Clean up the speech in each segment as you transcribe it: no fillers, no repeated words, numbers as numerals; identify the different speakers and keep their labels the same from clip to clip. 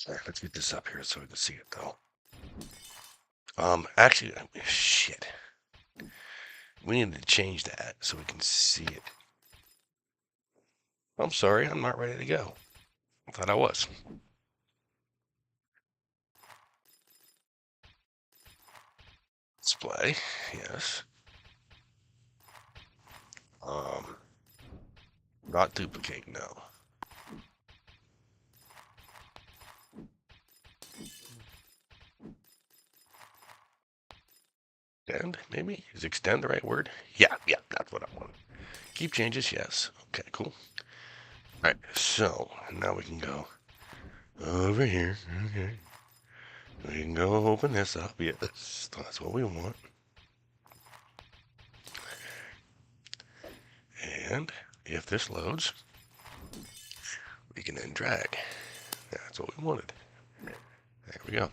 Speaker 1: All right, let's get this up here so we can see it though. Actually, shit. We need to change that so we can see it. I'm sorry, I'm not ready to go. I thought I was. Display, yes. Um, not duplicate, no. Extend, maybe? Is extend the right word? Yeah, that's what I want. Keep changes, yes. Okay, cool. All right, so now we can go over here. Okay. We can go open this up. Yes, that's what we want. And if this loads, we can then drag. That's what we wanted. There we go.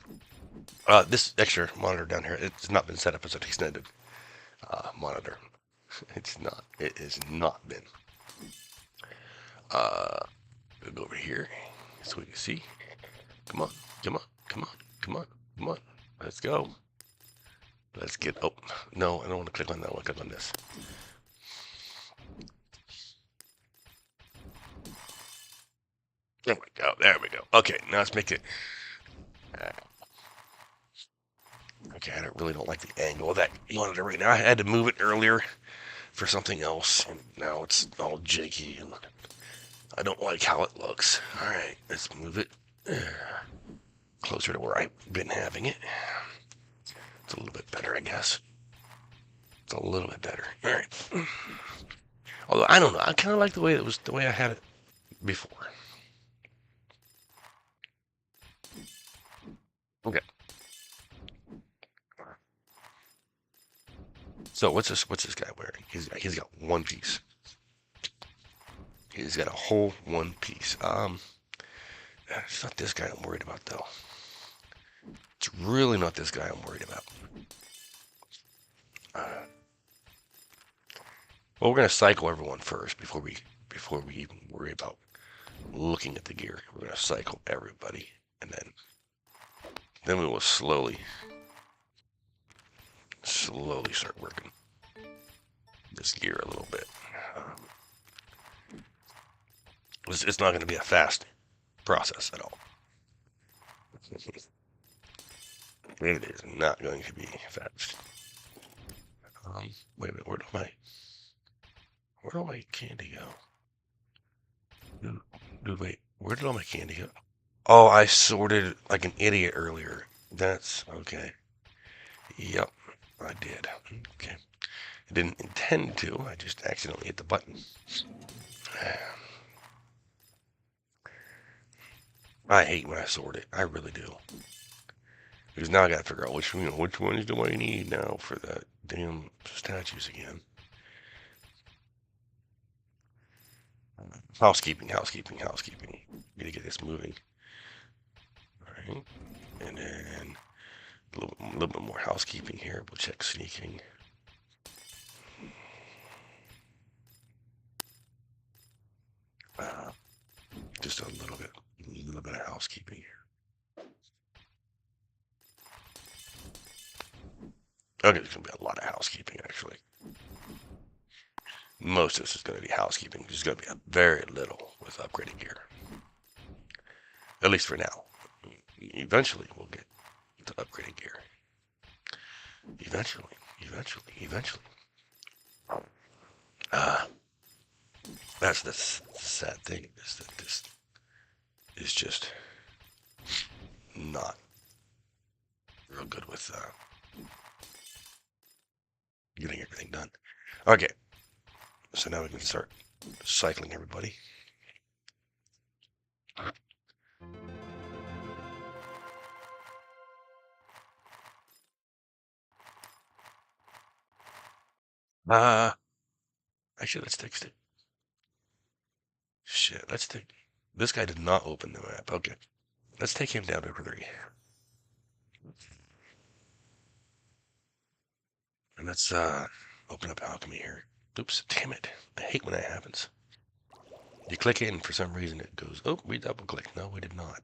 Speaker 1: This extra monitor down here, it's not been set up as an extended monitor. It's not. It has not been. We'll go over here so we can see. Come on, come on, come on, come on, come on. Let's go. Let's get. Oh no, I don't want to click on that. I want to click on this. There we go. There we go. Okay, now let's make it. Okay, I really don't like the angle of that monitor right now. I had to move it earlier for something else, and now it's all janky, and I don't like how it looks. All right, let's move it closer to where I've been having it. It's a little bit better, I guess. It's a little bit better. All right. Although I don't know, I kind of like the way I had it before. Okay. So what's this guy wearing? He's got one piece. He's got a whole one piece. It's not this guy I'm worried about though. It's really not this guy I'm worried about. Well, we're gonna cycle everyone first before we even worry about looking at the gear. We're gonna cycle everybody, and then we will slowly start working this gear a little bit. It's not going to be a fast process at all. It is not going to be fast. Wait a minute, where'd all my candy go? Dude, wait, where did all my candy go? Oh, I sorted like an idiot earlier. That's okay. Yep, I did. Okay. I didn't intend to, I just accidentally hit the button. I hate when I sort it. I really do. Because now I gotta figure out which ones do I need now for that damn statues again. Housekeeping. Gotta get this moving. Alright. And then a little bit more housekeeping here. We'll check sneaking. Just a little bit of housekeeping here. Okay, there's gonna be a lot of housekeeping actually. Most of this is gonna be housekeeping. There's gonna be a very little with upgrading gear. At least for now. Eventually we'll get to upgrading gear. Eventually. That's the sad thing is that this is just not real good with getting everything done. Okay, so now we can start cycling everybody. Actually, let's text it. Shit, let's take. This guy did not open the map. Okay, let's take him down to 3. And let's open up alchemy here. Oops, damn it. I hate when that happens. You click in, for some reason it goes, oh, we double clicked. No, we did not.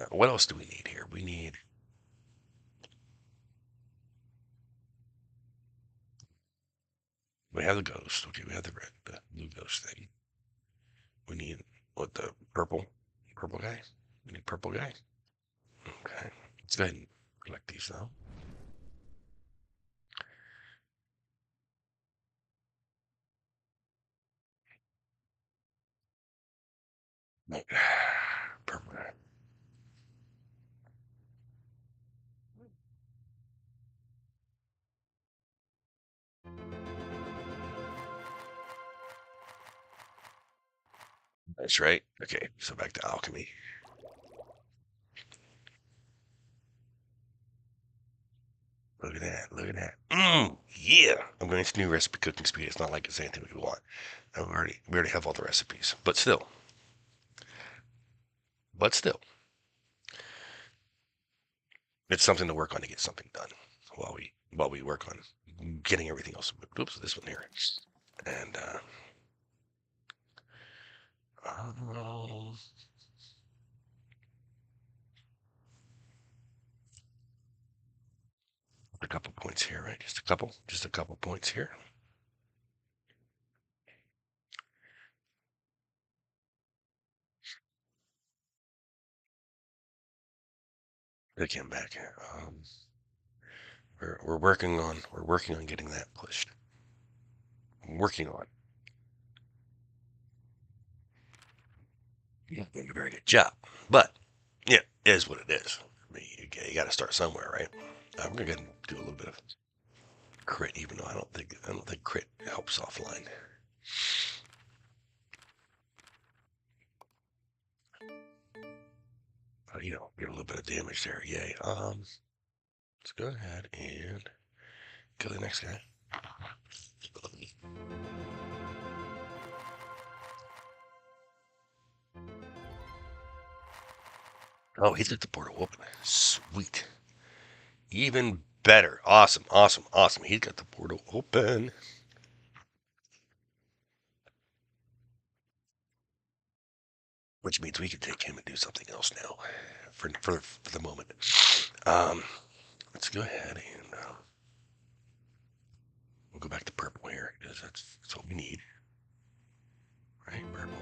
Speaker 1: What else do we need here? We have the ghost. Okay, we have the blue ghost thing. We need, what, the purple guy? We need purple guy? Okay, let's go ahead and collect these now. Purple guy. That's right. Okay, so back to alchemy. Look at that. Look at that. Yeah. I'm going to new recipe cooking speed. It's not like it's anything we want. We already have all the recipes. But still, it's something to work on to get something done while we work on getting everything else. Oops, this one here. And um, a couple points here, right? Just a couple points here. They came back. We're working on getting that pushed. Working on. Not doing a very good job, but yeah, it is what it is. I mean, you got to start somewhere, right? I'm gonna go ahead and do a little bit of crit, even though I don't think crit helps offline. Get a little bit of damage there. Yay. Let's go ahead and kill the next guy. Oh, he's got the portal open. Sweet. Even better. Awesome, awesome, awesome. He's got the portal open. Which means we can take him and do something else now for the moment. Um, let's go ahead and we'll go back to purple here because that's what we need. Right, purple.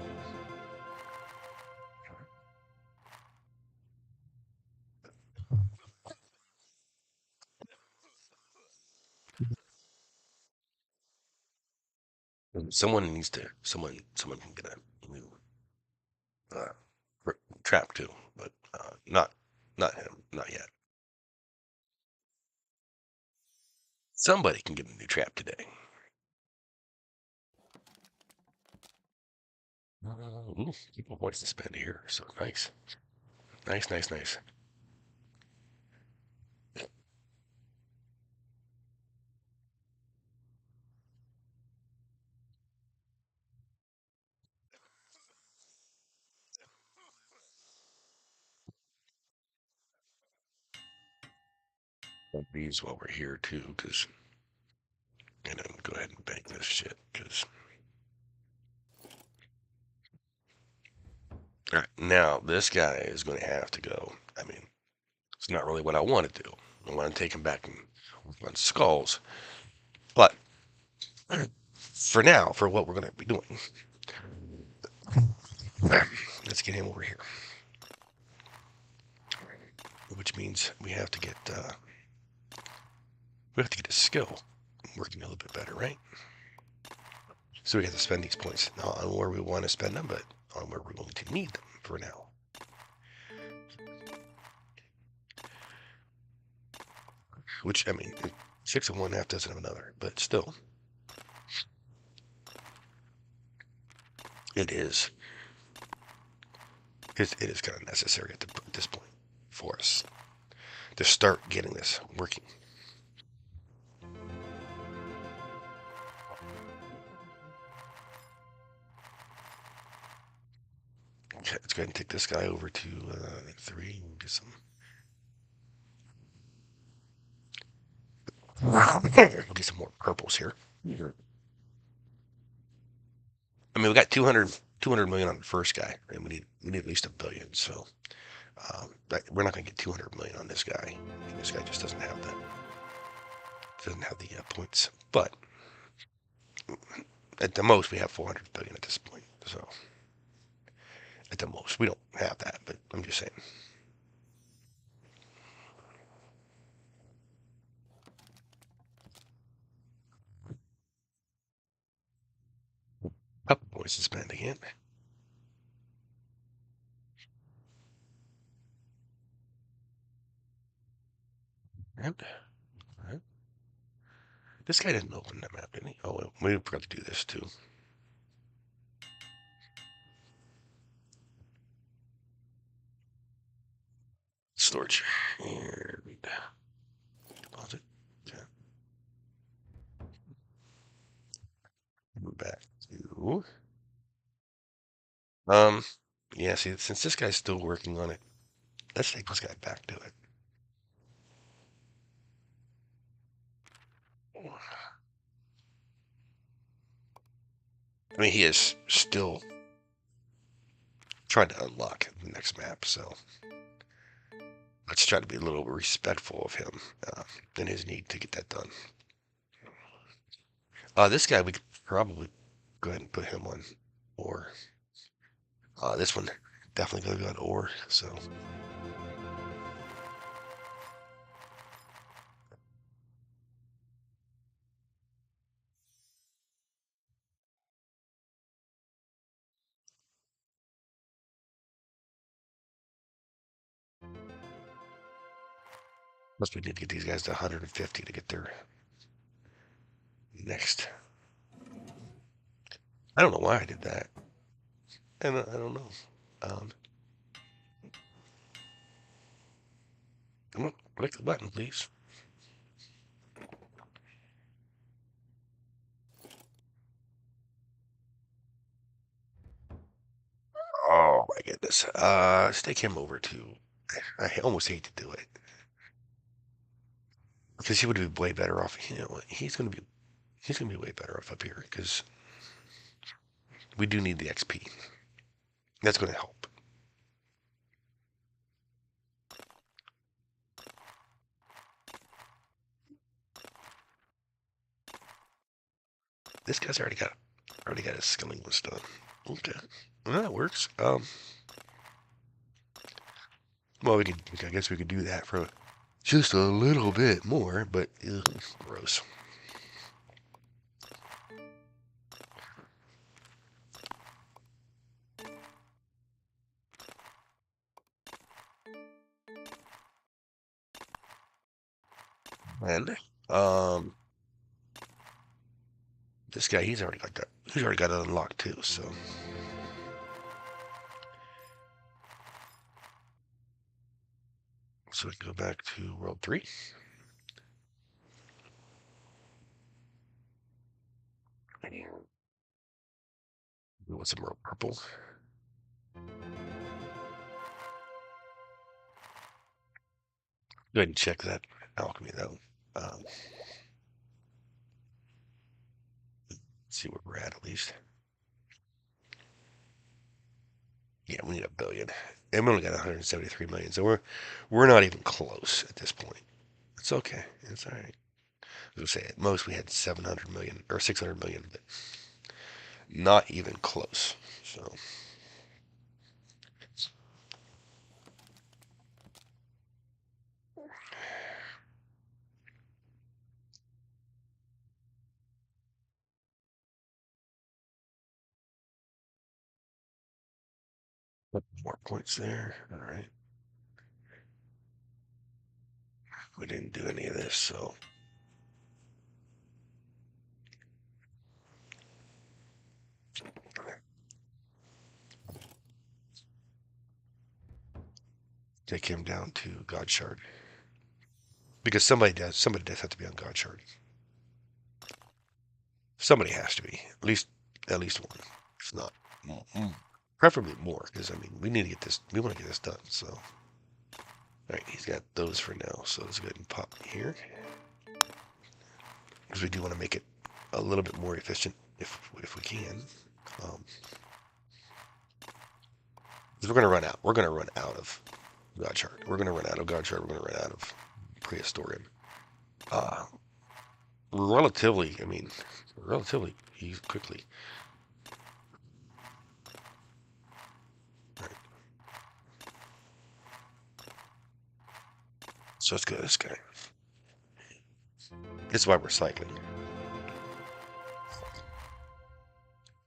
Speaker 1: Someone can get a new uh, trap too, but not him, not yet. Somebody can get a new trap today. People points to spend here, so nice, nice, nice, nice. These while we're here too, because go ahead and bank this shit, because. All right, now this guy is going to have to go. I mean, it's not really what I want to do. I want to take him back and work on skulls, but for now, for what we're going to be doing, let's get him over here. Which means we have to get his skill working a little bit better, right? So we have to spend these points not on where we want to spend them, but on where we're going to need them for now. Which, I mean, 6 of one, half dozen of another, but still, it is kind of necessary at this point for us to start getting this working. Okay, let's go ahead and take this guy over to 3 and get some. We'll get some more purples here. I mean, we got 200 million on the first guy, and we need at least a billion. So we're not going to get 200 million on this guy. This guy just doesn't have the points. But at the most, we have 400 billion at this point. So at the most, we don't have that, but I'm just saying. Couple points to spend again. And this guy didn't open that map, did he? Oh, well, we forgot to do this too. Storage and deposit. Okay. Move back to um. Yeah, see, since this guy's still working on it, let's take this guy back to it. I mean, he is still trying to unlock the next map, so let's try to be a little respectful of him and his need to get that done. This guy, we could probably go ahead and put him on ore. This one definitely going to go on ore, so. Must we need to get these guys to 150 to get their next. I don't know why I did that. And I don't know. Um, Come on, click the button, please. Oh my goodness. Let's take him over to. I almost hate to do it because he would be way better off. You know, he's gonna be way better off up here because we do need the XP. That's gonna help. This guy's already got his skilling list done. Okay, well, that works. Well, I guess we could do that for just a little bit more, but ugh, gross. And um, this guy, he's already got that. He's already got it unlocked too. So we can go back to World 3. We want some more purple. Go ahead and check that alchemy though. See where we're at least. Yeah, we need a billion. And we only got 173 million, so we're not even close at this point. It's okay. It's all right. I was gonna say at most we had 700 million or 600 million, but not even close. So more points there. All right. We didn't do any of this, so take him down to God Shard because somebody does have to be on God Shard. Somebody has to be at least one, if not preferably more, because I mean we need to get this. We want to get this done. So, all right, he's got those for now. So let's go ahead and pop here. because we do want to make it a little bit more efficient if we can. Um, 'Cause we're going to run out. We're going to run out of God chart. We're going to run out of God chart. We're going to run out of prehistorium. Uh, relatively, I mean, relatively quickly. Right. So let's go to this guy. This is why we're cycling.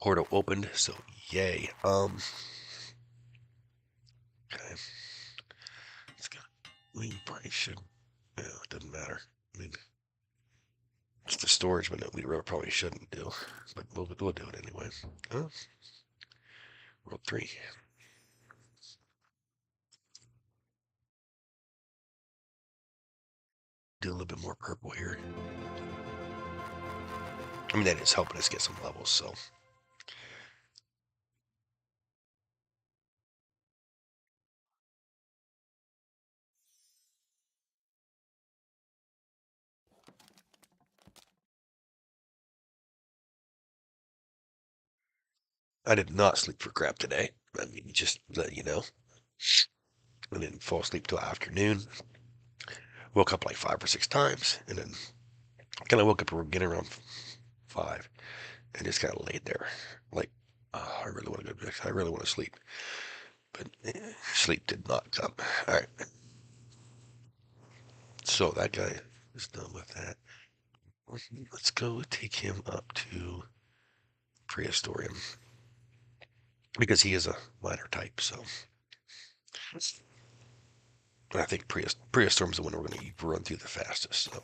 Speaker 1: Portal opened, so yay. Okay. Let's go. We probably should. No, it doesn't matter. I mean, it's the storage window we probably shouldn't do, but we'll do it anyway. Oh, world 3. Do a little bit more purple here. I mean, that is helping us get some levels, so. I did not sleep for crap today. I mean, just let you know. I didn't fall asleep till afternoon. Woke up like 5 or 6 times, and then kind of woke up again around 5, and just kind of laid there, like, oh, I really want to go to bed. I really want to sleep, but sleep did not come. All right, so that guy is done with that. Let's go take him up to Prehistorium because he is a minor type. So, and I think Prehistorium is the one we're going to run through the fastest. So,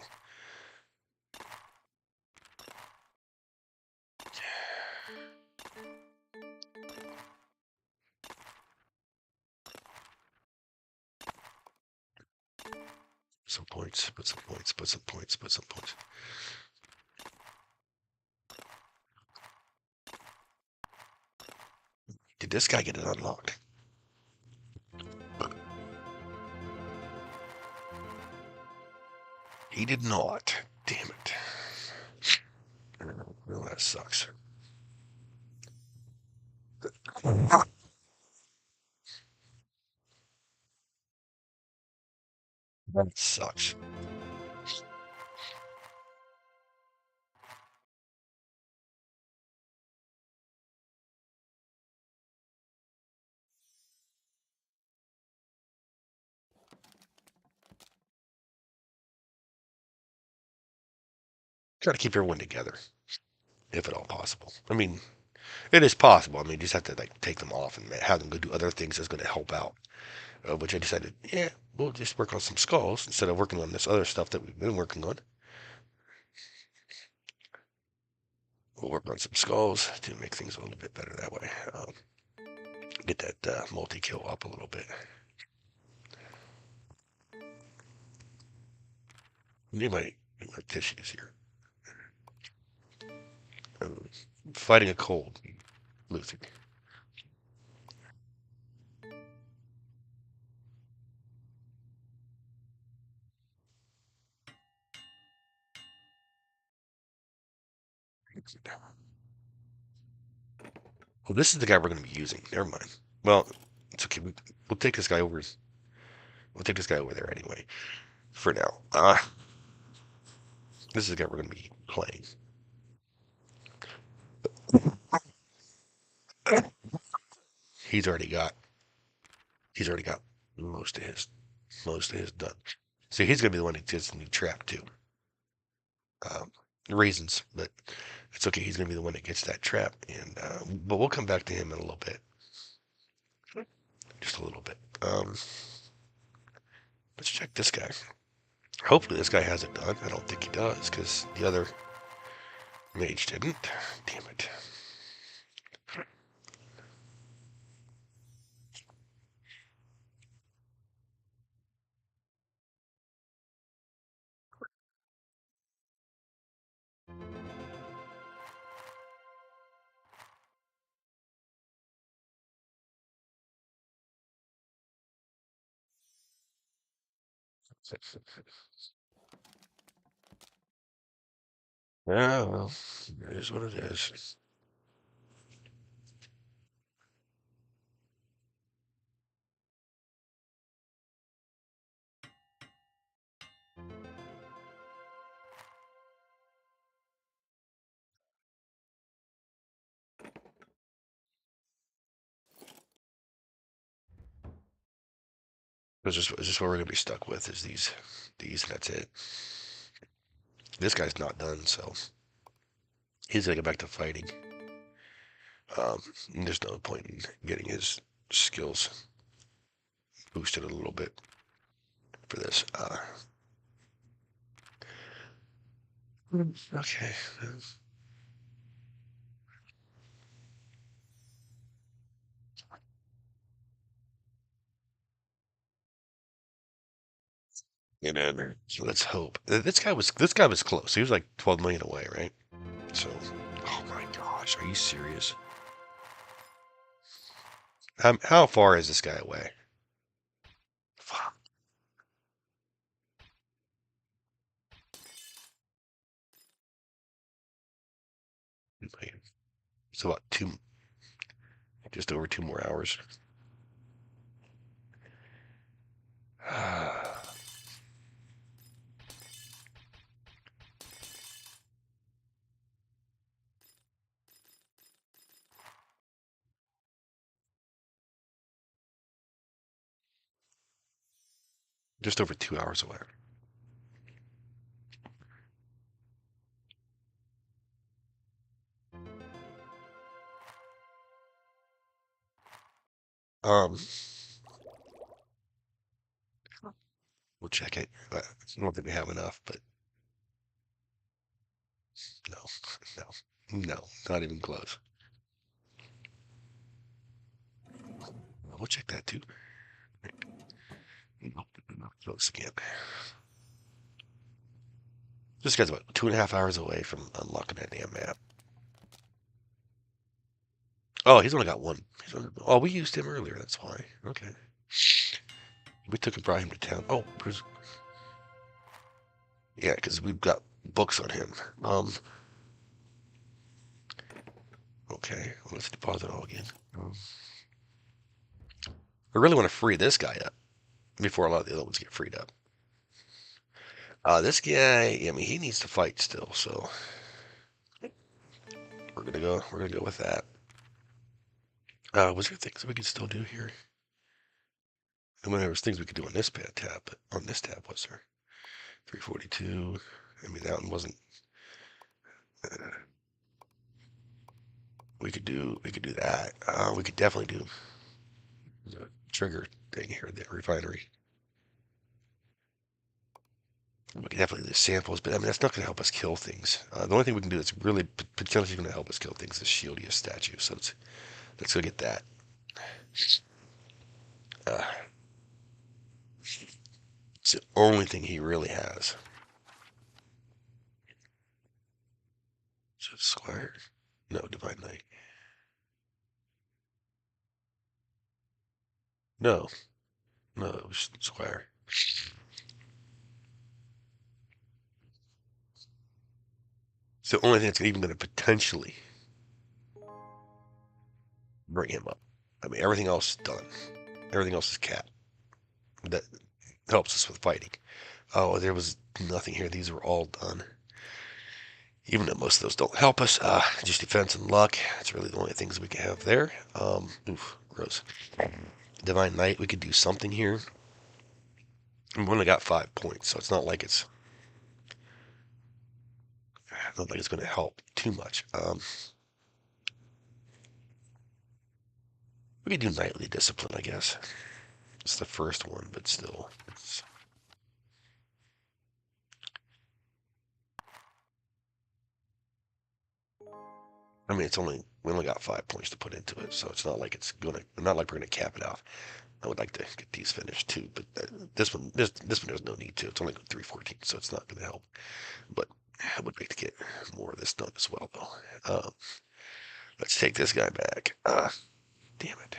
Speaker 1: some points, put some points, put some points, put some points. Did this guy get it unlocked? He did not. Damn it. Well, that sucks. That sucks. Try to keep everyone together, if at all possible. I mean, it is possible. I mean, you just have to like take them off and have them go do other things that's going to help out. Which I decided, yeah, we'll just work on some skulls instead of working on this other stuff that we've been working on. We'll work on some skulls to make things a little bit better that way. Get that multi-kill up a little bit. Need my tissues here. Um, Fighting a cold, Luther. Well, this is the guy we're going to be using. Never mind. Well, it's okay. We'll take this guy over. We'll take this guy over there anyway. For now. This is the guy we're going to be playing. He's already got. He's already got most of his done. So he's going to be the one that gets the new trap too. Um, reasons, but it's okay. He's going to be the one that gets that trap, and but we'll come back to him in a little bit, just a little bit. Let's check this guy. Hopefully this guy has it done. I don't think he does because the other mage didn't. Damn it. Yeah, well, it is what it is. It's just what we're gonna be stuck with is these, and that's it. This guy's not done, so he's gonna go back to fighting. There's no point in getting his skills boosted a little bit for this. Okay. And then let's hope this guy was close. He was like 12 million away, right? So, oh my gosh, are you serious? How far is this guy away? Fuck. It's about just over 2 more hours. Just over 2 hours away. Um, we'll check it. I don't think we have enough, but no, no, not even close. We'll check that too. Nope, not close again. This guy's about 2.5 hours away from unlocking that damn map. Oh, he's only got one. Oh, we used him earlier. That's why. Okay. We took and brought him to town. Oh, yeah, because we've got books on him. Okay. Well, let's deposit all again. I really want to free this guy up before a lot of the other ones get freed up. This guy, I mean, he needs to fight still, so we're gonna go with that. Was there things we could still do here? I mean, there was things we could do on this pad tab, but on this tab, was there? 342. I mean, that one wasn't. Uh, we could do that. We could definitely do the trigger thing here, the refinery. We could definitely do samples, but I mean, that's not going to help us kill things. The only thing we can do that's really potentially going to help us kill things is Shieldius statue. So let's go get that. Uh, it's the only thing he really has. Is it Squire? No, Divine Knight. No, no, it was Squire. It's the only thing that's even going to potentially bring him up. I mean, everything else is done. Everything else is capped. That helps us with fighting. Oh, there was nothing here. These were all done. Even though most of those don't help us, just defense and luck. That's really the only things we can have there. Oof, gross. Divine Knight, we could do something here. We only got 5 points, so it's not like it's going to help too much. We could do Knightly Discipline, I guess. It's the first one, but still. I mean, we only got 5 points to put into it, so it's not like we're gonna cap it off. I would like to get these finished too, but this one there's no need to. It's only 314, so it's not gonna help. But I would like to get more of this done as well, though. Let's take this guy back. Damn it.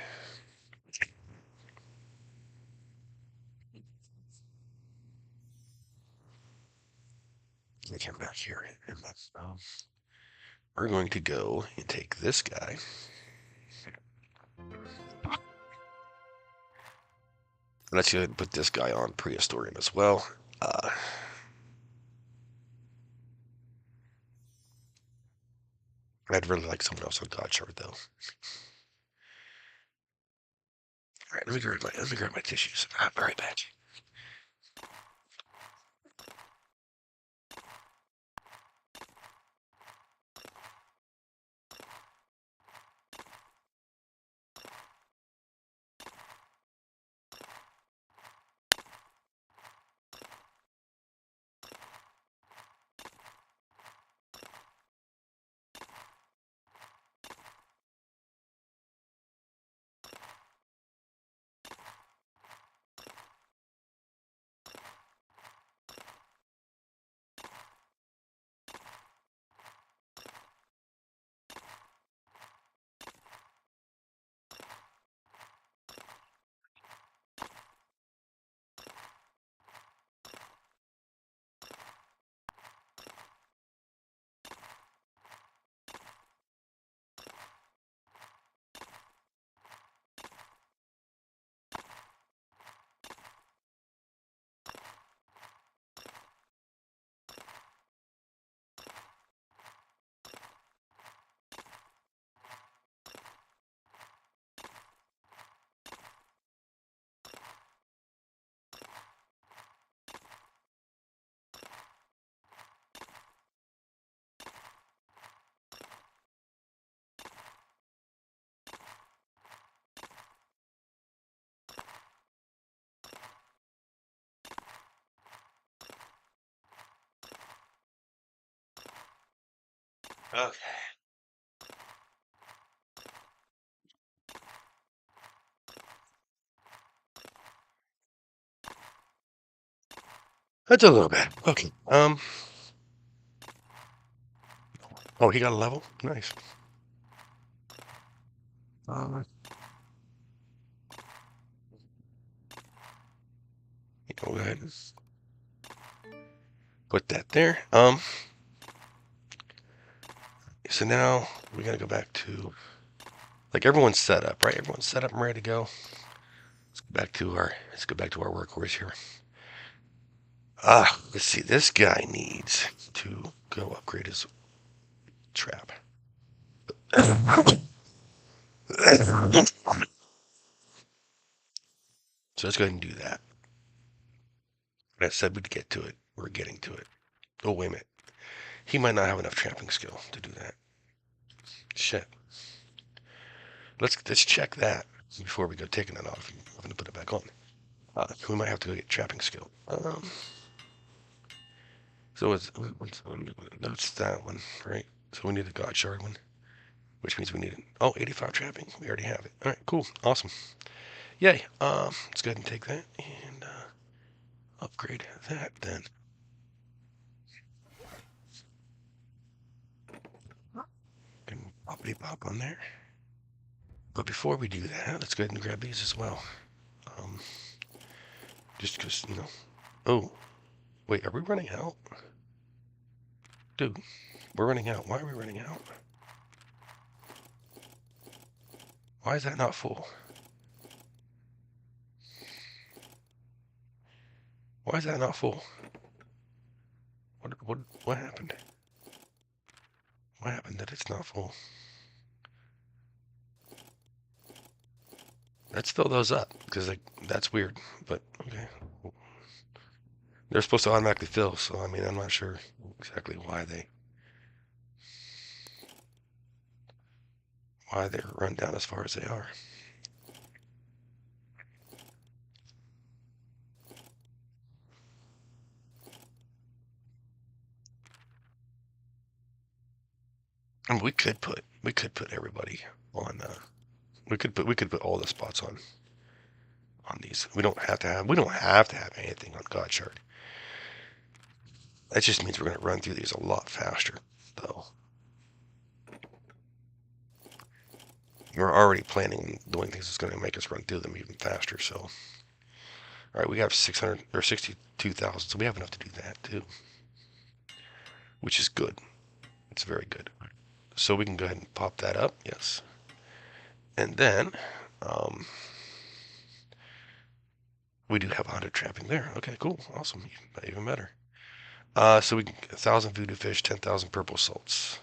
Speaker 1: Get him back here. And we're going to go and take this guy. Let's go ahead and put this guy on Prehistorium as well. I'd really like someone else on God Shard, though. All right, let me grab my tissues. I'll be right back. Okay. That's a little bit. Okay. Oh, he got a level? Nice. Uh, go ahead and put that there. So now we gotta go back to, like, everyone's set up, right? Everyone's set up and ready to go. Let's go back to our workhorse here. Let's see. This guy needs to go upgrade his trap. So let's go ahead and do that. I said we'd get to it. We're getting to it. Oh, wait a minute. He might not have enough trapping skill to do that. Shit. Let's check that before we go taking it off. I'm going to put it back on. We might have to go get trapping skill. So that's that one, right? So we need a God Shard one, which means we need 85 trapping. We already have it. All right, cool, awesome. Yay. Let's go ahead and take that and upgrade that then. Can poppity pop on there. But before we do that, let's go ahead and grab these as well. Just because, Oh, wait, are we running out? Dude, we're running out. Why are we running out? Why is that not full? Why is that not full? What happened? What happened that it's not full? Let's fill those up, because that's weird, but okay. They're supposed to automatically fill, so I mean, I'm not sure exactly why they they're run down as far as they are. And we could put everybody on. We could put all the spots on these. We don't have to have anything on God Shard. That just means we're going to run through these a lot faster, though. We're already planning on doing things that's going to make us run through them even faster. So, all right, we have 600 or 62,000, so we have enough to do that too. which is good. It's very good. So we can go ahead and pop that up. Yes. And then um, we do have auto trapping there. Okay, cool. Awesome. Even better. So we can 1,000 voodoo fish, 10,000 purple salts.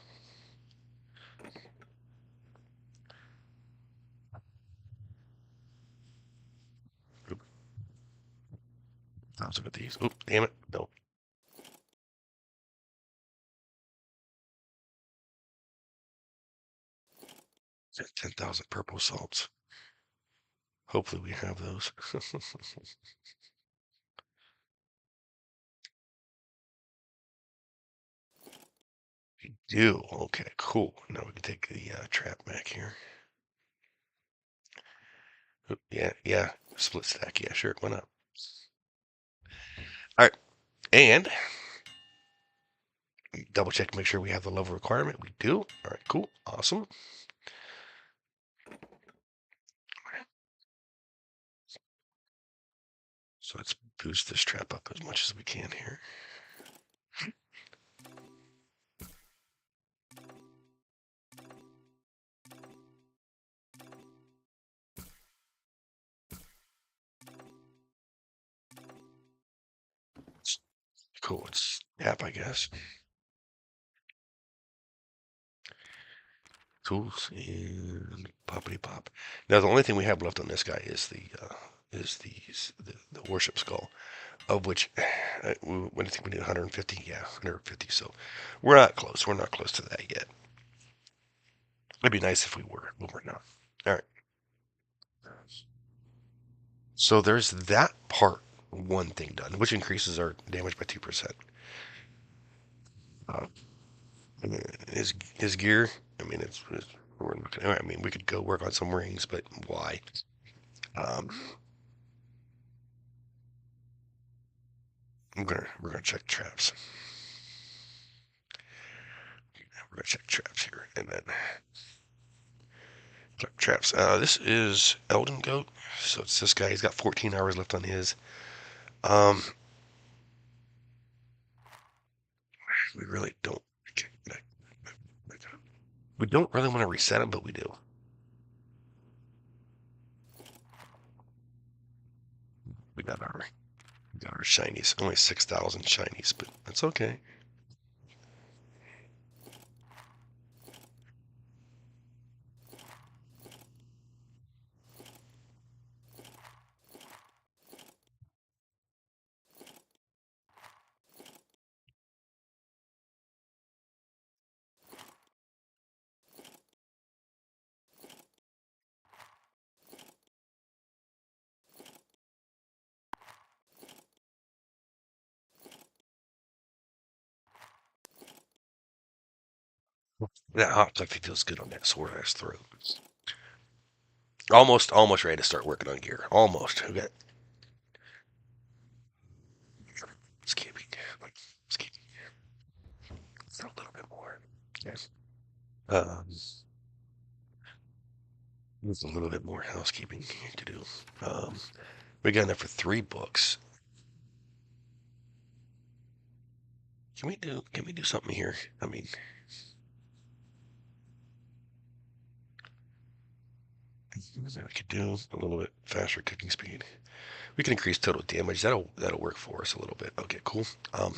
Speaker 1: Oop, 1,000 of these. Oop, damn it. No. 10,000 purple salts. Hopefully we have those. We do. Okay, cool. Now we can take the trap back here. Oop, yeah. Split stack. Yeah, sure. Why not? All right. And double check to make sure we have the level requirement. We do. All right, cool. Awesome. So let's boost this trap up as much as we can here. It's cool. It's tap, I guess. Tools and poppity pop. Now the only thing we have left on this guy is the worship skull, of which I think we need 150. Yeah, 150. So we're not close. We're not close to that yet. It'd be nice if we were, but we're not. All right. So there's that part one thing done, which increases our damage by 2%. Uh, his gear. I mean, we're not gonna, I mean, we could go work on some rings, but why? Um, we're gonna check traps. We're gonna check traps here, and then traps. This is Elden Goat, so it's this guy. He's got 14 hours left on his. Um, we really don't. We don't really want to reset him, but we do. We got our we got our shinies. Only 6,000 shinies, but that's okay. That hot coffee feels good on that sore ass throat. Almost ready to start working on gear. Almost. Okay. Skipping. Skipping. A little bit more. Yes. Um, there's a little bit more housekeeping to do. Um, we got enough for 3 books. Can we do something here? I mean, we could do a little bit faster cooking speed. We can increase total damage. That'll work for us a little bit. Okay, cool. All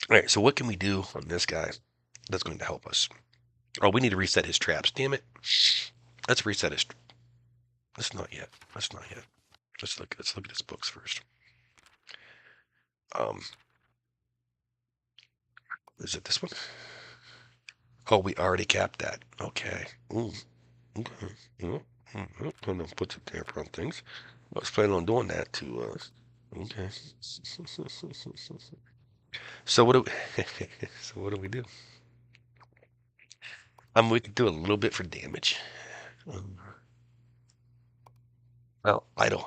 Speaker 1: right. So what can we do on this guy that's going to help us? Oh, we need to reset his traps. Damn it. Let's reset his. Let's not yet. Let's not yet. Let's look at his books first. Um, is it this one? Oh, we already capped that. Okay. Ooh. Okay. I'm gonna put some tamper on things. I was planning on doing that to. Okay. So what do so what do we do? We could do a little bit for damage. Um, well, I don't.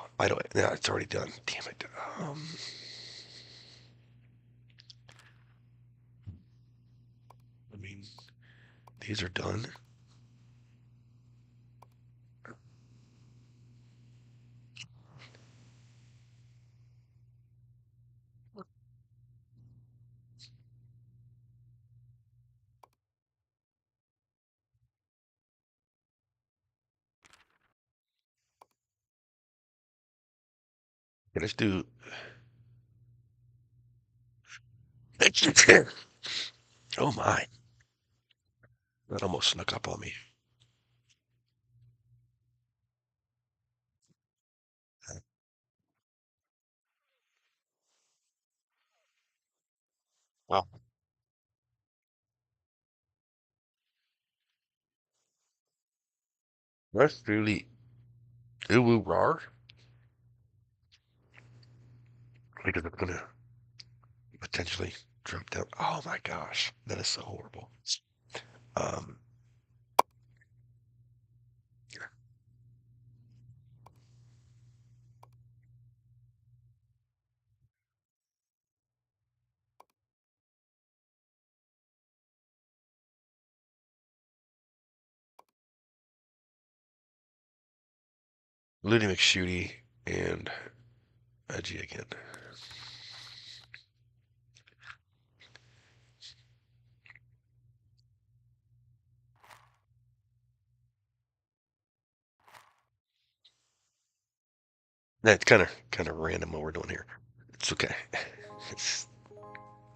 Speaker 1: No, it's already done. Damn it. I mean, these are done. let's do. Oh my, that almost snuck up on me. Wow, that's really ooh rar because it's gonna potentially drop down. Oh my gosh, that is so horrible. Um, Ludi McShooty and Edgy again. That's kind of random what we're doing here. It's okay. It's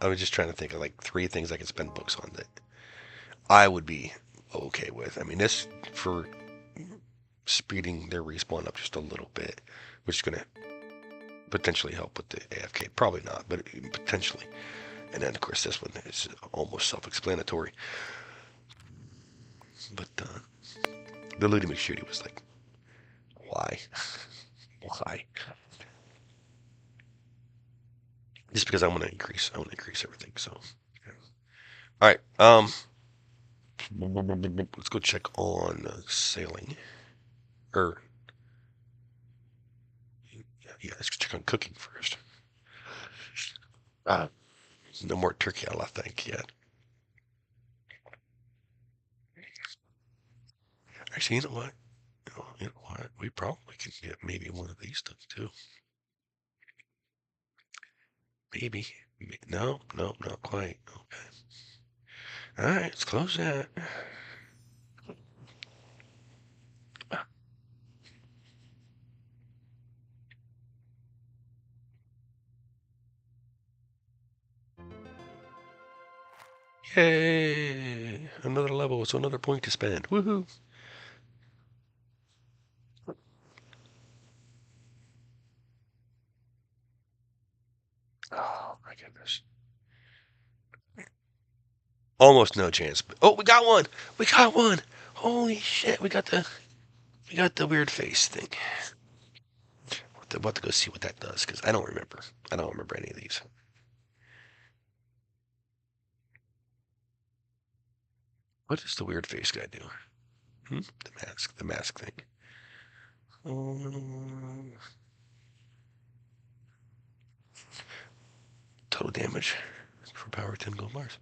Speaker 1: I was just trying to think of like three things I can spend books on that I would be okay with. I mean, this for speeding their respawn up just a little bit, which is going to potentially help with the AFK. Probably not, but potentially. And then, of course, this one is almost self-explanatory. But the Ludi McShooty was like, why? Why? Just because I want to increase everything. So, yeah. All right. Let's go check on sailing. Or, yeah, let's check on cooking first. Uh, no more turkey, I think, yet. Actually, you know what? You know what? We probably can get maybe one of these things too. Maybe. No, no, not quite. Okay. All right, let's close that. Yay! Another level, so another point to spend. Woohoo! Oh my goodness. Almost no chance. Oh, we got one. We got one. Holy shit! We got the weird face thing. We're about to go see what that does because I don't remember. I don't remember any of these. What does the weird face guy do? Hmm? The mask thing. Um, total damage for power 10 gold bars.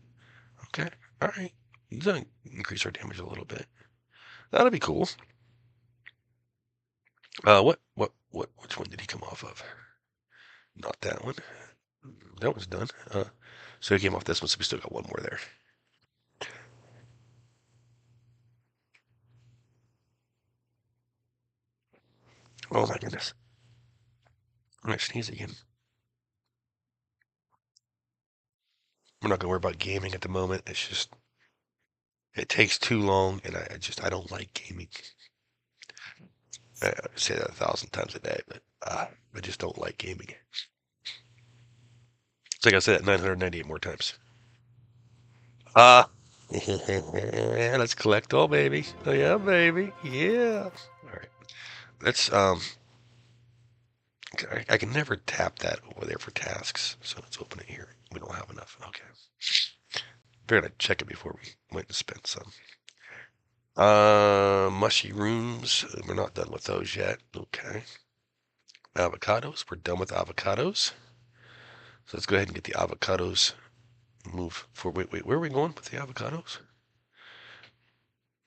Speaker 1: Okay. All right. He's gonna increase our damage a little bit. That'll be cool. Which one did he come off of? Not that one. That one's done. So he came off this one, so we still got one more there. Oh my goodness. I'm gonna sneeze again. We're not gonna worry about gaming at the moment. It's just it takes too long, and I don't like gaming. I say that 1,000 times a day, but I just don't like gaming. It's like I said it 998 more times. Uh, let's collect all, baby. Oh yeah, baby. Yeah. All right. Let's I can never tap that over there for tasks, so let's open it here. We don't have enough. Okay. We're gonna check it before we went and spent some. Mushrooms. We're not done with those yet. Okay. Avocados. We're done with avocados. So let's go ahead and get the avocados. Move for wait. Where are we going with the avocados?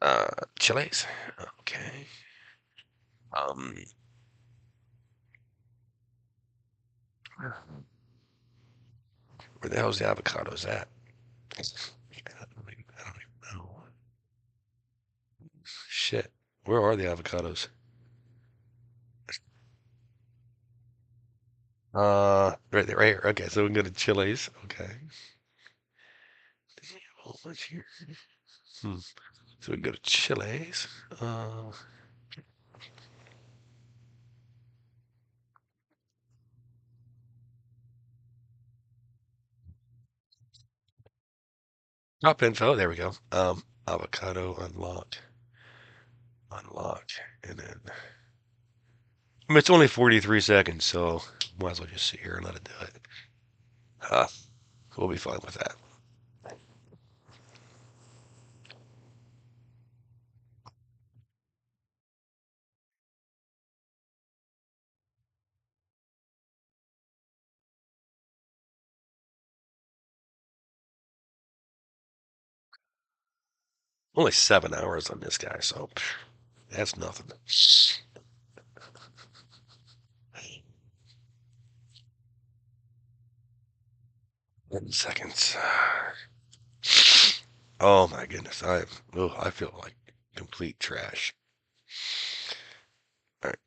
Speaker 1: Uh, Chiles. Okay. Um, where the hell's the avocados at? I don't even know. Shit. Where are the avocados? Right there, right here. Okay, so we can go to Chili's. Okay. A whole bunch here. Hmm. So we can go to Chili's. Uh, Top info. There we go. Avocado unlock, unlock, and then. I mean, it's only 43 seconds, so might as well just sit here and let it do it. Uh, we'll be fine with that. Only 7 hours on this guy, so that's nothing. 10 seconds. Oh my goodness, I feel like complete trash. All right,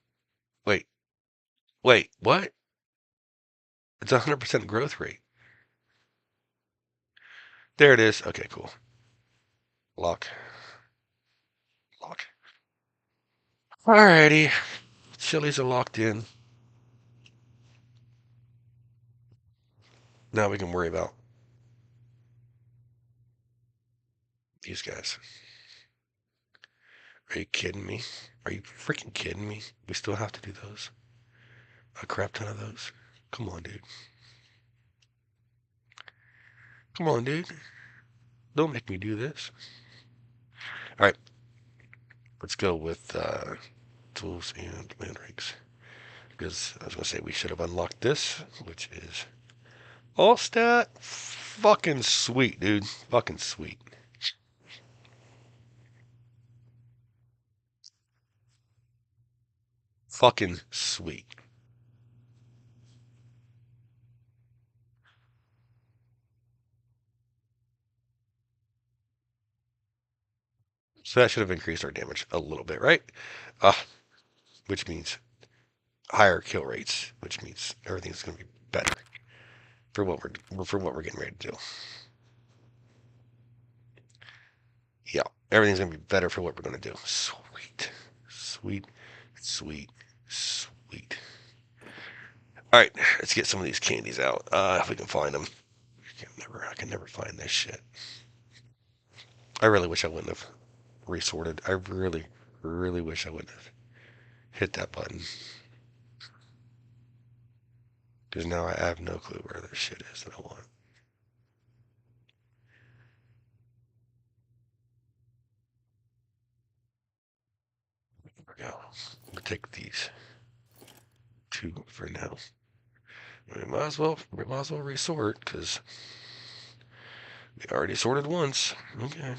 Speaker 1: wait, wait, what? It's 100% growth rate. There it is. Okay, cool. Lock, lock. Alrighty, chilies are locked in. Now we can worry about these guys. Are you kidding me? Are you freaking kidding me? We still have to do those. A crap ton of those. Come on, dude. Come on, dude. Don't make me do this. All right, let's go with tools and land ranks. Because I was going to say we should have unlocked this, which is all stat. Fucking sweet, dude. Fucking sweet. Fucking sweet. So that should have increased our damage a little bit, right? Uh, which means higher kill rates, which means everything's going to be better for what we're getting ready to do. Yeah, everything's going to be better for what we're going to do. Sweet, sweet, sweet, sweet. All right, let's get some of these candies out if we can find them. I can never find this shit. I really wish I wouldn't have resorted. I really, really wish I wouldn't have hit that button. Because now I have no clue where this shit is that I want. There we go. We'll take these two for now. We might as well resort because we already sorted once. Okay.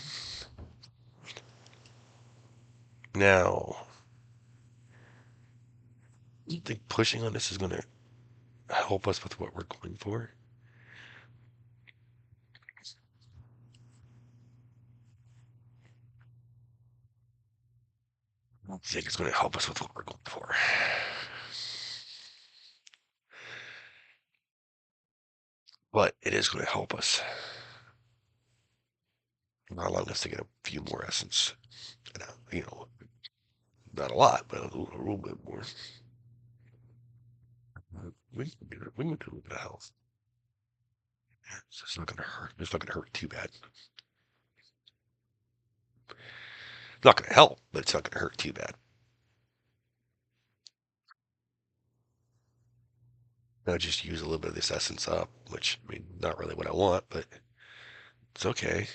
Speaker 1: Now, you think pushing on this is going to help us with what we're going for? I think it's going to help us with what we're going for. But it is going to help us. Not allowing us to get a few more essence. You know, not a lot, but a little bit more. We can do a bit of health. It's not going to hurt. It's not going to hurt too bad. It's not going to help, but it's not going to hurt too bad. I'll just use a little bit of this essence up, which, I mean, not really what I want, but it's okay.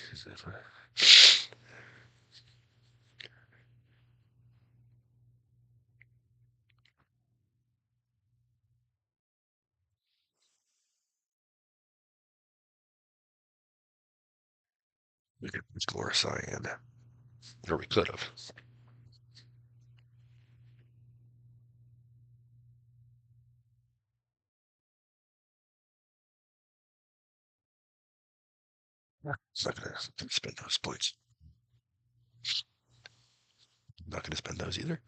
Speaker 1: We could use more cyan, or we could have. It's not going to spend those points. Not going to spend those either.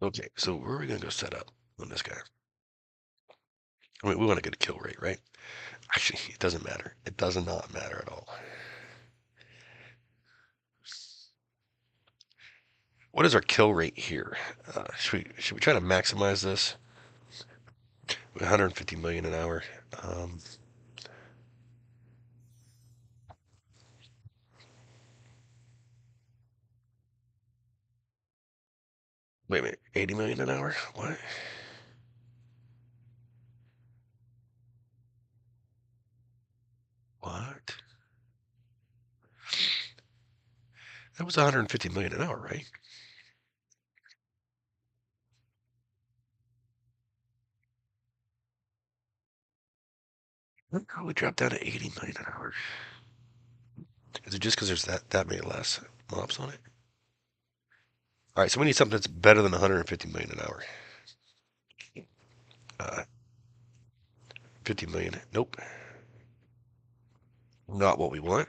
Speaker 1: Okay, so where are we gonna go set up on this guy? I mean, we want to get a kill rate, right? Actually, it doesn't matter. It does not matter at all. What is our kill rate here? Should we try to maximize this? 150 million an hour. Um, Wait a minute, 80 million an hour? What? What? That was 150 million an hour, right? How we dropped down to 80 million an hour? Is it just because there's that many less mobs on it? All right, so we need something that's better than 150 million an hour. 50 million. Nope, not what we want.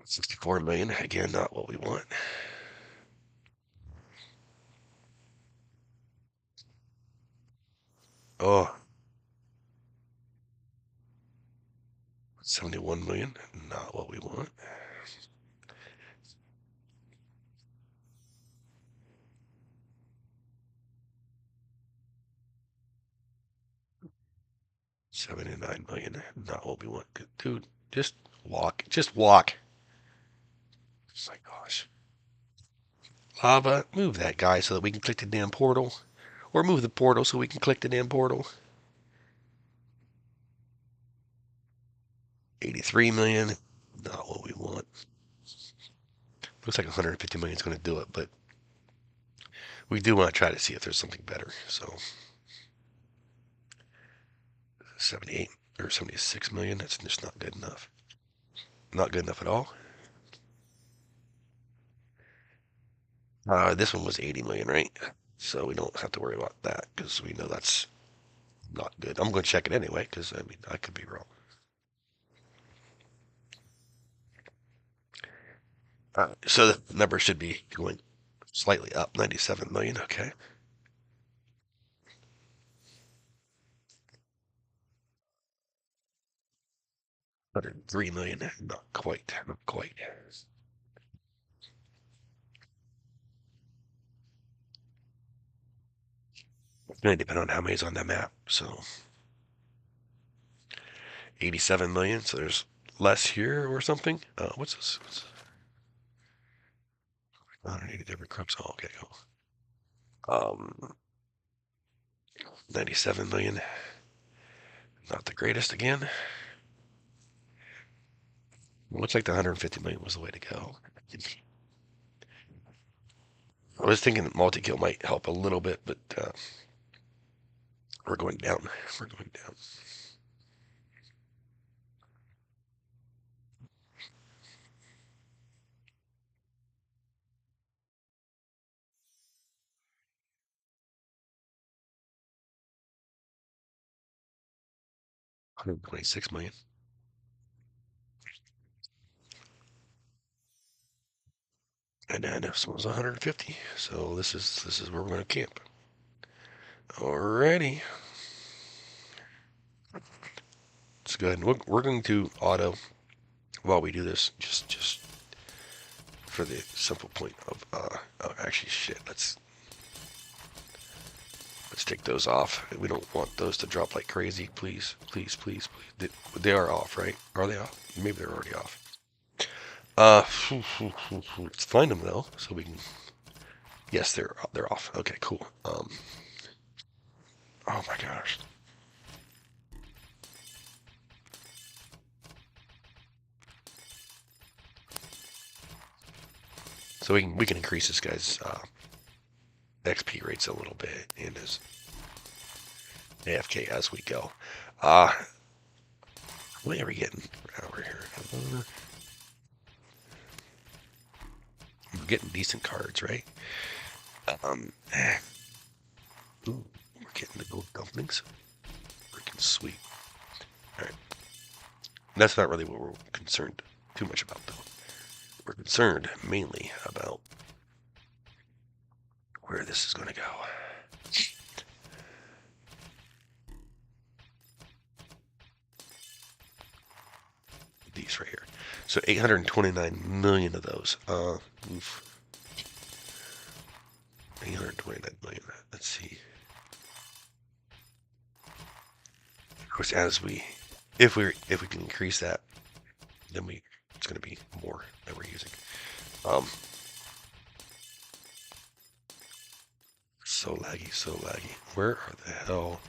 Speaker 1: 64 million. Again, not what we want. Oh, 71 million. Not what we want. 79 million. Not what we want. Dude, just walk. Just walk. Oh my gosh. Lava, move that guy so that we can click the damn portal. Or move the portal so we can click the damn portal. 83 million. Not what we want. Looks like 150 million is going to do it, but we do want to try to see if there's something better. So 78 or 76 million. That's just not good enough. Not good enough at all. This one was 80 million, right? So we don't have to worry about that because we know that's not good. I'm going to check it anyway because I mean I could be wrong. So the number should be going slightly up, 97 million. Okay. 103 million. Not quite. Not quite. It's going to depend on how many's on that map. So 87 million. So there's less here or something. What's this? 180 different crops. Oh, okay, cool. 97 million. Not the greatest again. Looks like the 150 million was the way to go. I was thinking multi-kill might help a little bit, but we're going down. We're going down. $126 million. And then this one was 150. So this is where we're going to camp. Alrighty. Let's go ahead and we're going to auto while we do this. Just for the simple point of oh, actually shit. Let's take those off. We don't want those to drop like crazy. Please, please, please, please. They are off, right? Are they off? Maybe they're already off. Let's find them though, so we can. Yes, they're off. Okay, cool. Oh my gosh. So we can increase this guy's XP rates a little bit and his AFK as we go. What are we getting over here? We're getting decent cards, right? Ooh, we're getting the gold dumplings. Freaking sweet. All right. That's not really what we're concerned too much about, though. we're concerned mainly about where this is going to go. These right here. So 829 million of those. Oof. 829 million. Let's see. Of course, if we can increase that, then it's going to be more that we're using. So laggy, so laggy. Where are the hell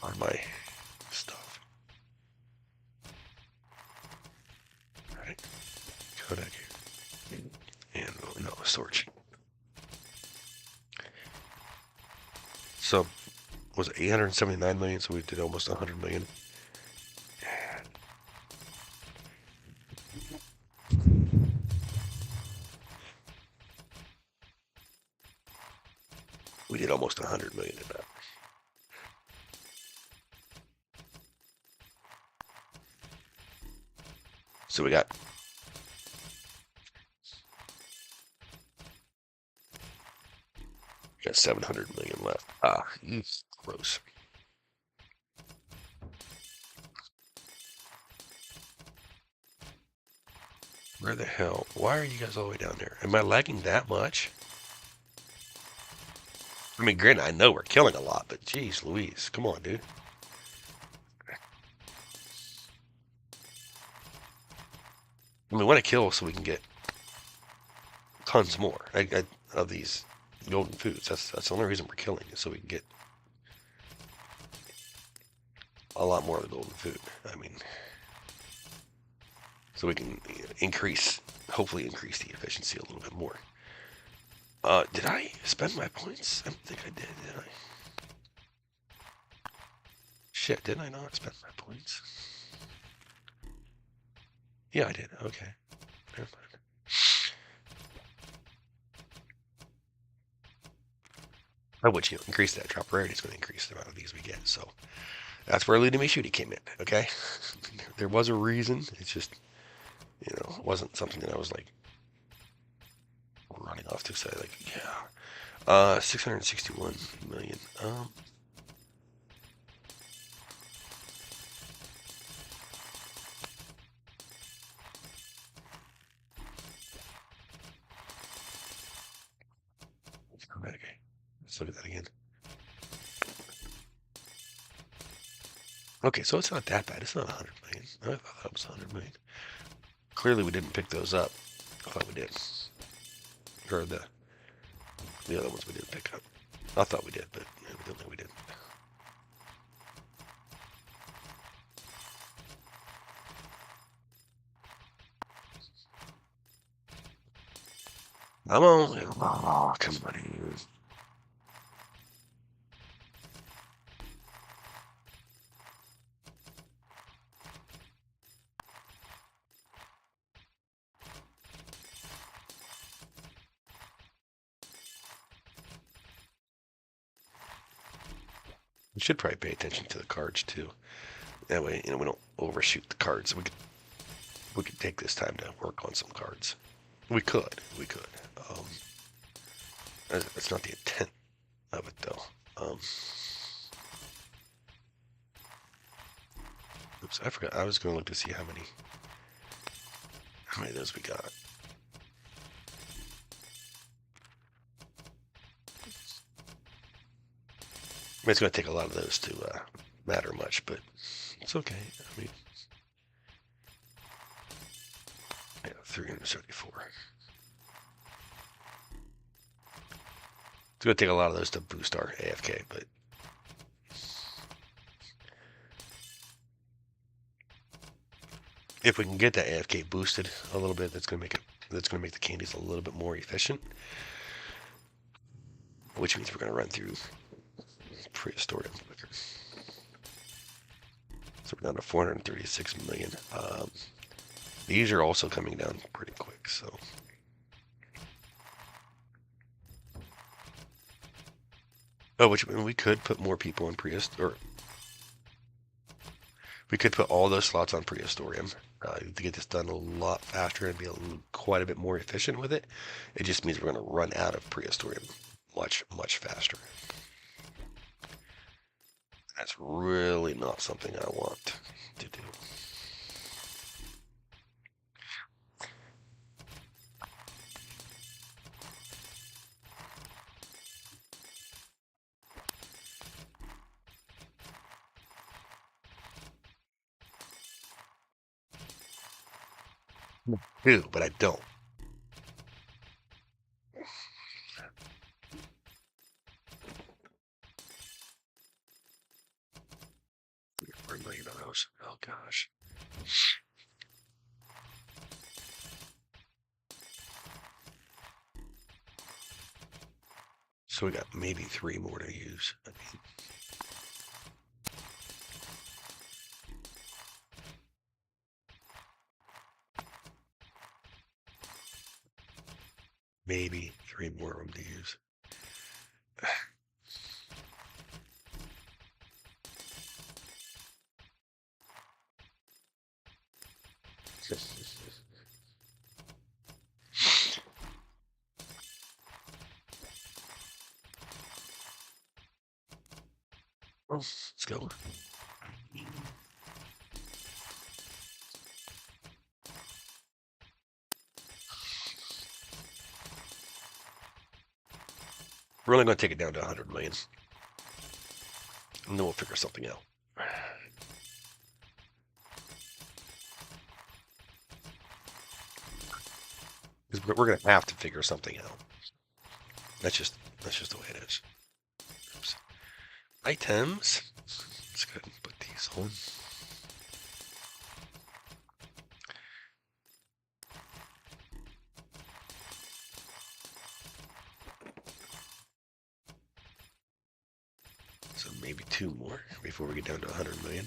Speaker 1: are my stuff? All right, codec and no storage. So was it 879 million? So we did almost 100 million. We did almost 100 million in that. So we got 700 million left. Gross. Where the hell? Why are you guys all the way down there? Am I lagging that much? I mean, granted, I know we're killing a lot, but geez Louise, come on, dude. I mean, we want to kill so we can get tons more of these golden foods. That's the only reason we're killing, is so we can get a lot more of the golden food. I mean, so we can hopefully increase the efficiency a little bit more. Did I spend my points? I don't think I did I? Shit, didn't I not spend my points? Yeah, I did. Okay. Never mind. By which, increase that drop rarity is going to increase the amount of these we get. So that's where Looty Me Shooty came in. Okay. There was a reason. It's just, it wasn't something that I was like running off to say, like, yeah. 661 million. Okay, let's look at that again. Okay, so it's not that bad. It's not 100 million. I thought that was 100 million. Clearly, we didn't pick those up. I thought we did. Or the other ones we didn't pick up. I thought we did, but evidently we didn't. Come on. Oh, come on. We should probably pay attention to the cards too. That way, we don't overshoot the cards. We could take this time to work on some cards. We could. That's not the intent of it though. Oops, I forgot. I was going to look to see how many of those we got. I mean, it's going to take a lot of those to matter much, but it's okay. I mean, yeah, 374. It's going to take a lot of those to boost our AFK, but if we can get that AFK boosted a little bit, that's going to make the candies a little bit more efficient, which means we're going to run through prehistoric quicker. So we're down to 436 million. These are also coming down pretty quick, so. Oh, which we could put more people in prehistoric, or we could put all those slots on prehistorium To get this done a lot faster and be quite a bit more efficient with it. It just means we're going to run out of prehistorium much, much faster. That's really not something I want to do. Do, but I don't. For $1 million. Oh gosh. So we got maybe 3 more to use. Maybe 3 more of them to use. Let's go. We're only going to take it down to 100 million. And then we'll figure something out. Because we're going to have to figure something out. That's just the way it is. Oops. Items. Let's go ahead and put these on. So maybe 2 more before we get down to 100 million.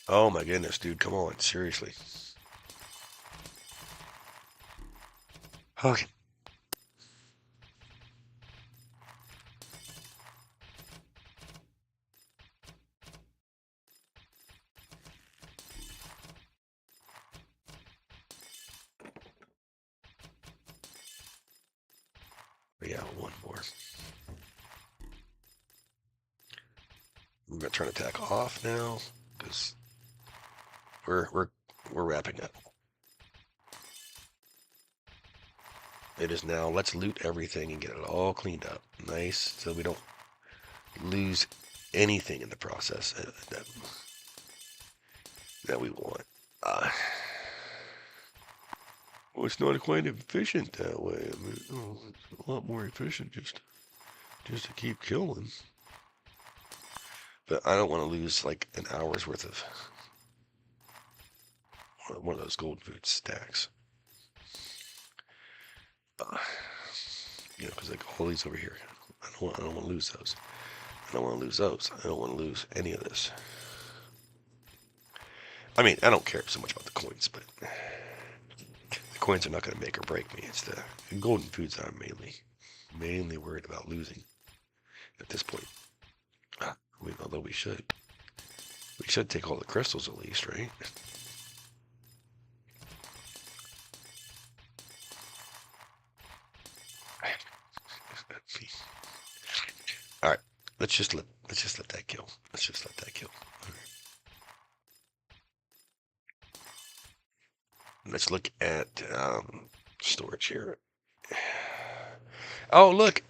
Speaker 1: Oh my goodness, dude, come on, seriously. Okay. Yeah, 1 more. We're gonna turn attack off now because we're wrapping up. It is now. Let's loot everything and get it all cleaned up, nice, so we don't lose anything in the process that we want. Well, it's not quite efficient that way. I mean, it's a lot more efficient just to keep killing. But I don't want to lose like an hour's worth of one of those gold food stacks. You know, because like all these over here, I don't want to lose those. I don't want to lose those. I don't want to lose any of this. I mean, I don't care so much about the coins, but the coins are not going to make or break me. It's the golden foods that I'm mainly worried about losing at this point. I mean, although we should take all the crystals at least, right? All right, let's just let that kill. Let's just let that kill. All right. Let's look at storage here. Oh, look,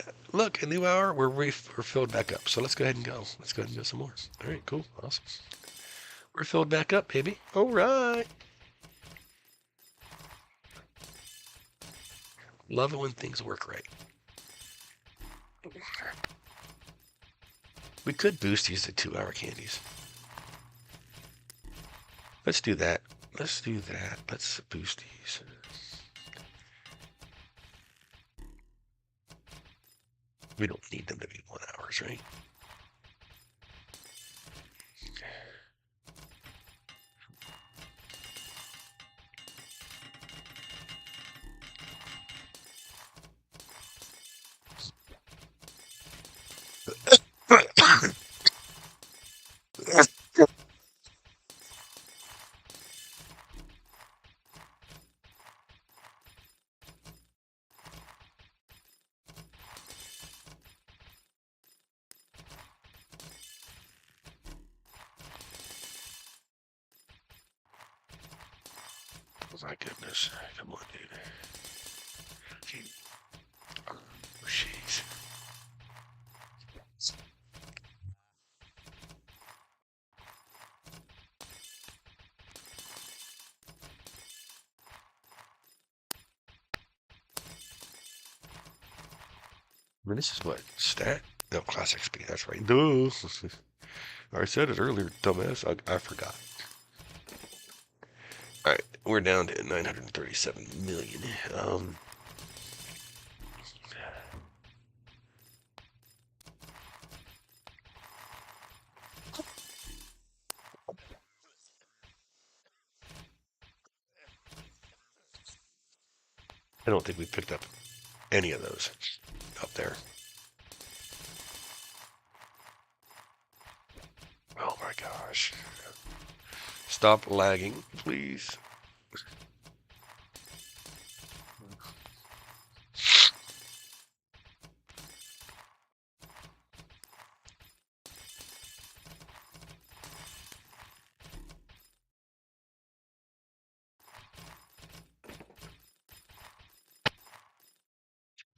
Speaker 1: a new hour. We're filled back up. So let's go ahead and go. Let's go ahead and go some more. All right, cool, awesome. We're filled back up, baby. All right. Love it when things work right. We could boost these to 2-hour candies. Let's do that. Let's do that. Let's boost these. We don't need them to be 1 hours, right? Oh my goodness. Come on, dude. Oh, jeez. I mean, this is what? Stat? No, classic speed. That's right. Duh. I said it earlier, dumbass. I forgot. Alright, we're down to 937 million. I don't think we picked up any of those up there. Oh my gosh. Stop lagging, please.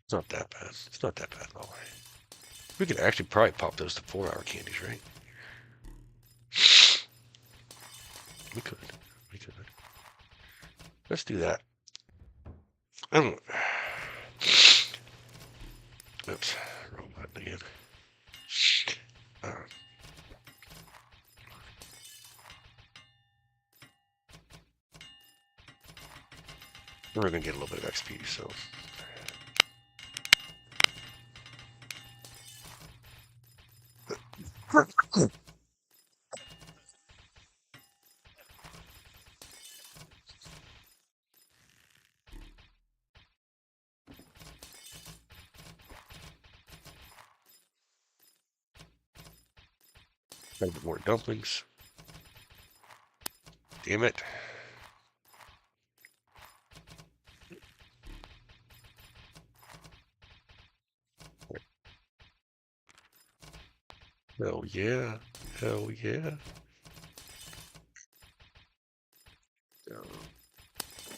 Speaker 1: It's not that bad. It's not that bad at all. We could actually probably pop those to 4-hour candies, right? We could. We could. Let's do that. I don't. Oops. Wrong button again. Uh, we're gonna get a little bit of XP, so. A bit more dumplings. Damn it. Hell yeah. Hell yeah.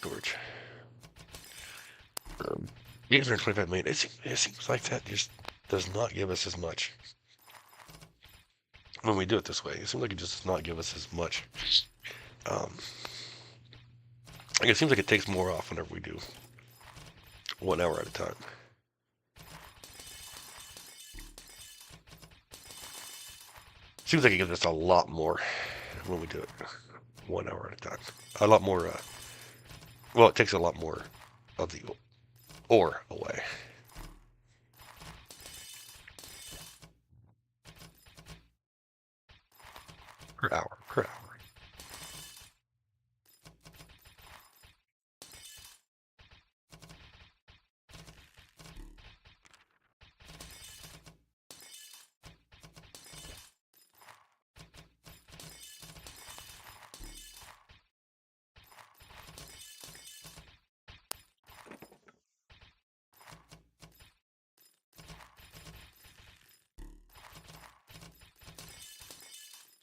Speaker 1: George. 825 million. It seems like that just does not give us as much. When we do it this way, it seems like it just does not give us as much. Like it seems like it takes more off whenever we do 1 hour at a time. Seems like it gives us a lot more when we do it 1 hour at a time. A lot more, well, it takes a lot more of the ore away. Per hour, per hour.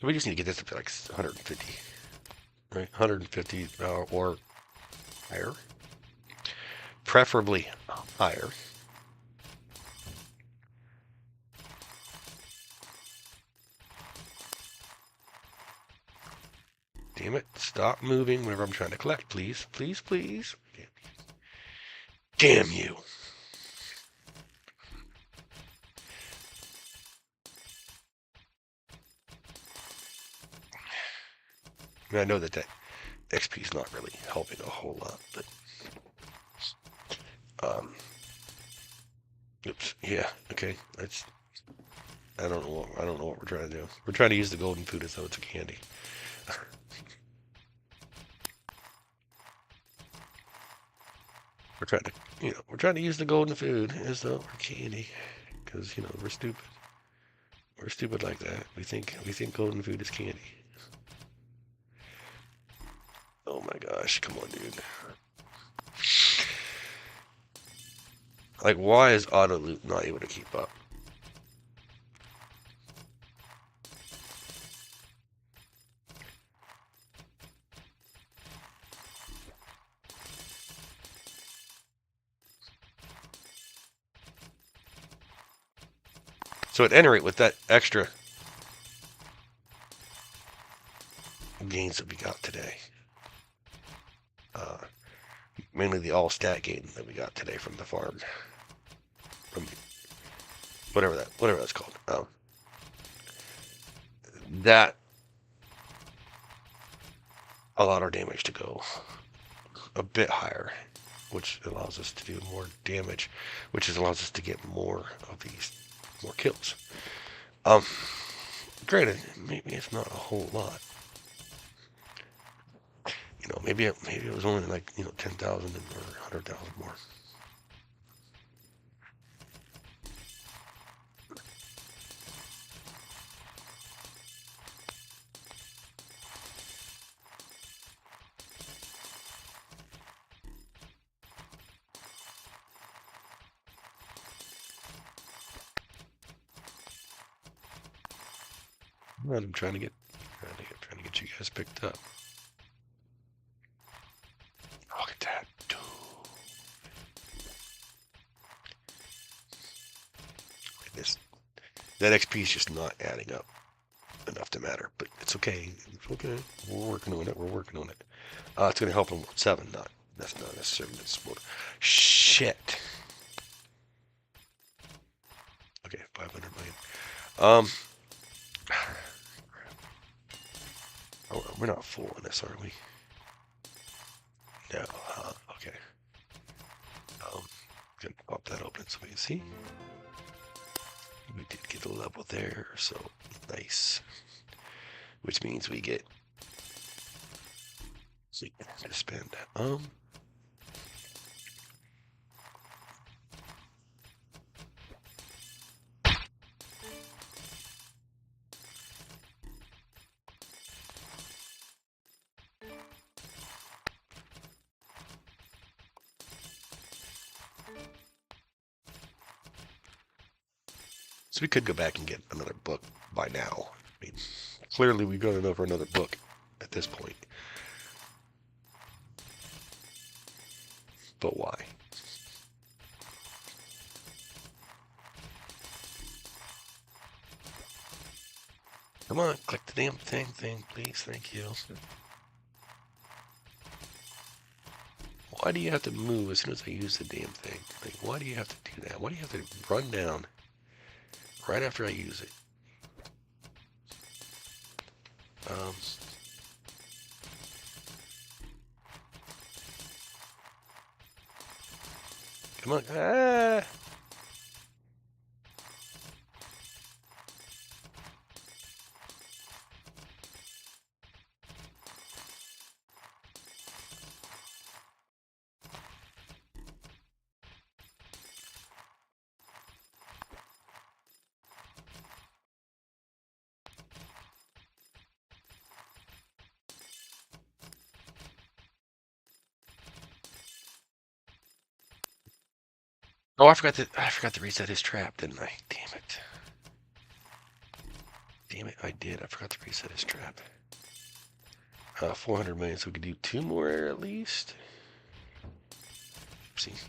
Speaker 1: So we just need to get this up to like 150, right? 150 or higher. Preferably higher. Damn it. Stop moving whenever I'm trying to collect, please. Please, please. Damn you. I know that XP is not really helping a whole lot, but oops, yeah, okay. I don't know what we're trying to do. We're trying to use the golden food as though it's a candy. We're trying to use the golden food as though we're candy, because we're stupid. We're stupid like that. We think golden food is candy. Oh my gosh, come on, dude. Like, why is auto loot not able to keep up? So at any rate, with that extra gains that we got today, mainly the all stat gain that we got today from the farm, from whatever that's called, that allowed our damage to go a bit higher, which allows us to do more damage, which allows us to get more of these, more kills. Granted, maybe it's not a whole lot. You know, maybe it was only like 10,000 or 100,000 more. I'm trying to get you guys picked up. Look at that. This that XP is just not adding up enough to matter, but it's okay. It's okay. We're working on it. It's going to help in World 7, that's not necessarily this mode. Shit. Okay, 500 million. Oh, we're not full on this, are we? No. Okay. Gonna pop that open so we can see. We did get a level there, so nice. Which means we get to spend. So we could go back and get another book by now. I mean, clearly we've got enough for another book at this point. But why? Come on, click the damn thing, please. Thank you. Why do you have to move as soon as I use the damn thing? Like, why do you have to do that? Why do you have to run down right after I use it? Come on. Ah! Oh, I forgot to reset his trap, didn't I? Damn it. Damn it, I did. I forgot to reset his trap. 400 million, so we could do 2 more at least. Oopsie.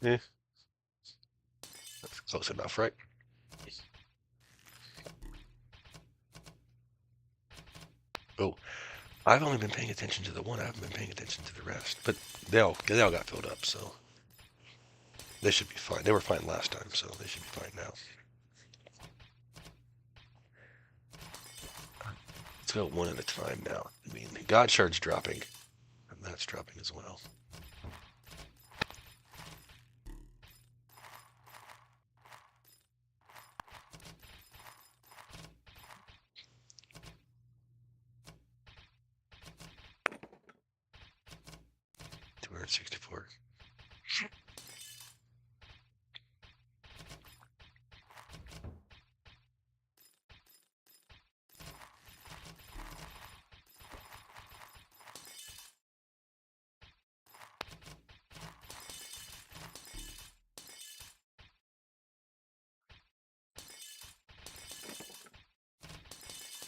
Speaker 1: And that's close enough, right? Oh, I've only been paying attention to the one. I haven't been paying attention to the rest. But they all got filled up, so they should be fine. They were fine last time, so they should be fine now. Let's go one at a time now. I mean, God Shard's dropping, and that's dropping as well. $264.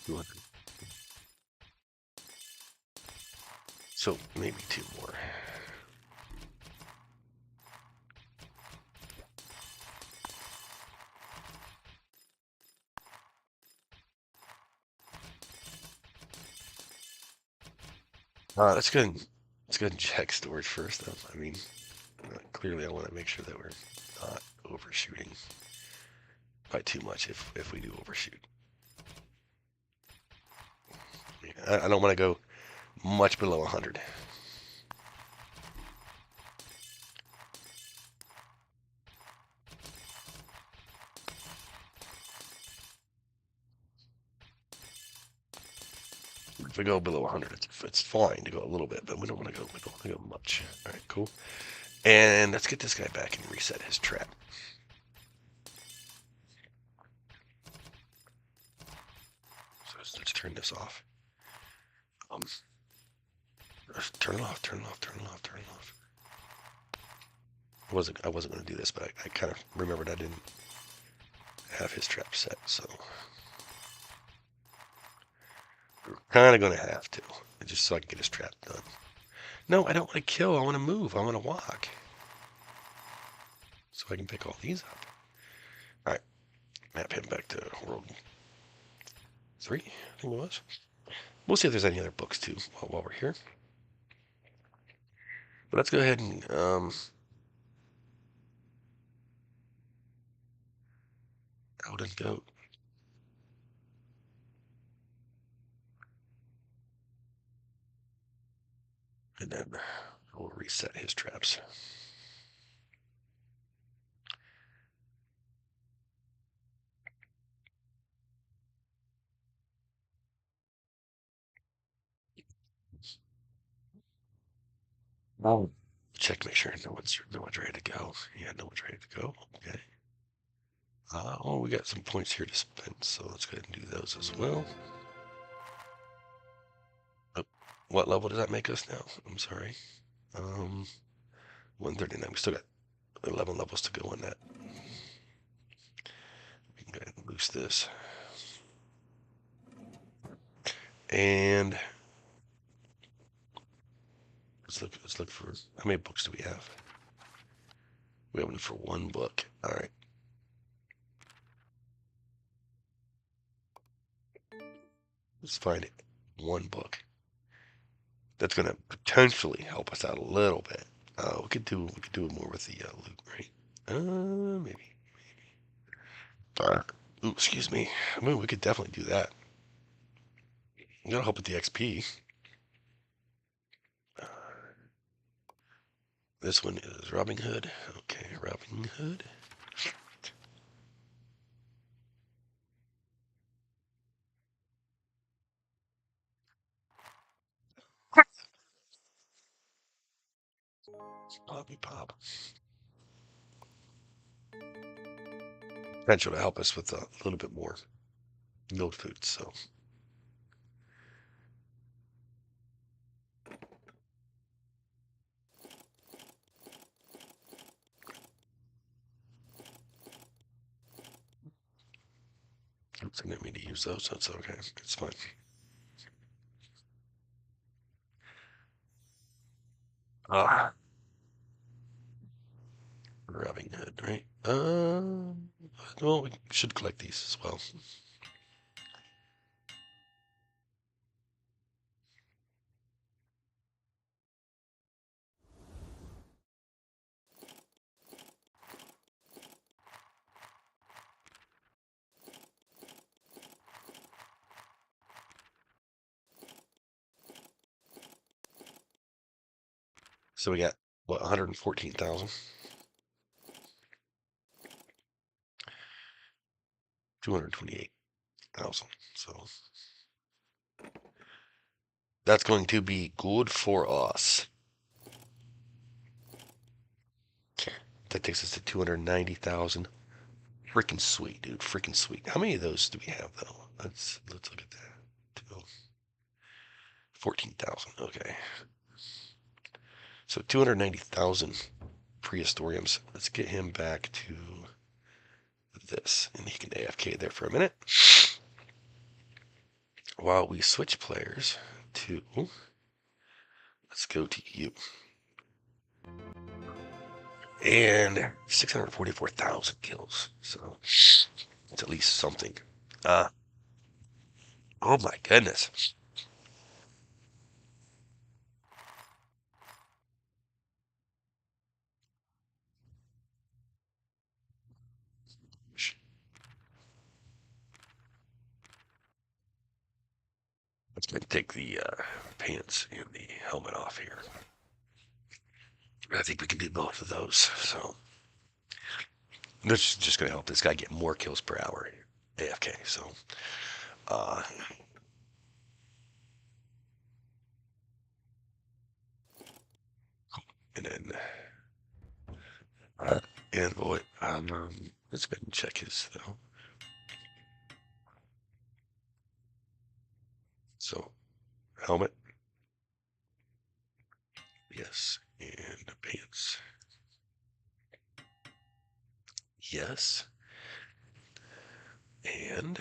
Speaker 1: 200. So maybe two more. Let's go and check storage first, though. I mean, clearly I want to make sure that we're not overshooting by too much if we do overshoot. I don't want to go much below 100. If we go below 100, it's fine to go a little bit, but we don't want to go much. All right, cool. And let's get this guy back and reset his trap. So let's turn this off. Turn it off. Turn it off. Turn it off. Turn it off. I wasn't going to do this, but I kind of remembered I didn't have his trap set, so we're kind of going to have to, just so I can get his trap done. No, I don't want to kill. I want to move. I want to walk, so I can pick all these up. All right, map him back to world 3. I think it was. We'll see if there's any other books too while we're here. But let's go ahead and out and go. And then we'll reset his traps. Oh. Check to make sure no one's ready to go. Yeah, no one's ready to go. Okay. Oh, we got some points here to spend, so let's go ahead and do those as well. Oh, what level does that make us now? I'm sorry. 139. We still got 11 levels to go on that. We can go ahead and boost this. And let's look for, how many books do we have? We have one for one book. All right. Let's find it. One book. That's going to potentially help us out a little bit. We could do more with the loot, right? Maybe. Ooh, excuse me. I mean, we could definitely do that. That'll help with the XP. This one is Robin Hood. Okay, Robin Hood. Poppy Pop. Potential to help us with a little bit more milk food, so. Oops, I didn't mean to use those. That's okay. It's fine. Ah, Robin Hood, right? Well, we should collect these as well. So we got, what, 114,000? 228,000. So that's going to be good for us. That takes us to 290,000. Freaking sweet, dude. Freaking sweet. How many of those do we have, though? Let's look at that. 14,000. Okay. So 290,000 prehistoriums. Let's get him back to this, and he can AFK there for a minute. while we switch players to, let's go to you. And 644,000 kills. So it's at least something. Oh my goodness. Let's go take the pants and the helmet off here. I think we can do both of those. So this is just going to help this guy get more kills per hour. AFK. So, uh, and then, and boy, let's go ahead and check his though. So, helmet, yes, and pants, yes, and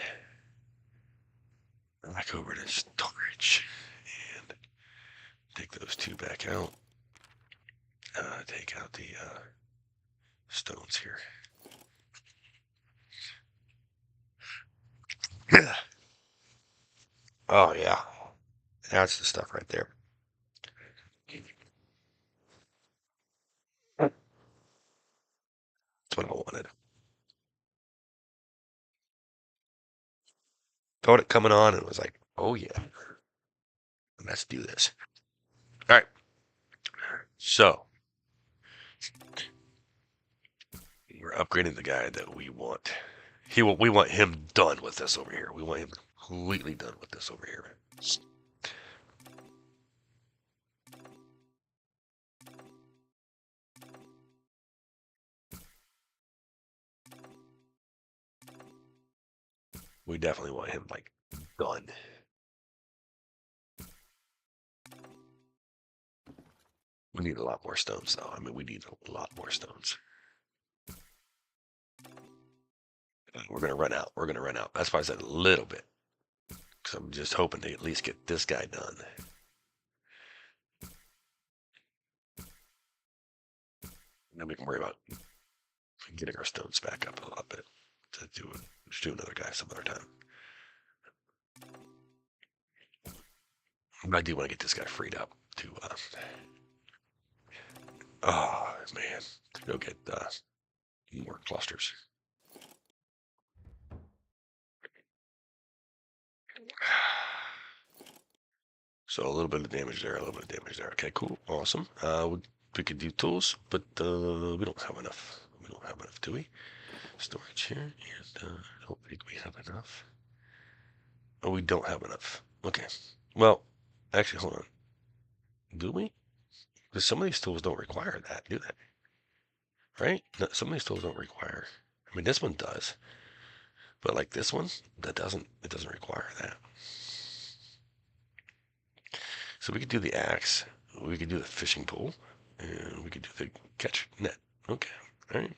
Speaker 1: back over to storage and take those two back out. Take out the stones here. Oh yeah, that's the stuff right there. That's what I wanted. Felt it coming on and was like, oh yeah, let's do this. All right. So we're upgrading the guy that we want. We want him done with this over here. We want him completely done with this over here. We definitely want him like done. We need a lot more stones though. I mean, we need a lot more stones. We're gonna run out. We're gonna run out. That's why I said a little bit. Because I'm just hoping to at least get this guy done. And then we can worry about getting our stones back up a little bit to do another guy some other time. I do want to get this guy freed up to oh man, to go get more clusters. So a little bit of damage there, a little bit of damage there. Okay, cool, awesome. We could do tools, but we don't have enough. We don't have enough, do we? Storage here, and I don't think we have enough. Oh, we don't have enough. Okay. Well, actually, hold on. Do we? Because some of these tools don't require that, do they? Right? No, some of these tools don't require. I mean, this one does, but like this one, that doesn't. It doesn't require that. So we could do the axe. We could do the fishing pole, and we could do the catch net. Okay. All right.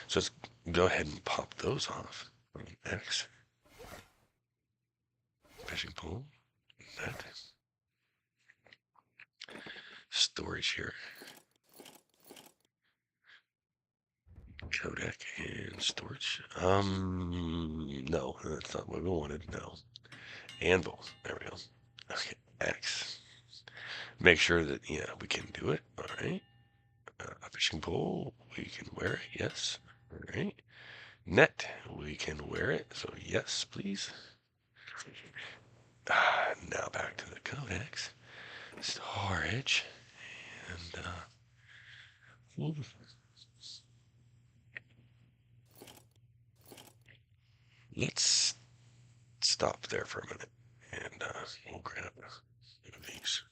Speaker 1: So let's go ahead and pop those off. Axe, fishing pole, net, storage here. Codec and storage. No, that's not what we wanted. No. Anvil. There we go. Okay, X. Make sure that, yeah, we can do it. All right. A fishing pole, we can wear it. Yes. All right. Net, we can wear it. So, yes, please. Now back to the codex. Storage. And, let's stop there for a minute. And we'll grab these.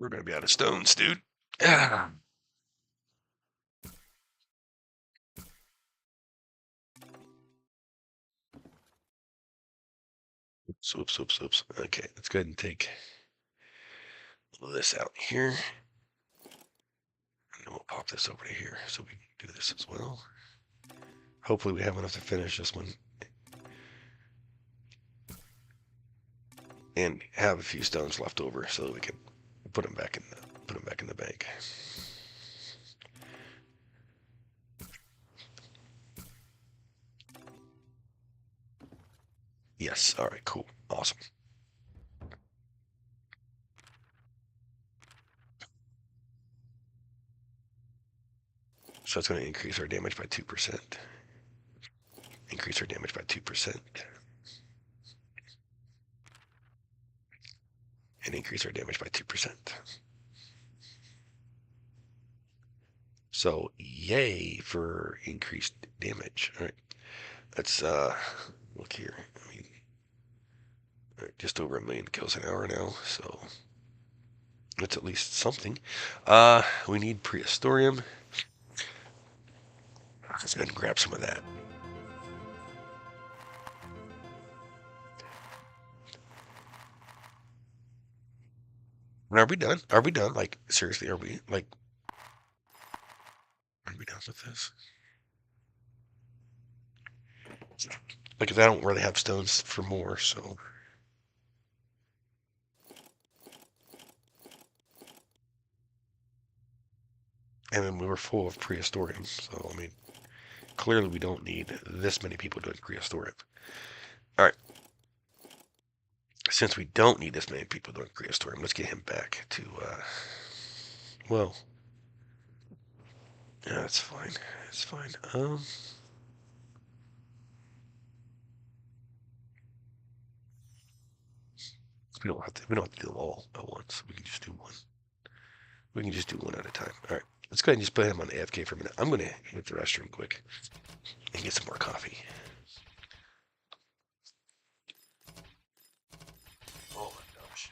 Speaker 1: We're gonna be out of stones, dude. Ah. Oops. Okay, let's go ahead and take this out here. And then we'll pop this over to here so we can do this as well. Hopefully we have enough to finish this one. And have a few stones left over so that we can put them back in the bank. Yes. All right. Cool. Awesome. So it's going to increase our damage by 2%. Increase our damage by 2%. And increase our damage by 2%. So yay for increased damage. All right. Let's look here. I mean, just over 1 million kills an hour now, so that's at least something. We need prehistorium. Let's go ahead and grab some of that. And are we done? Are we done? Like, seriously, are we done with this? Like, I don't really have stones for more, so. And then we were full of prehistorium, so, I mean, clearly we don't need this many people doing prehistorium. All right. Since we don't need this many people doing prehistorium, let's get him back to, well, yeah, that's fine. It's fine. We don't have to do them all at once. We can just do one. We can just do one at a time. All right. Let's go ahead and just put him on AFK for a minute. I'm going to hit the restroom quick and get some more coffee. Oh my gosh.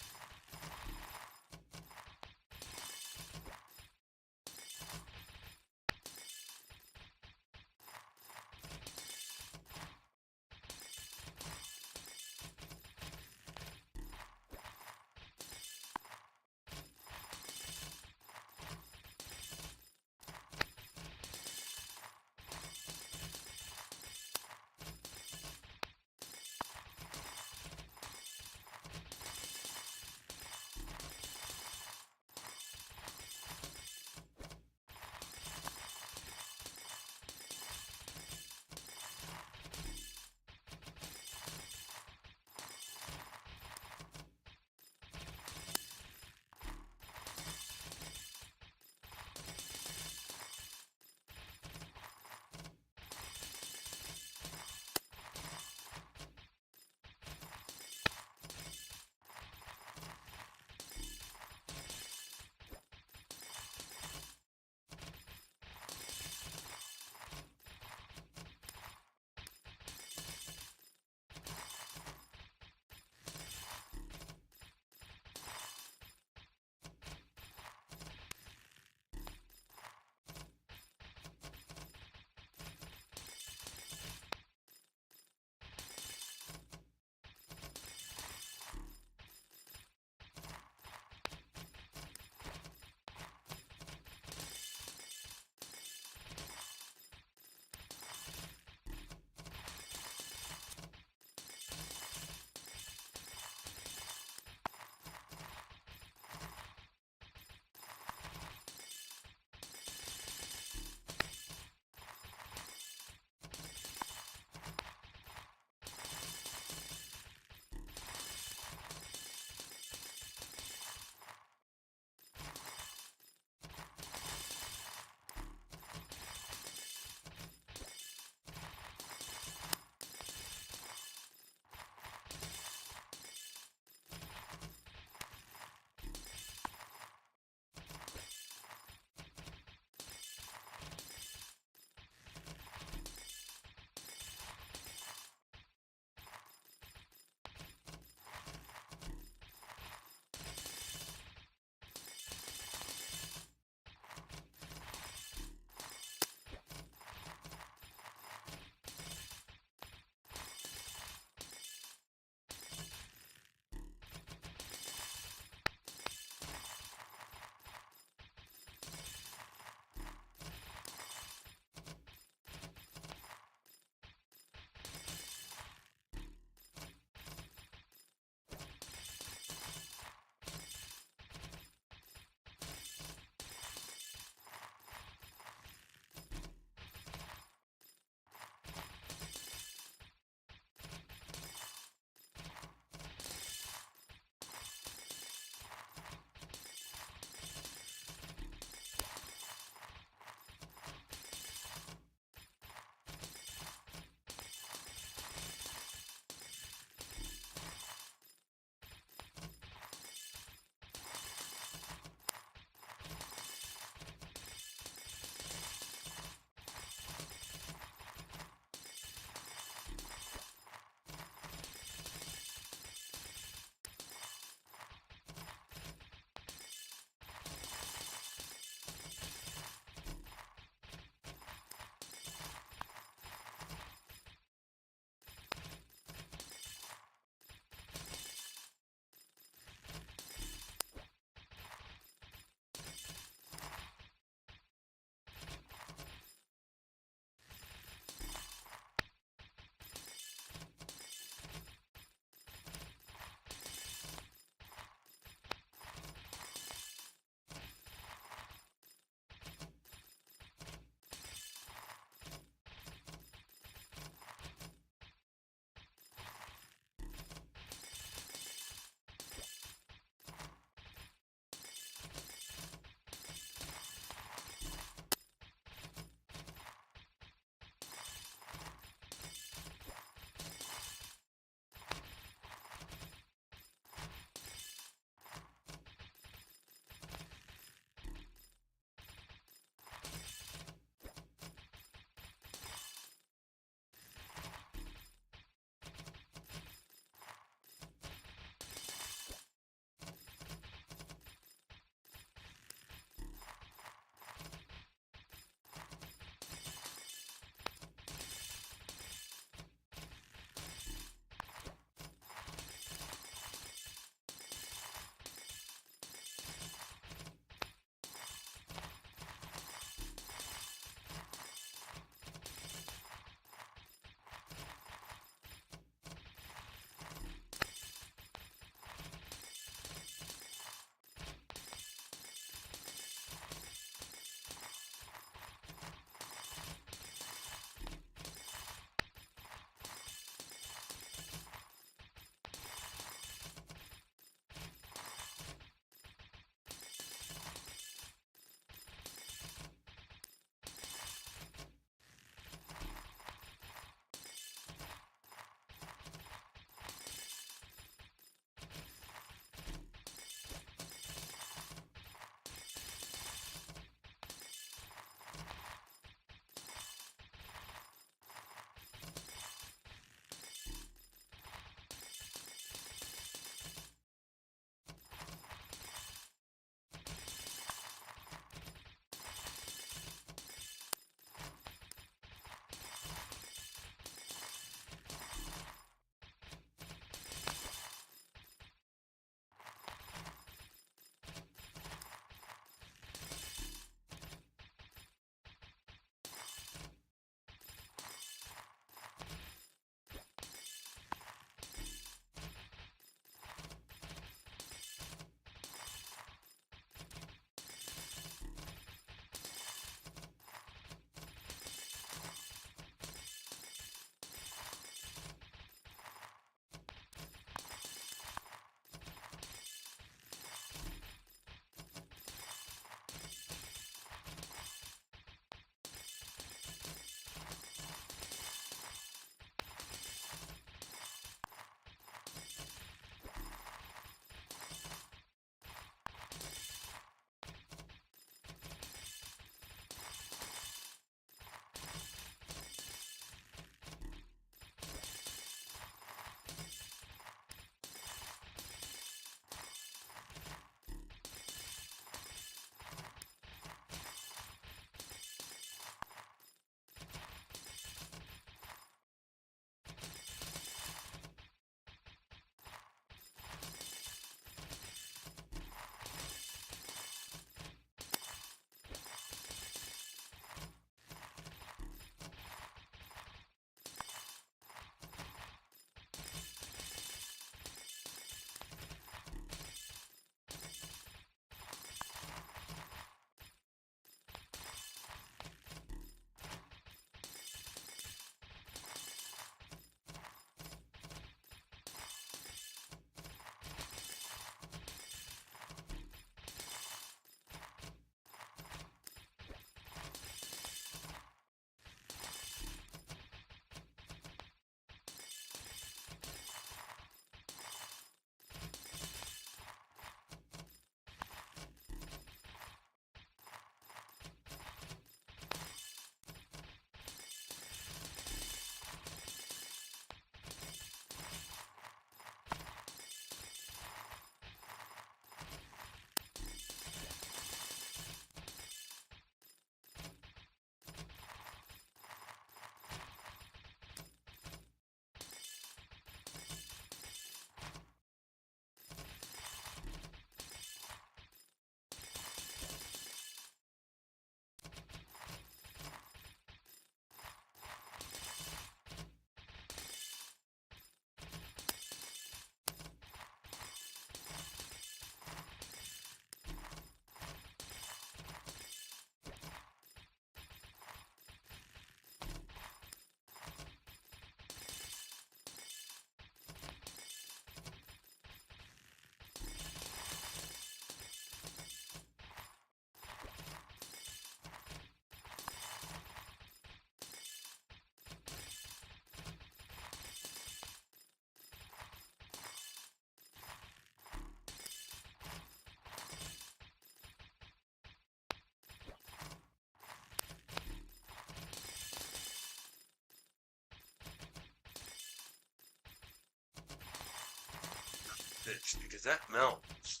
Speaker 1: fixed because that mount is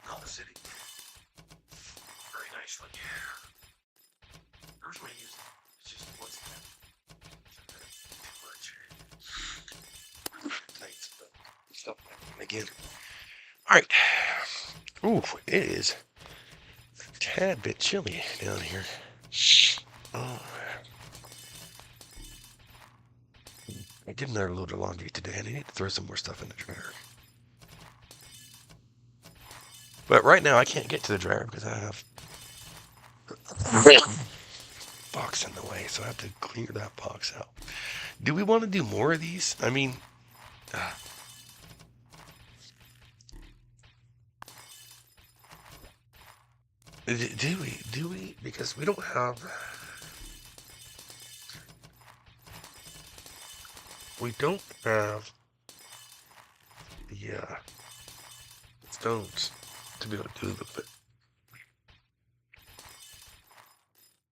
Speaker 1: not sitting very nicely. Here's what I use. It's just what's that? Too much. Thanks, but stop again. All right. Ooh, it is a tad bit chilly down here. Oh. I did another load of laundry today, and I need to throw some more stuff in the dryer. But right now, I can't get to the dryer because I have box in the way, so I have to clear that box out. Do we want to do more of these? I mean, do we? Do we? Because we don't have. We don't have the stones to be able to do the.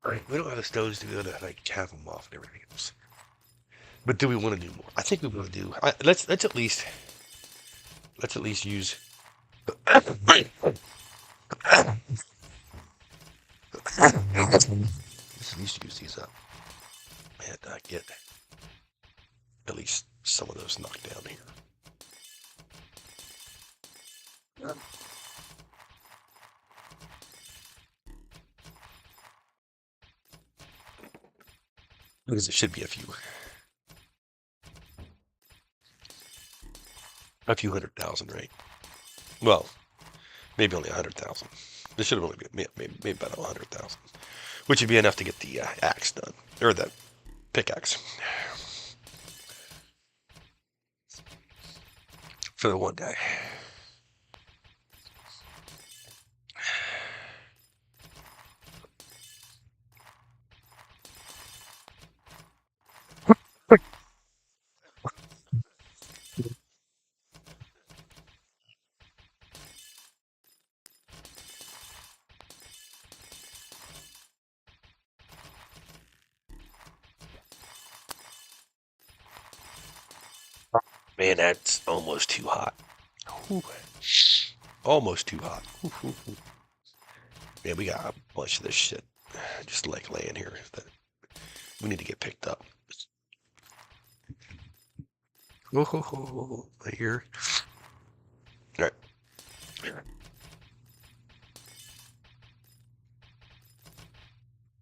Speaker 1: Right, we don't have the stones to be able to like cap them off and everything else. But do we want to do more? I think we want to do. Let's at least use. Let's at least use these up and get at least some of those knocked down here. Because it should be a few hundred thousand, right? Well, maybe only 100,000. This should have only been maybe about 100,000, which would be enough to get the axe done, or the pickaxe for the one guy. Man, that's almost too hot. Ooh. Almost too hot. Ooh. Man, we got a bunch of this shit just like laying here that we need to get picked up. Right here. All right.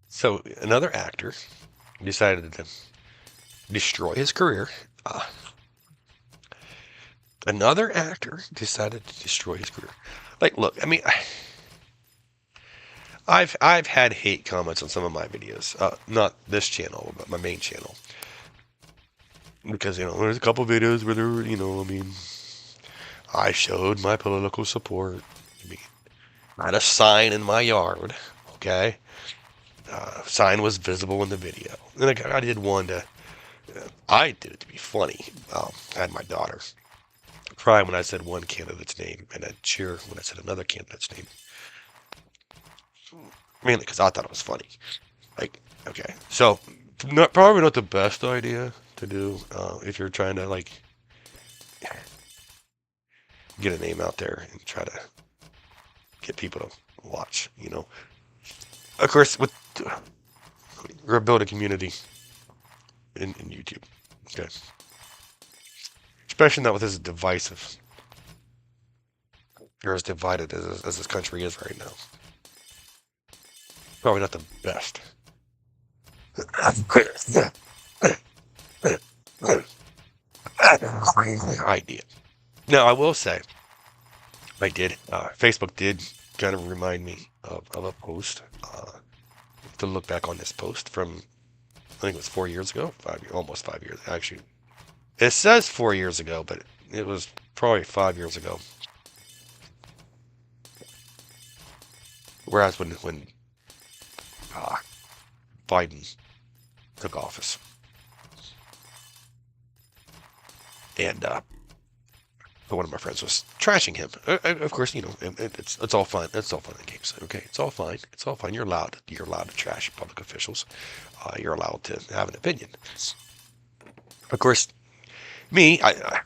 Speaker 1: So another actor decided to destroy his career. Another actor decided to destroy his career. Like, look, I mean, I've had hate comments on some of my videos. Not this channel, but my main channel. Because, there's a couple videos where there, I mean, I showed my political support. I mean, I had a sign in my yard, okay? Sign was visible in the video. And I did one to, I did it to be funny. I had my daughter cry when I said one candidate's name, and I'd cheer when I said another candidate's name. Mainly because I thought it was funny. Like, okay, so probably not the best idea to do if you're trying to like get a name out there and try to get people to watch. Of course, we're building a community in YouTube. Okay. Especially not with as divisive or as divided as this country is right now. Probably not the best idea. Now, I will say, Facebook did kind of remind me of a post, to look back on this post from, I think it was 4 years ago, almost 5 years, actually. It says 4 years ago, but it was probably 5 years ago. Whereas when Biden took office, and one of my friends was trashing him. Of course, it's all fine. It's all fun in games. Okay, it's all fine. It's all fine. You're allowed to trash public officials. You're allowed to have an opinion. Of course, me, I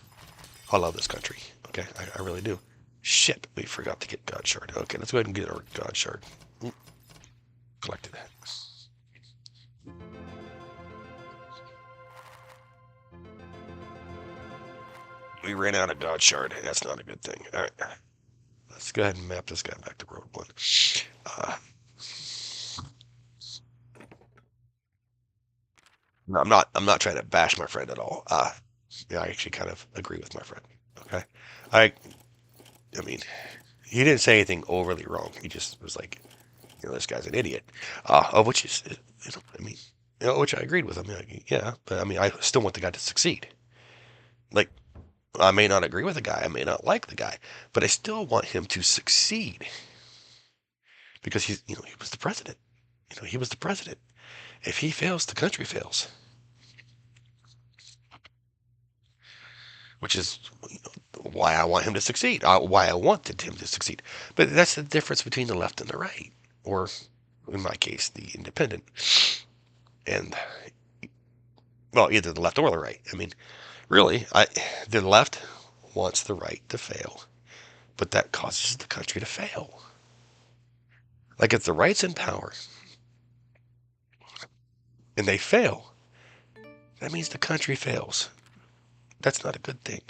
Speaker 1: love this country. Okay, I really do. Shit, we forgot to get God Shard. Okay, let's go ahead and get our God Shard. Ooh, collected that. We ran out of God Shard. That's not a good thing. All right, let's go ahead and map this guy back to Road 1. Uh, no, I'm not trying to bash my friend at all. Yeah, I actually kind of agree with my friend. Okay, I I mean, he didn't say anything overly wrong. He just was like, this guy's an idiot. Which is, I mean, which I agreed with him. Like, yeah, but I mean, I still want the guy to succeed. Like, I may not agree with the guy, I may not like the guy, but I still want him to succeed because he was the president. He was the president. If he fails, the country fails, which is why I want him to succeed. Why I wanted him to succeed. But that's the difference between the left and the right, or in my case, the independent, and well, either the left or the right. I mean, really, the left wants the right to fail, but that causes the country to fail. Like if the right's in power and they fail, that means the country fails. That's not a good thing.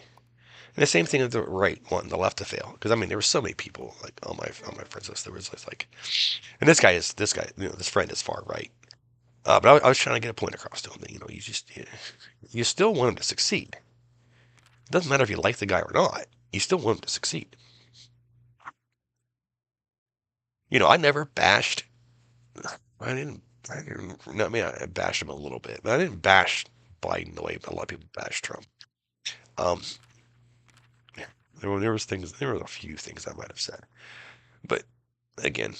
Speaker 1: And the same thing with the right wanting the left to fail. Because I mean, there were so many people like on my friends list. There was like, and this guy, this friend is far right. But I was trying to get a point across to him that you still want him to succeed. It doesn't matter if you like the guy or not. You still want him to succeed. I never bashed. I didn't. I didn't. No, I mean, I bashed him a little bit, but I didn't bash Biden the way a lot of people bash Trump. Um, there was things. There were a few things I might have said, but again,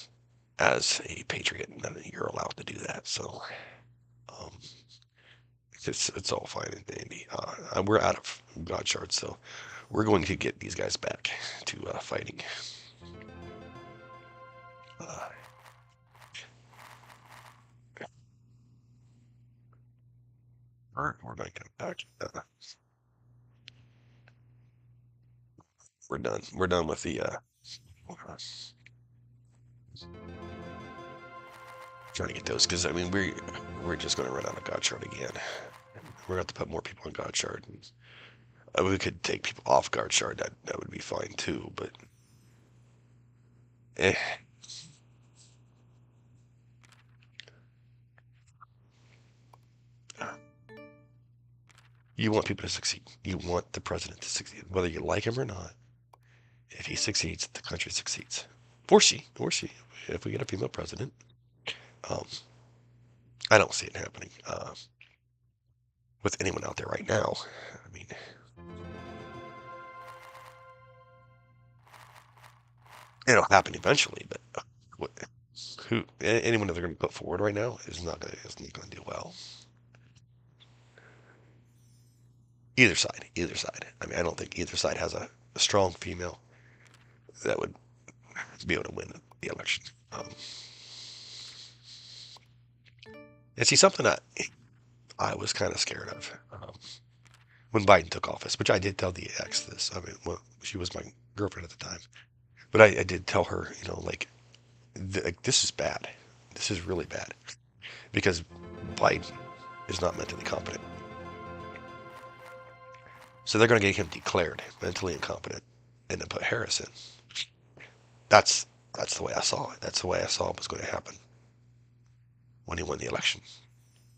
Speaker 1: as a patriot, you're allowed to do that. So um, it's all fine and dandy. We're out of God shards, so we're going to get these guys back to fighting. Uh, we're going to come back. We're done. We're done with the trying to get those because I mean we're just going to run out of God shard again. We're going to have to put more people on God shard. And, we could take people off guard shard. That would be fine too. But eh, you want people to succeed. You want the president to succeed, whether you like him or not. If he succeeds, the country succeeds. Or she. If we get a female president, um, I don't see it happening with anyone out there right now. I mean, it'll happen eventually, but anyone that they're going to put forward right now is not going to do well. Either side, either side. I mean, I don't think either side has a strong female that would be able to win the election. And see, something that I was kind of scared of when Biden took office, which I did tell the ex this. I mean, well, she was my girlfriend at the time, but I did tell her, like, like this is bad. This is really bad because Biden is not mentally competent. So they're going to get him declared mentally incompetent and then put Harris in. That's the way I saw it. That's the way I saw it was going to happen when he won the election.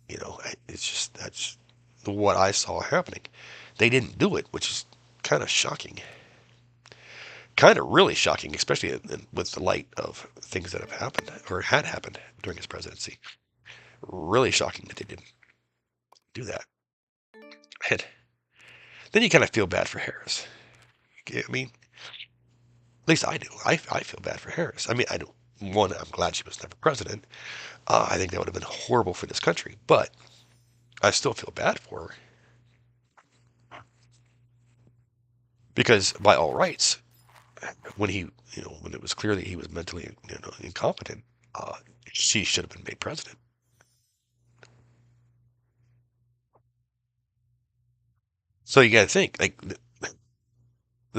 Speaker 1: It's just that's what I saw happening. They didn't do it, which is kind of shocking. Kind of really shocking, especially with the light of things that have happened or had happened during his presidency. Really shocking that they didn't do that. And then you kind of feel bad for Harris. I mean, at least I do. I feel bad for Harris. I mean, I don't. One, I'm glad she was never president. I think that would have been horrible for this country, but I still feel bad for her because by all rights, when when it was clear that he was mentally, incompetent, uh, she should have been made president. So you got to think like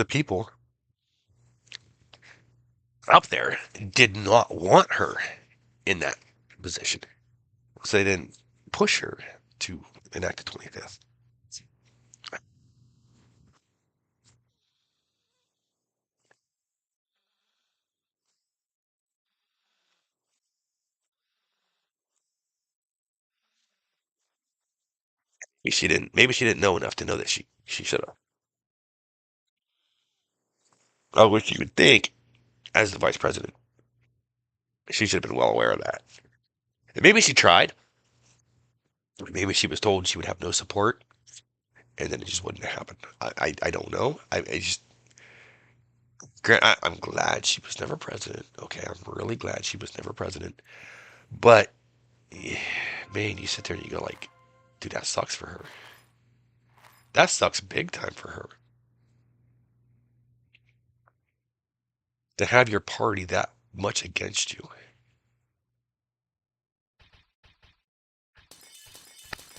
Speaker 1: the people up there did not want her in that position. So they didn't push her to enact the 25th. Maybe she didn't know enough to know that she should have. I wish you would think, as the vice president, she should have been well aware of that. And maybe she tried. Maybe she was told she would have no support, and then it just wouldn't happen. I don't know. I'm glad she was never president. Okay, I'm really glad she was never president. But yeah, man, you sit there and you go like, dude, that sucks for her. That sucks big time for her. To have your party that much against you.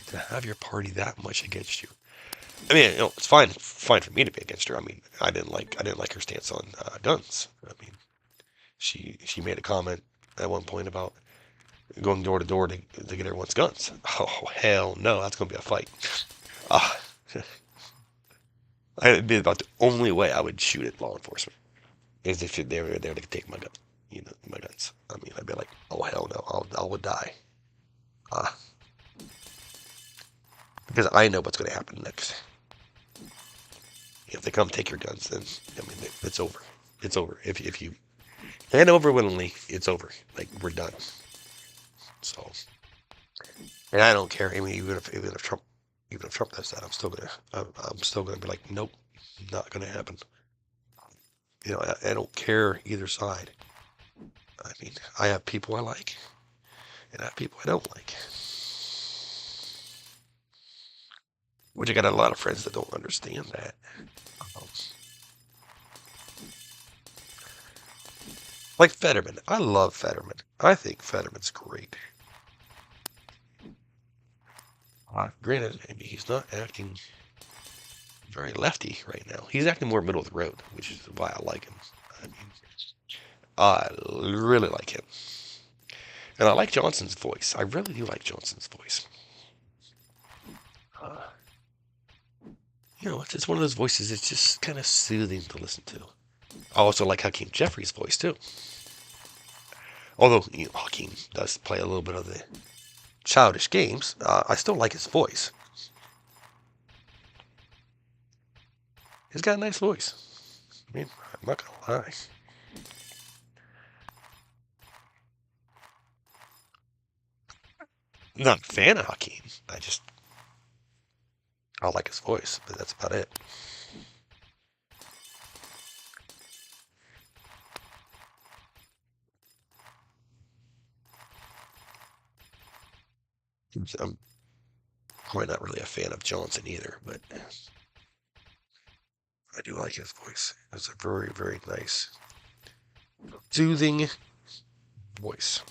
Speaker 1: To have your party that much against you. I mean, it's fine for me to be against her. I mean, I didn't like her stance on guns. I mean, she made a comment at one point about going door to door to get everyone's guns. Oh hell no, that's gonna be a fight. Uh, it'd be about the only way I would shoot at law enforcement is if they were there to take my gun, my guns. I mean, I'd be like, oh hell no, I would die. Uh, because I know what's gonna happen next. If they come take your guns, then I mean it's over. It's over. If you hand over willingly, it's over. Like we're done. So, and I don't care. I mean, even if Trump does that, I'm still gonna be like, nope, not gonna happen. I don't care either side. I mean, I have people I like, and I have people I don't like. Which I got a lot of friends that don't understand that. Um, like Fetterman, I love Fetterman. I think Fetterman's great. Granted, I mean, he's not acting very lefty right now. He's acting more middle of the road, which is why I like him. I mean, I really like him. And I like Johnson's voice. I really do like Johnson's voice. Uh, it's one of those voices that's just kind of soothing to listen to. I also like Hakeem Jeffrey's voice, too. Although, Hakeem does play a little bit of the childish games, I still like his voice. He's got a nice voice. I mean, I'm not gonna lie. I'm not a fan of Hakeem. I like his voice, but that's about it. I'm probably not really a fan of Johnson either, but I do like his voice. It's a very, very nice, soothing voice.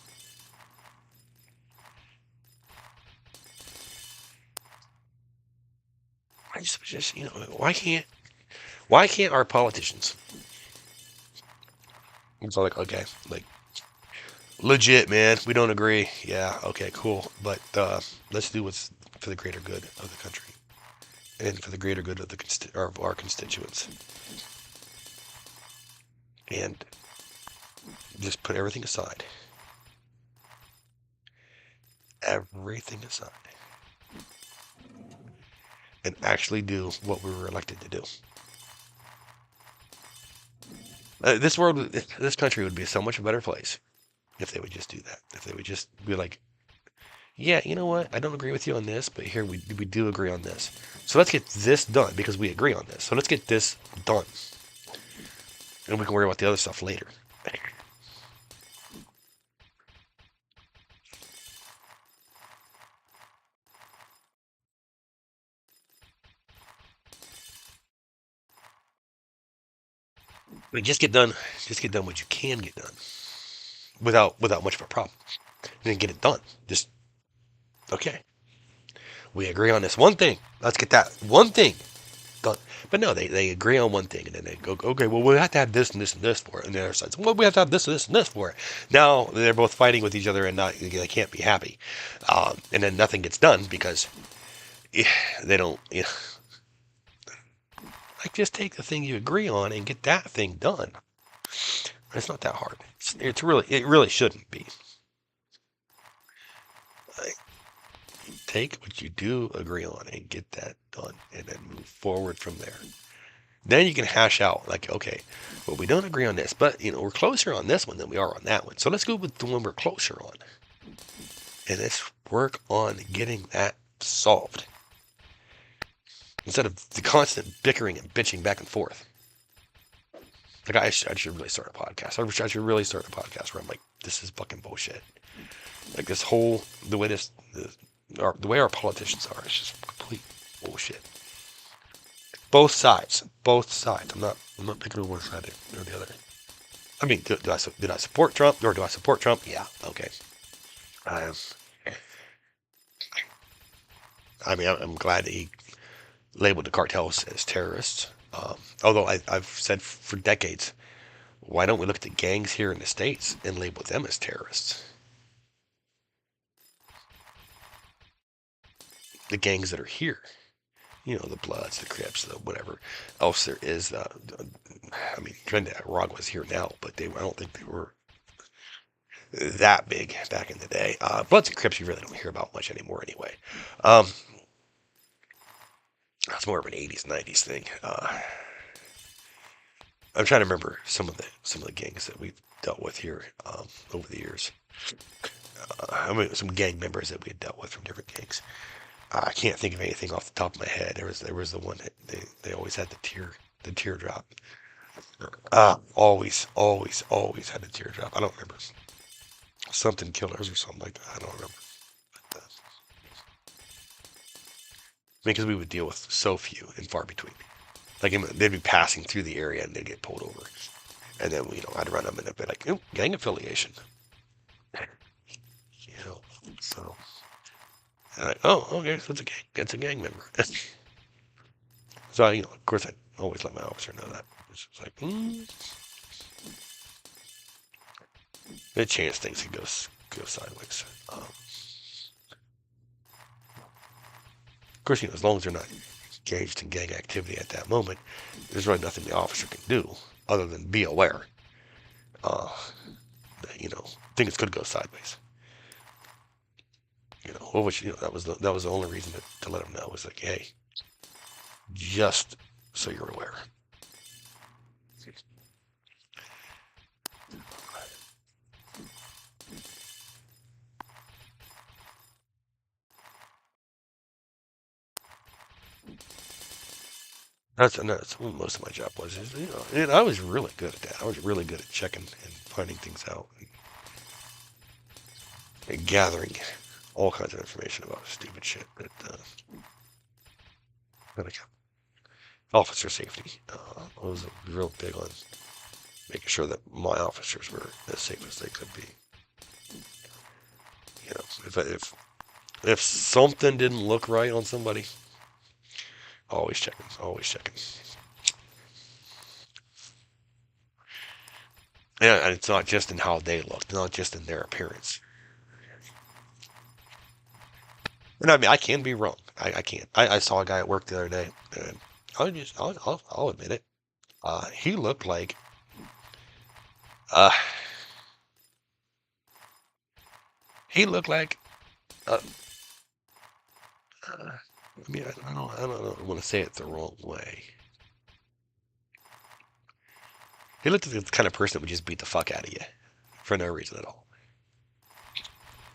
Speaker 1: I just, why can't our politicians? It's like, okay, like, legit, man, we don't agree. Yeah, okay, cool. But let's do what's for the greater good of the country and for the greater good of our constituents. And just put everything aside. Everything aside. And actually do what we were elected to do. This country would be so much a better place if they would just do that. If they would just be like, yeah, you know what? I don't agree with you on this, but here we do agree on this. So let's get this done because we agree on this. So let's get this done. And we can worry about the other stuff later. I mean, just get done what you can get done without much of a problem. And then get it done. Just okay. We agree on this one thing. Let's get that one thing Done. But no, they agree on one thing, and then they go, okay, well, we have to have this and this and this for it. And the other side's, well, we have to have this and this and this for it. Now they're both fighting with each other, and not they can't be happy. And then nothing gets done because they don't. Like, just take the thing you agree on and get that thing done. It's not that hard. It really shouldn't be. Like, take what you do agree on and get that done, and then move forward from there. Then you can hash out, like, okay, well, we don't agree on this, but we're closer on this one than we are on that one. So let's go with the one we're closer on, and let's work on getting that solved instead of the constant bickering and bitching back and forth. Like, I should really start a podcast. I should really start a podcast where I'm like, this is fucking bullshit. Like, this whole the way our politicians are, it's just complete bullshit. Both sides. I'm not picking one side or the other. I mean, did I support Trump or do I support Trump? Yeah, okay. I mean, I'm glad that he labeled the cartels as terrorists. Although I've said for decades, why don't we look at the gangs here in the States and label them as terrorists? The gangs that are here, the Bloods, the Crips, the whatever else there is. I mean, Trinidad Rock was here now, but I don't think they were that big back in the day. Bloods and Crips you really don't hear about much anymore anyway. That's more of an 80s, 90s thing. I'm trying to remember some of the gangs that we've dealt with here over the years. I mean, some gang members that we had dealt with from different gangs. I can't think of anything off the top of my head. There was the one that they always had the teardrop. Always had the teardrop. I don't remember. Something killers or something like that. I don't remember. But, because we would deal with so few and far between. Like, they'd be passing through the area and they'd get pulled over. And then, I'd run them and I'd be like, oh, gang affiliation. So. Oh, okay, so it's a gang. It's a gang member. So, of course, I always let my officer know that. It's like, the chance things could go sideways. Of course, as long as they're not engaged in gang activity at that moment, there's really nothing the officer can do other than be aware that, things could go sideways. Which that was the only reason to let them know was like, hey, just so you're aware. That's what most of my job was. And I was really good at that. I was really good at checking and finding things out and gathering all kinds of information about stupid shit. But officer safety. I was real big on making sure that my officers were as safe as they could be. If something didn't look right on somebody, always checking. Yeah, and it's not just in how they look, not just in their appearance. And I mean, I can be wrong. I can't. I saw a guy at work the other day, and I'll admit it. He looked like, uh, he looked like, uh, I mean, I don't want to say it the wrong way. He looked like the kind of person that would just beat the fuck out of you for no reason at all.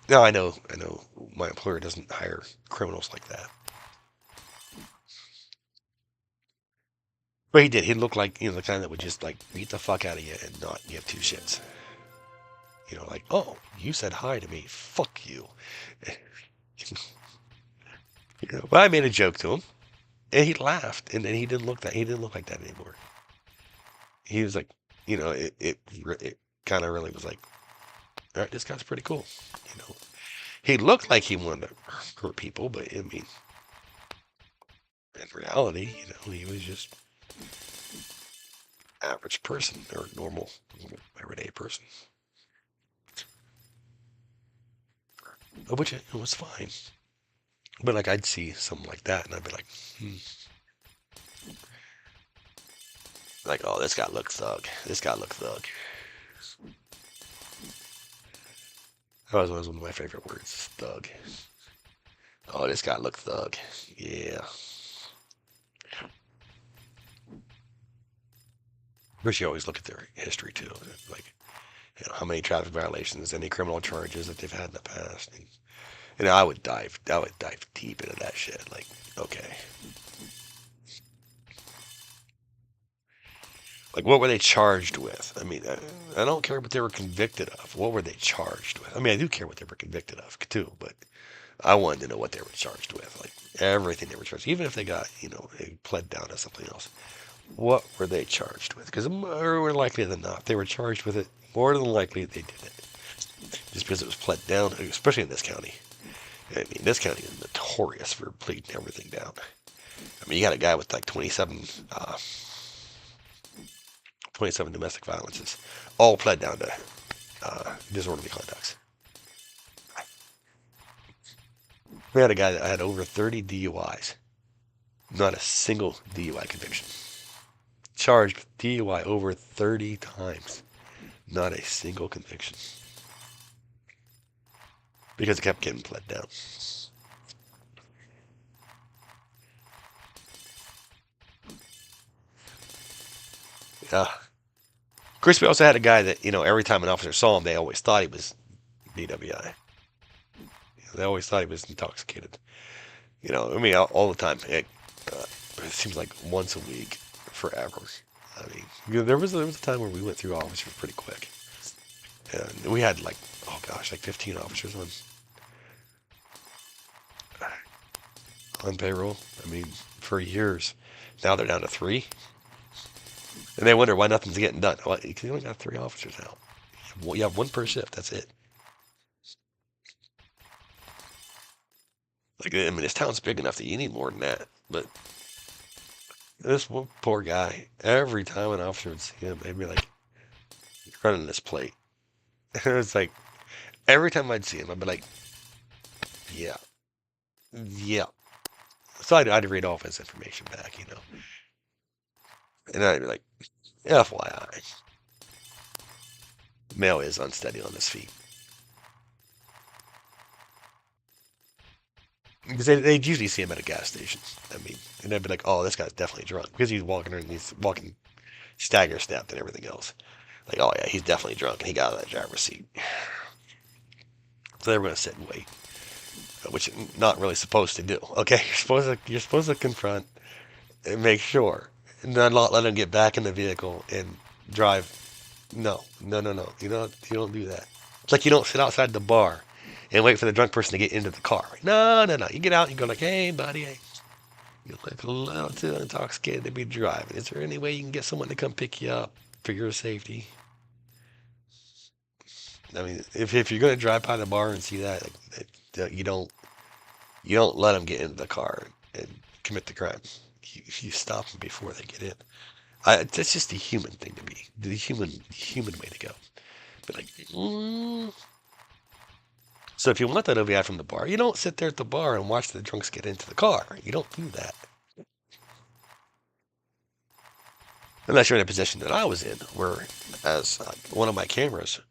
Speaker 1: No, I know, my employer doesn't hire criminals like that. But he did. He looked like, the kind that would just, like, beat the fuck out of you and not give two shits. Like, oh, you said hi to me. Fuck you. But I made a joke to him, and he laughed, and then he didn't look like that anymore. He was like, it kind of really was like, all right, this guy's pretty cool. He looked like he wanted to hurt people, but I mean, In reality, he was just average person or normal everyday person, which it was fine. But like I'd see something like that, and I'd be like, like, oh, this guy look thug. This guy look thug. That was one of my favorite words, thug. Oh, this guy look thug. Yeah. But you always look at their history too, like how many traffic violations, any criminal charges that they've had in the past. And, I would dive deep into that shit. Like, okay, like what were they charged with? I mean, I don't care what they were convicted of. What were they charged with? I mean, I do care what they were convicted of too, but I wanted to know what they were charged with, like everything they were charged, even if they got, they pled down to something else. What were they charged with? Because more likely than not, if they were charged with it, more than likely they did it. Just because it was pled down, especially in this county. I mean, this county is notorious for pleading everything down. I mean, you got a guy with like 27 domestic violences, all pled down to disorderly conduct. We had a guy that had over 30 DUIs, not a single DUI conviction. Charged with DUI over 30 times, not a single conviction. Because it kept getting pled down. Of course, we also had a guy that, every time an officer saw him, they always thought he was DWI. They always thought he was intoxicated. I mean, all the time. It seems like once a week, forever. I mean, there was a time where we went through officers pretty quick. And we had like, oh gosh, like 15 officers on payroll. I mean, for years. Now they're down to 3. And they wonder why nothing's getting done. Well, because you only got 3 officers now. You have 1 per shift. That's it. Like, I mean, this town's big enough that you need more than that. But this one poor guy, every time an officer would see him, they'd be like, running this plate. It's like, every time I'd see him, I'd be like, yeah, yeah. So I'd read off his information back, And I'd be like, FYI, male is unsteady on his feet. Because they'd usually see him at a gas station. I mean, and they'd be like, oh, this guy's definitely drunk. Because he's walking and he's walking stagger stepped and everything else. Like, oh yeah, he's definitely drunk and he got out of that driver's seat. So they were going to sit and wait, which you're not really supposed to do. Okay, you're supposed to confront and make sure, and not let him get back in the vehicle and drive. No, no, no, no. You don't do that. It's like you don't sit outside the bar and wait for the drunk person to get into the car. No, no, no. You get out and you go like, hey, buddy, hey, you look a little too intoxicated to be driving. Is there any way you can get someone to come pick you up for your safety? I mean, if you're gonna drive by the bar and see that, like, you don't let them get into the car and commit the crime. You stop them before they get in. That's just the human thing to be, the human way to go. But like, so if you want that OVI from the bar, you don't sit there at the bar and watch the drunks get into the car. You don't do that. Unless you're in a position that I was in, where as one of my cameras,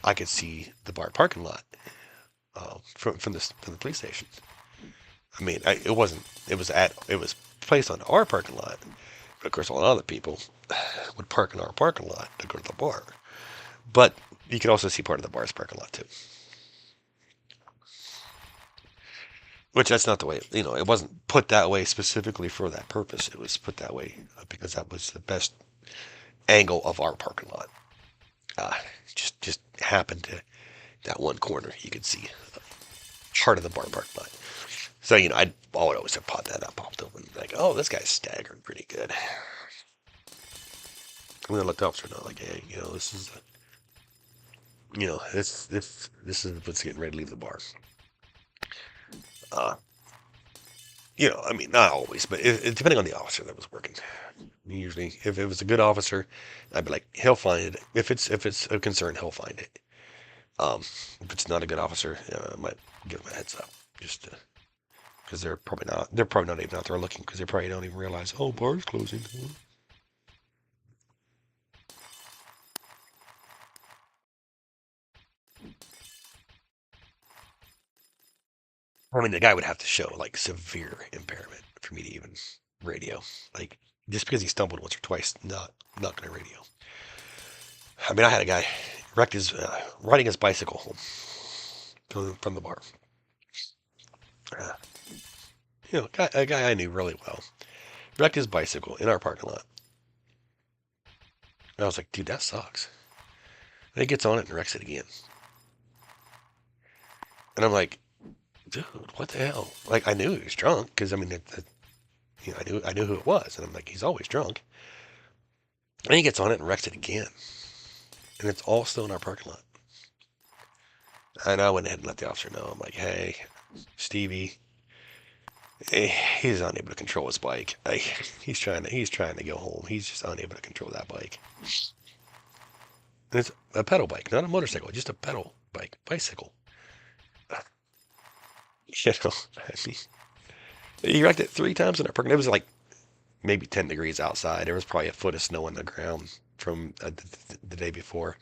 Speaker 1: I could see the bar parking lot from the police station. I mean, it wasn't. It was placed on our parking lot. But of course, a lot of other people would park in our parking lot to go to the bar. But you could also see part of the bar's parking lot too. Which that's not the way. It wasn't put that way specifically for that purpose. It was put that way because that was the best angle of our parking lot. Uh, just happened to that one corner you could see part of the bar parking lot. So I would always have popped that up, popped open, like, oh, this guy's staggering pretty good. And then I looked up, so like, hey, this is, this is what's getting ready to leave the bar. Uh, I mean, not always, but depending on the officer that was working. Usually, if it was a good officer, I'd be like, he'll find it. If it's a concern, he'll find it. Um, if it's not a good officer, I might give him a heads up, just because they're probably not even out there looking because they probably don't even realize, oh, bar's closing. I mean, the guy would have to show like severe impairment for me to even radio. Like just because he stumbled once or twice, not gonna radio. I mean, I had a guy wrecked his riding his bicycle home from the bar. Uh, a guy I knew really well wrecked his bicycle in our parking lot. And I was like, dude, that sucks. And he gets on it and wrecks it again. And I'm like, dude, what the hell? Like I knew he was drunk because I mean, I knew who it was, and I'm like, he's always drunk. And he gets on it and wrecks it again, and it's all still in our parking lot. And I went ahead and let the officer know. I'm like, hey, Stevie, he's unable to control his bike. He's trying to go home. He's just unable to control that bike. And it's a pedal bike, not a motorcycle, just a pedal bicycle. I mean, he wrecked it 3 times in our parking. It was like maybe 10 degrees outside. There was probably a foot of snow on the ground from the day before.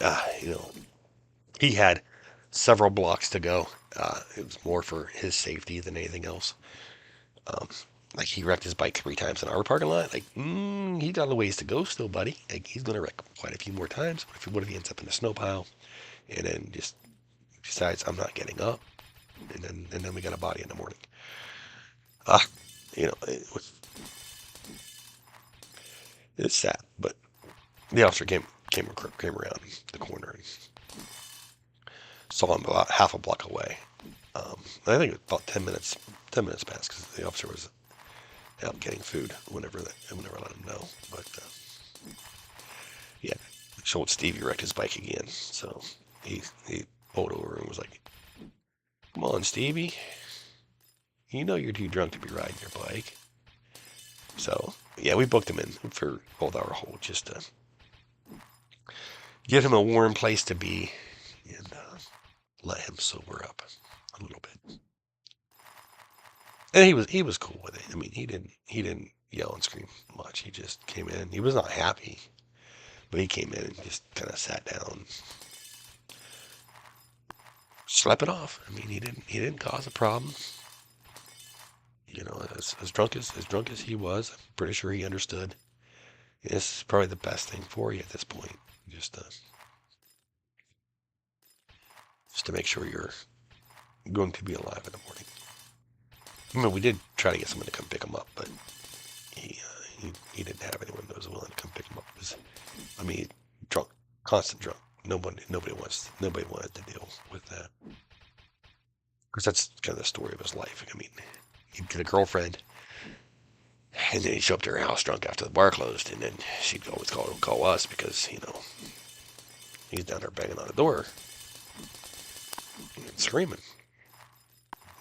Speaker 1: Uh, you know, he had several blocks to go. It was more for his safety than anything else. Um, like he wrecked his bike 3 times in our parking lot. Like, he got a ways to go still, buddy. Like he's gonna wreck quite a few more times. What if he ends up in a snow pile and then just decides I'm not getting up, and then we got a body in the morning. Ah, it's sad, but the officer came around the corner and saw him about half a block away. I think it was about 10 minutes. 10 minutes passed because the officer was out getting food whenever I let him know. But yeah, so Stevie wrecked his bike again. So he pulled over and was like, "Come on, Stevie, you know you're too drunk to be riding your bike." So yeah, we booked him in for 12-hour hold just to get him a warm place to be and let him sober up a little bit. And he was cool with it. I mean, he didn't yell and scream much. He just came in. He was not happy, but he came in and just kind of sat down, slept it off. I mean, he didn't cause a problem. As drunk as he was, I'm pretty sure he understood. This is probably the best thing for you at this point. Just just to make sure you're going to be alive in the morning. I mean, we did try to get someone to come pick him up, but he didn't have anyone that was willing to come pick him up. I mean, drunk, constant drunk. Nobody wanted to deal with that because that's kind of the story of his life. I mean, he'd get a girlfriend, and then he'd show up to her house drunk after the bar closed, and then she'd always call us because he's down there banging on the door and screaming,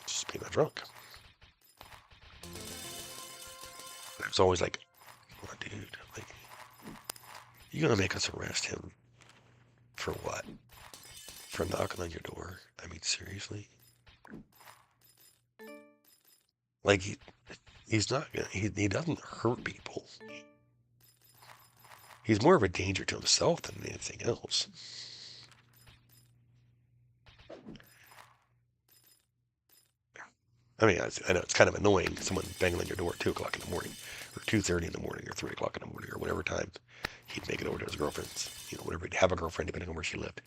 Speaker 1: just being a drunk. It was always like, oh, dude, like, you gonna make us arrest him for what? For knocking on your door? I mean, seriously? Like he's not gonna, he doesn't hurt people. He's more of a danger to himself than anything else. I mean, I know it's kind of annoying someone banging on your door at 2 o'clock in the morning, or 2:30 in the morning, or 3 o'clock in the morning, or whatever time he'd make it over to his girlfriend's. Whatever he'd have a girlfriend depending on where she lived.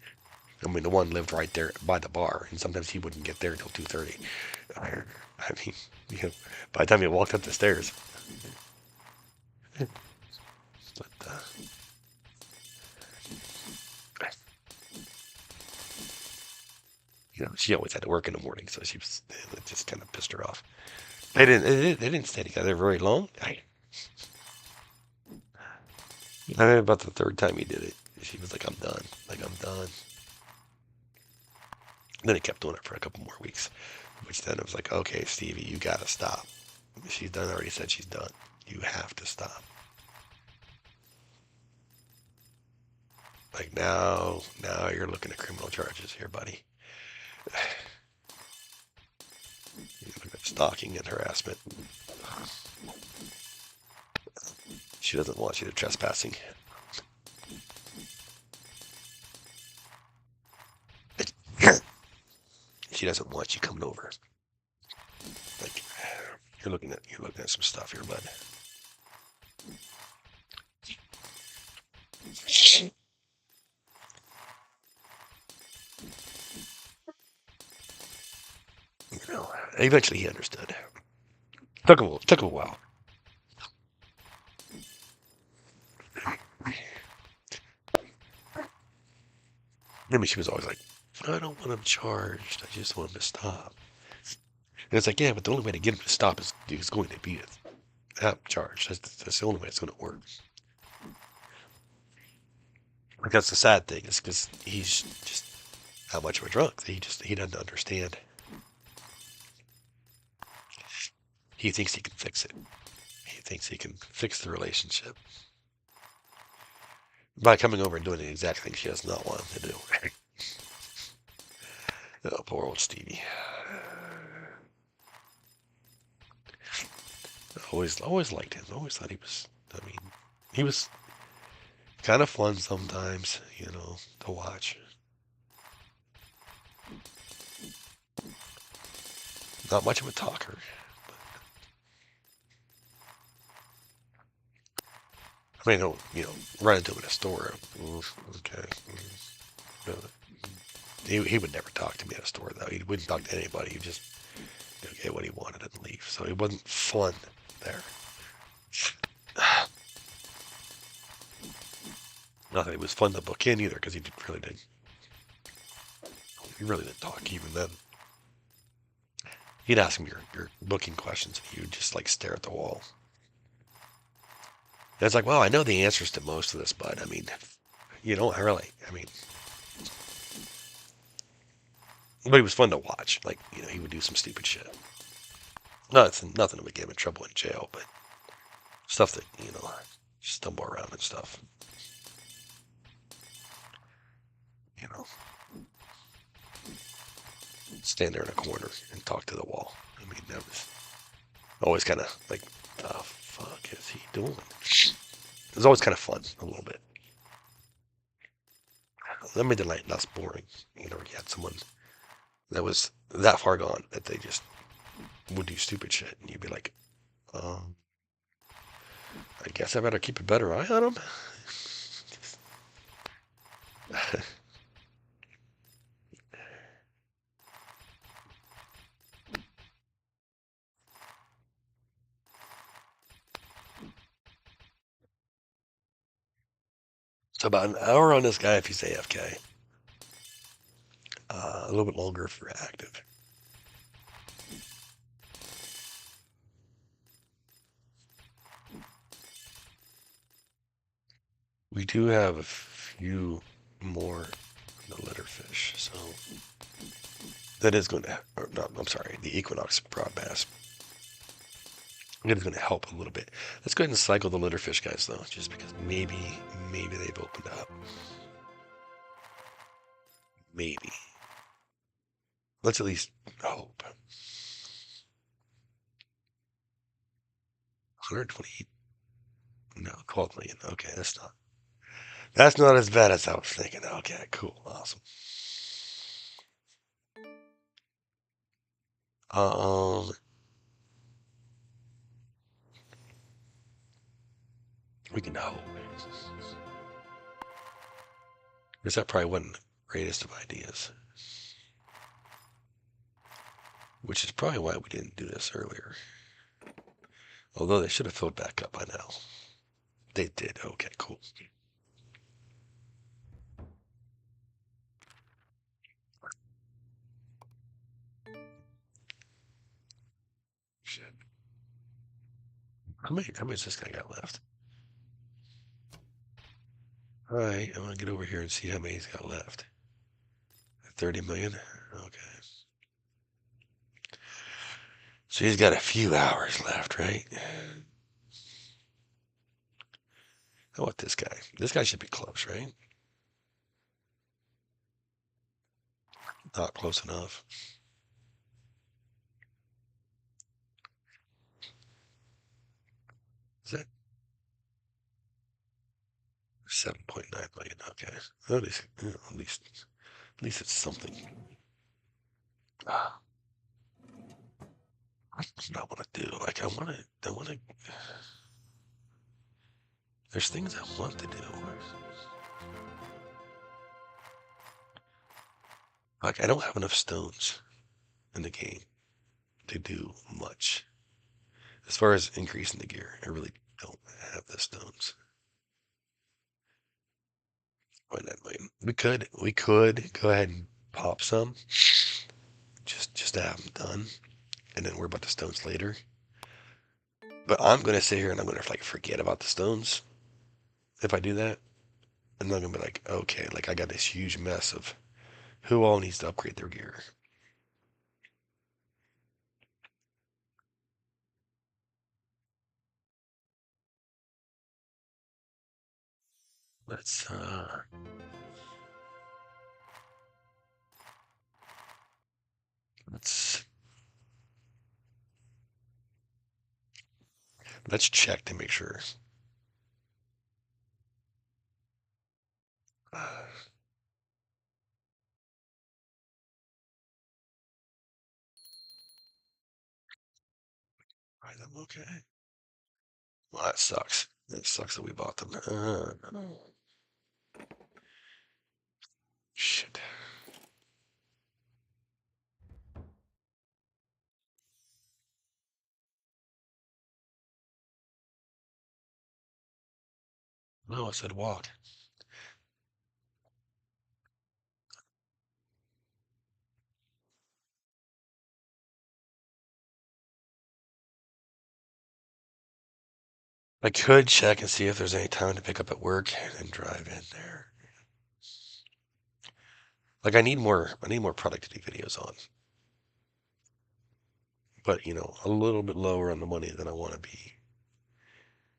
Speaker 1: I mean, the one lived right there by the bar, and sometimes he wouldn't get there until 2:30. I mean, by the time he walked up the stairs. But she always had to work in the morning, so it just kind of pissed her off. They didn't stay together very long. I mean, about the third time he did it, she was like, "I'm done. Like I'm done." Then he kept doing it for a couple more weeks. Which then it was like, okay, Stevie, you gotta stop. She's done already said she's done. You have to stop. Like now you're looking at criminal charges here, buddy. You're looking at stalking and harassment. She doesn't want you to trespassing. She doesn't want you coming over. Like you're looking at some stuff here, bud. You know, eventually he understood. Took a while. Maybe she was always like, I don't want him charged. I just want him to stop. And it's like, yeah, but the only way to get him to stop is going to be charged. That's the only way it's going to work. Like that's the sad thing is because he's just how much of a drunk. He doesn't understand. He thinks he can fix it. He thinks he can fix the relationship by coming over and doing the exact thing she does not want him to do. Oh, poor old Stevie. Always liked him. Always thought he was. I mean, he was kind of fun sometimes, to watch. Not much of a talker. I mean, run into him in a store. Okay. He would never talk to me at a store, though. He wouldn't talk to anybody. He'd just get what he wanted and leave. So it wasn't fun there. Not that it was fun to book in either, because he really didn't talk even then. He'd ask him your booking questions, and you'd just like stare at the wall. And it's like, well, I know the answers to most of this, but I mean, I mean, but he was fun to watch. Like, he would do some stupid shit. Nothing that would get him in trouble in jail, but stuff that, stumble around and stuff. Stand there in a corner and talk to the wall. I mean, that was always kind of like, the fuck is he doing? It was always kind of fun, a little bit. That made the night less boring. You had someone that was that far gone that they just would do stupid shit, and you'd be like, I guess I better keep a better eye on him. So about an hour on this guy if he's AFK. A little bit longer if you're active. We do have a few more the letterfish, so that is going to, or no, I'm sorry, the equinox broad bass. It is going to help a little bit. Let's go ahead and cycle the letterfish guys though, just because maybe they've opened up. Maybe. Let's at least hope. 128. No, 12 million. Okay, that's not as bad as I was thinking. Okay, cool, awesome. We can hope. Because that probably wasn't the greatest of ideas. Which is probably why we didn't do this earlier. Although they should have filled back up by now. They did. Okay, cool. Shit. How many has this guy got left? Alright, I'm gonna get over here and see how many he's got left. 30 million? Okay. So he's got a few hours left, right? How about this guy? This guy should be close, right? Not close enough. Is that 7.9 million? Okay. At least it's something. Ah, that's not what I do. Like I want to. There's things I want to do. Like I don't have enough stones in the game to do much. As far as increasing the gear, I really don't have the stones. 0.9 million. We could go ahead and pop some, just to have them done, and then worry about the stones later. But I'm gonna sit here and I'm gonna like forget about the stones if I do that, and then I'm gonna be like, okay, like I got this huge mess of who all needs to upgrade their gear. Let's uh, let's let's check to make sure. Right, I'm okay. Well, that sucks. It sucks that we bought them. Shit. No, I said walk. I could check and see if there's any time to pick up at work and drive in there. Like I need more productivity videos on, but a little bit lower on the money than I want to be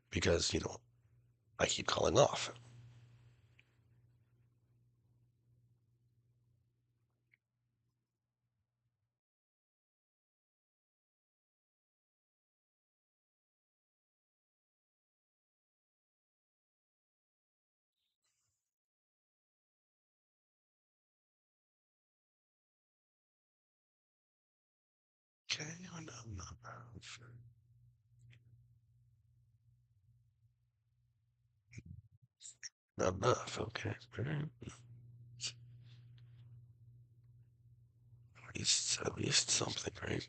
Speaker 1: because, I keep calling off. Okay, not enough. Okay, at least something, right?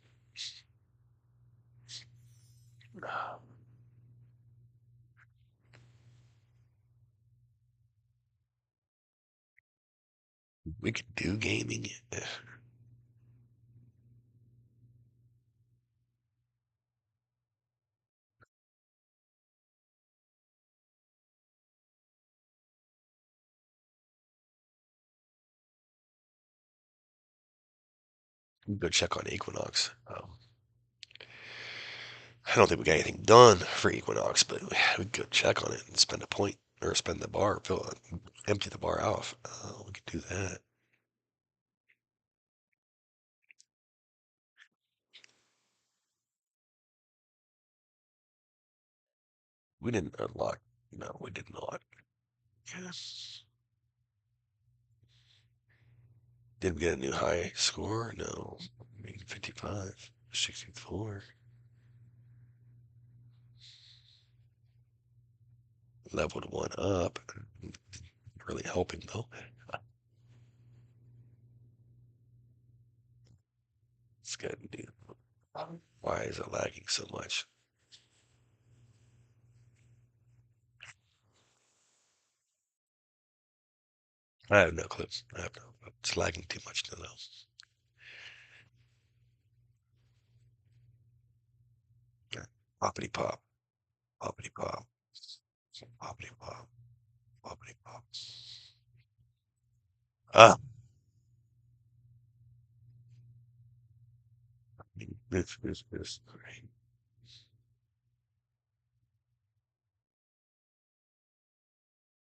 Speaker 1: We could do gaming. Go check on Equinox. I don't think we got anything done for Equinox, but we could go check on it and spend a point or spend the bar, empty the bar off. We could do that. We didn't unlock. No, we did not. Yes. Did we get a new high score? No. I mean, 55, 64. Leveled one up. Really helping though. It's good, dude. Why is it lagging so much? I have no clue. I have no clue. It's lagging too much to know. Yeah. Poppity pop, poppity pop, poppity pop, poppity pop. Ah, This. All right.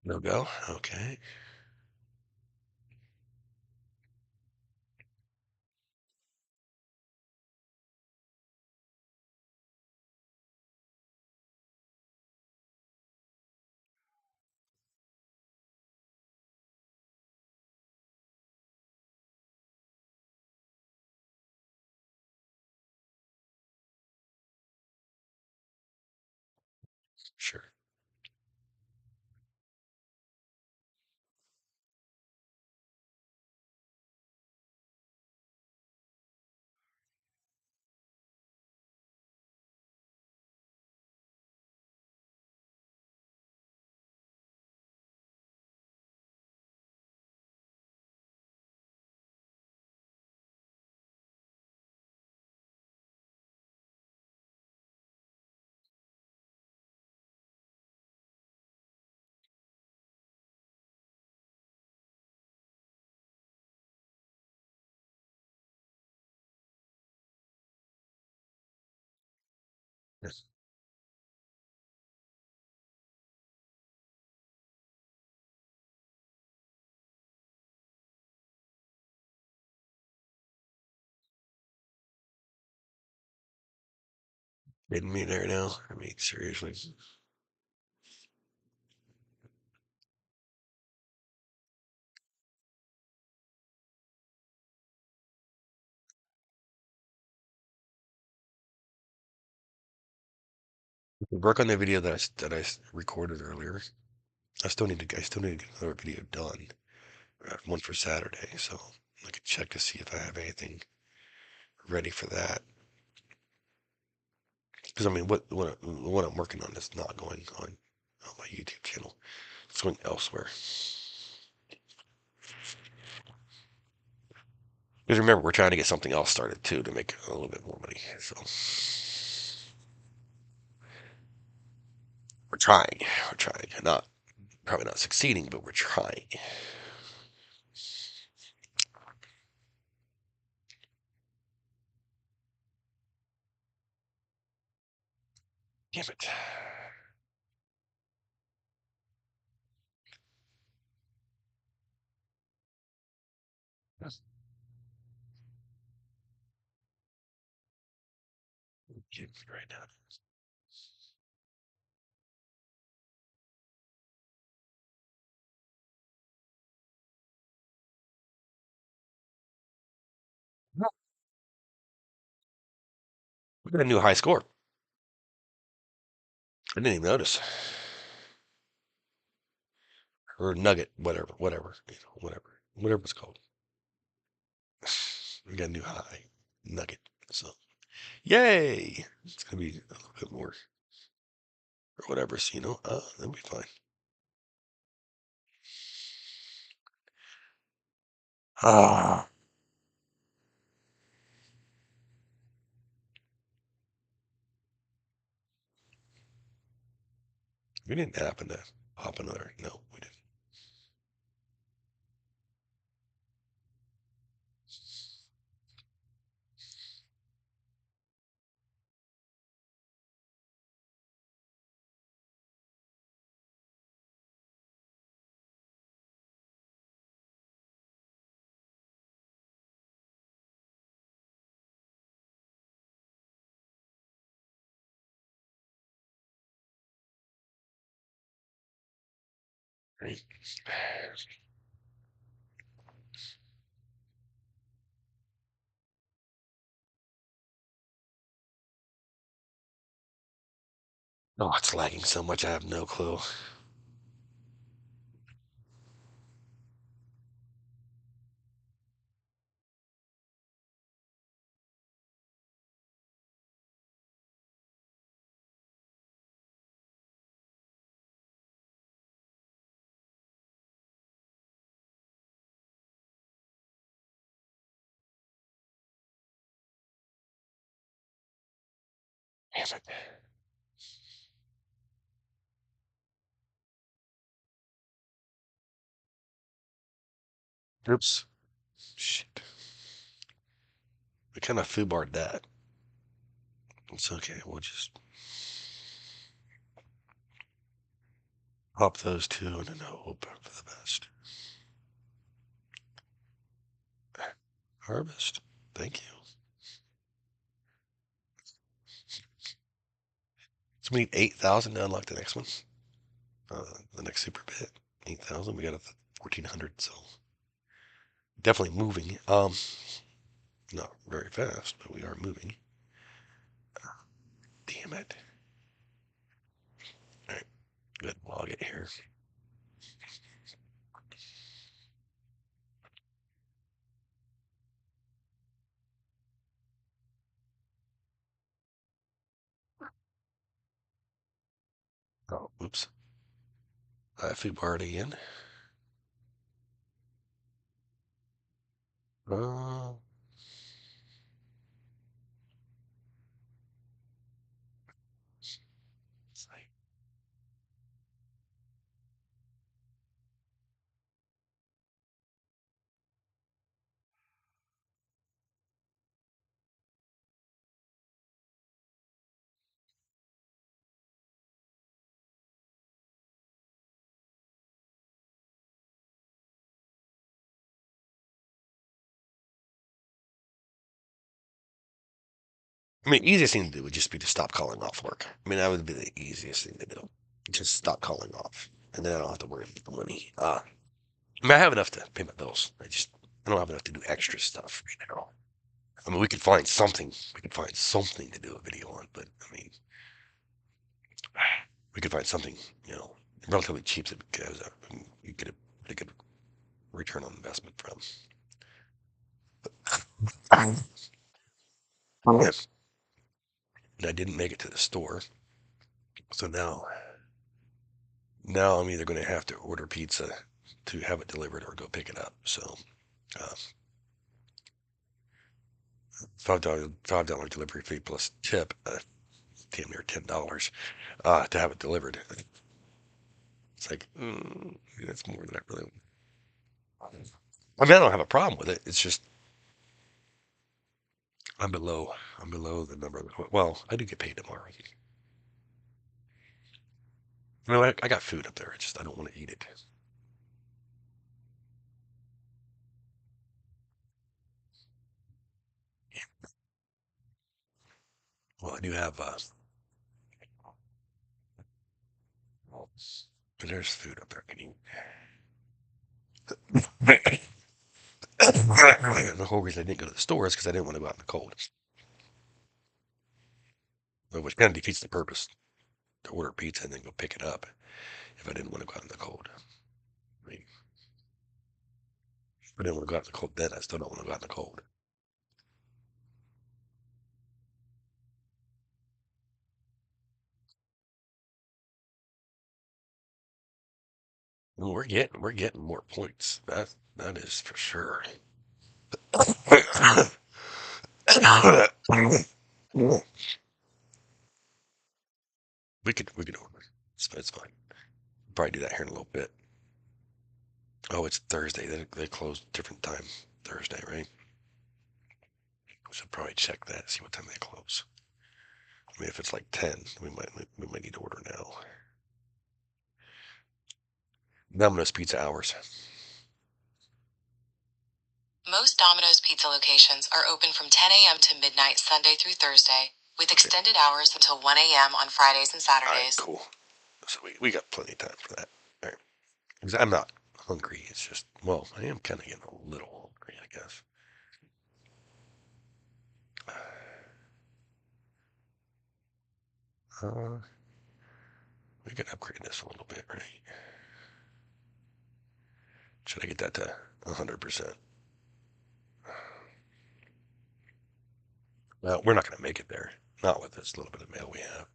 Speaker 1: No go. Okay. Sure. Yes. Kidding me there now? I mean, seriously. Work on the video that I recorded earlier. I still need to get another video done. I have one for Saturday, so I can check to see if I have anything ready for that. Because I mean, what I'm working on is not going on my YouTube channel. It's going elsewhere. Because remember, we're trying to get something else started too to make a little bit more money. So we're trying. We're trying. Not probably not succeeding, but we're trying. Damn it. Get right now. We got a new high score. I didn't even notice. Or nugget, whatever, whatever it's called. We got a new high nugget. So yay! It's gonna be a little bit more or whatever. So that'll be fine. Ah, we didn't happen to pop another. No, we didn't. Right. Oh, it's lagging so much. I have no clue. Damn it. Oops. Shit. We kind of foobarred that. It's okay. We'll just pop those two and then hope for the best. Harvest. Thank you. So we need 8,000 to unlock the next one. The next super bit. 8,000. We got a 1,400. So definitely moving. Not very fast, but we are moving. Damn it. All right. Good. Well, I'll get here. Oh, oops. Food already in. Uh, I mean, easiest thing to do would just be to stop calling off work. I mean, that would be the easiest thing to do. Just stop calling off, and then I don't have to worry about the money. I mean, I have enough to pay my bills. I don't have enough to do extra stuff right now. I mean, we could find something. We could find something to do a video on, but I mean, we could find something, relatively cheap that you get a good return on investment from. Yes. And I didn't make it to the store, so now I'm either going to have to order pizza to have it delivered or go pick it up. So uh, $5 delivery fee plus tip, damn near $10 to have it delivered. It's like that's more than I really. I mean, I don't have a problem with it. It's just I'm below. I'm below the number. Well, I do get paid tomorrow. I got food up there. It's just I don't want to eat it. Well, I do have. There's food up there. Can you? The whole reason I didn't go to the store is because I didn't want to go out in the cold, which kind of defeats the purpose to order pizza and then go pick it up if I didn't want to go out in the cold. I mean, if I didn't want to go out in the cold then, I still don't want to go out in the cold. And we're getting more points. That is for sure. we could order. It's fine. Probably do that here in a little bit. Oh, it's Thursday. They close different time Thursday, right? We should probably check that. See what time they close. I mean, if it's like 10, we might need to order now. Domino's Pizza hours.
Speaker 2: Most Domino's Pizza locations are open from 10 a.m. to midnight Sunday through Thursday, with
Speaker 1: Okay.
Speaker 2: extended hours until 1 a.m. on Fridays and
Speaker 1: All right,
Speaker 2: Saturdays.
Speaker 1: cool. So we got plenty of time for that. All right. 'Cause I'm not hungry. It's just, well, I am kind of getting a little hungry, I guess. Uh, we can upgrade this a little bit, right? Should I get that to 100%? Well, we're not going to make it there. Not with this little bit of mail we have.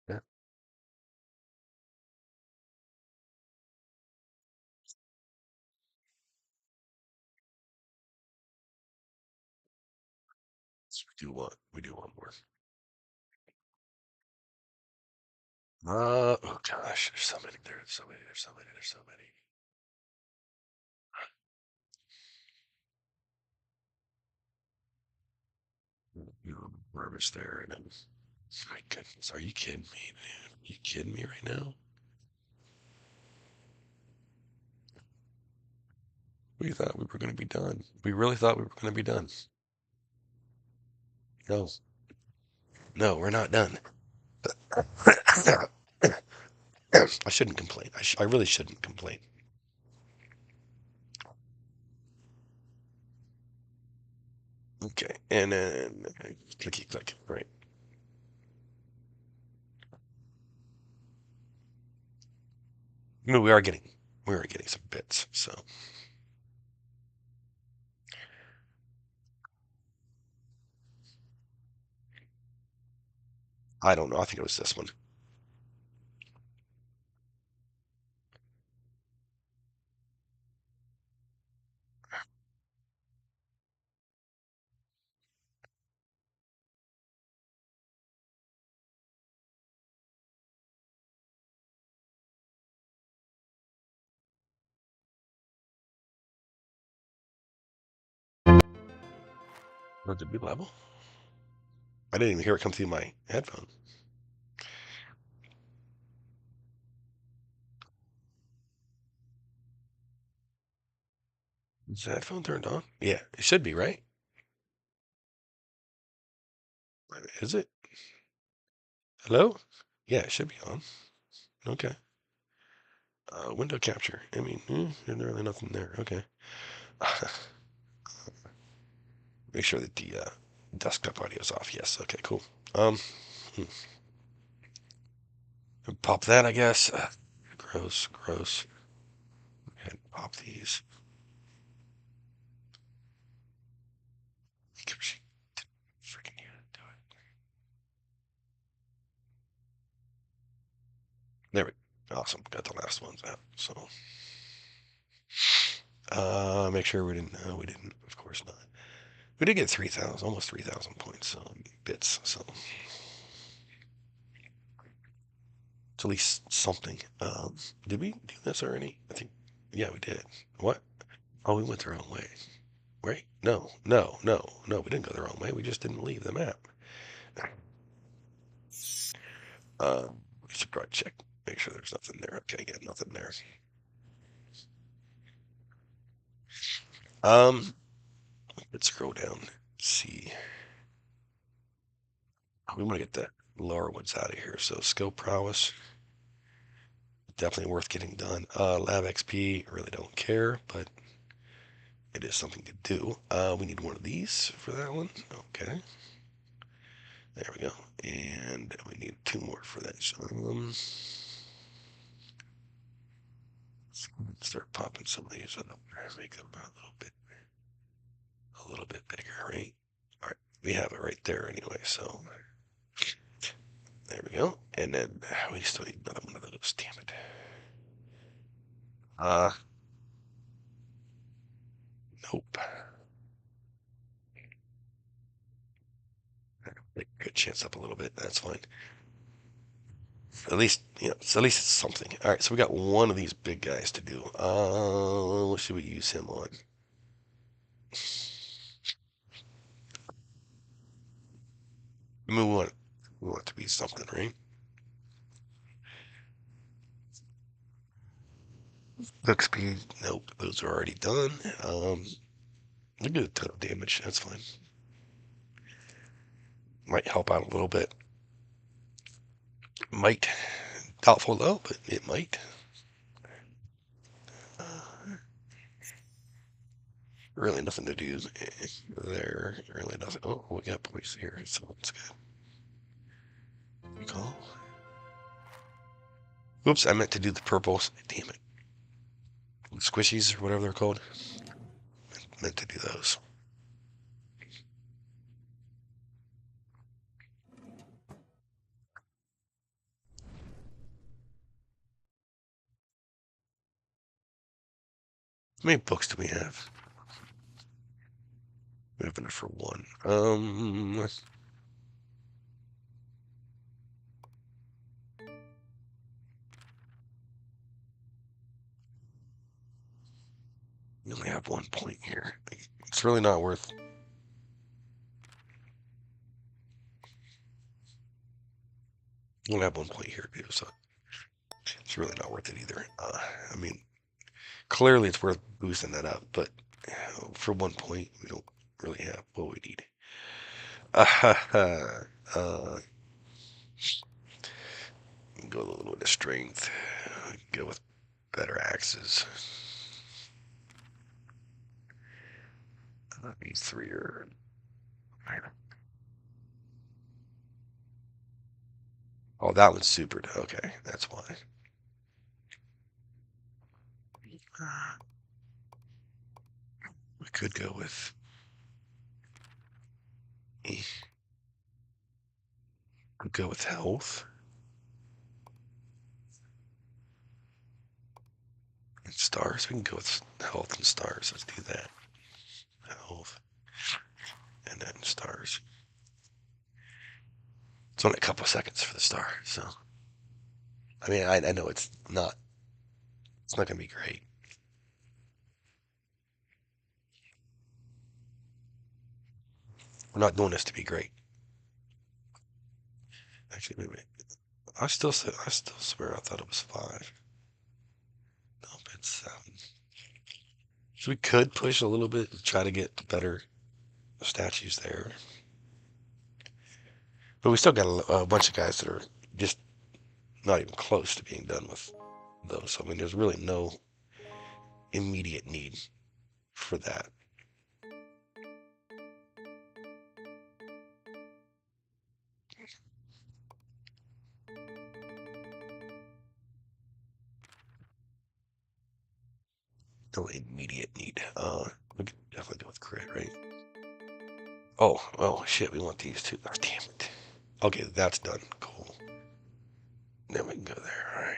Speaker 1: Yeah, we do want more. Oh gosh, there's so many. There's so many. There's so many. There's so many. Rubbish there, and then, my goodness, are you kidding me, man? Are you kidding me right now? We thought we were going to be done. We really thought we were going to be done. No, no, we're not done. I shouldn't complain. I really shouldn't complain. Okay, and then clicky click. Right. No, we are getting some bits. So I don't know. I think it was this one. Or did we level? I didn't even hear it come through my headphone. Is the headphone turned on? Yeah, it should be, right? Is it? Hello? Yeah, it should be on. Okay. Window capture. I mean, there's really nothing there. Okay. Make sure that the desktop audio is off. Yes. Okay. Cool. Um, hmm. Pop that, I guess. Gross. Gross. And pop these. Freaking do it. There we go. Awesome. Got the last ones out. So, make sure we didn't. We didn't. Of course not. We did get 3,000, almost 3,000 points bits. So it's at least something. Did we do this already? I think. Yeah, we did. What? Oh, we went the wrong way. Right? No, no, no, no. We didn't go the wrong way. We just didn't leave the map. We should probably check. Make sure there's nothing there. Okay, yeah, nothing there. Um, let's scroll down. See. We want to get the lower ones out of here. So skill prowess, definitely worth getting done. Lab XP, really don't care, but it is something to do. We need one of these for that one. Okay. There we go. And we need two more for that. So, start popping some of these up. Make them a little bit bigger, right? All right, we have it right there anyway. So there we go. And then we still need another one of those. Damn it. Uh, nope. Make a good chance up a little bit. That's fine. At least, so at least it's something. All right, so we got one of these big guys to do. What should we use him on? I mean, we want it to be something, right? Book speed, nope, those are already done. Look at a ton of damage, that's fine. Might help out a little bit. Might. Doubtful though, but it might. Really nothing to do there. Really nothing. Oh, we got police here, so it's good. Call. Oops, I meant to do the purples. Damn it. Squishies or whatever they're called. Meant to do those. How many books do we have? We have enough for one. We only have 1 point here. It's really not worth. We only have 1 point here too, so it's really not worth it either. I mean, clearly it's worth boosting that up, but for 1 point, we don't really have what we need. Go a little bit of strength. Go with better axes. These three are. Oh, that one's super. Okay, that's why. We could go with. We could go with health and stars. We can go with health and stars. Let's do that. Health and then stars. It's only a couple of seconds for the star, so I mean, I know it's not. It's not gonna be great. We're not doing this to be great. Actually, wait. I still swear I thought it was 5. Nope, it's 7. So we could push a little bit and try to get better statues there, but we still got a bunch of guys that are just not even close to being done with those. So I mean, there's really no immediate need for that. No immediate need. We could definitely go with crit, right? Oh shit, we want these two. Oh, damn it. Okay, that's done. Cool. Then we can go there. All right.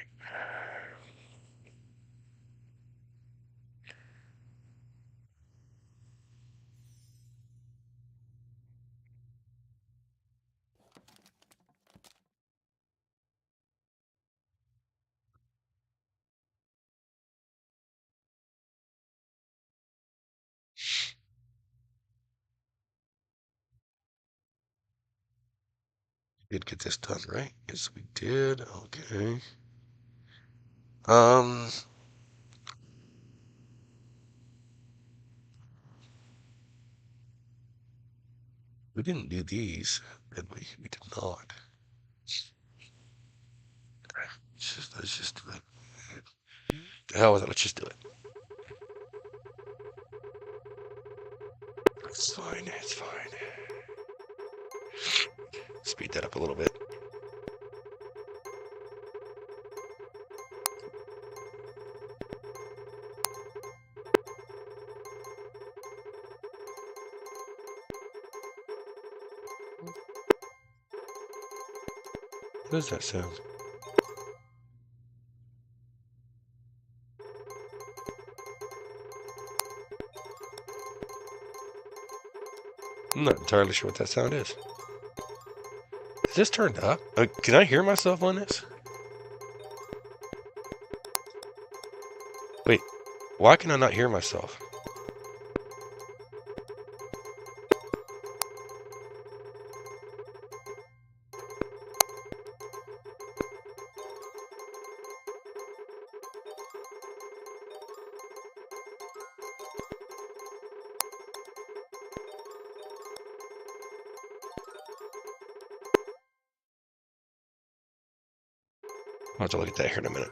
Speaker 1: Did get this done, right? Yes, we did. Okay. Um, we didn't do these, did we? We did not. Let's just do it. The hell with it. Let's just do it. It's fine. It's fine. Speed that up a little bit. What does that sound? I'm not entirely sure what that sound is. Is this turned up? Can I hear myself on this? Wait, why can I not hear myself? I'll have to look at that here in a minute.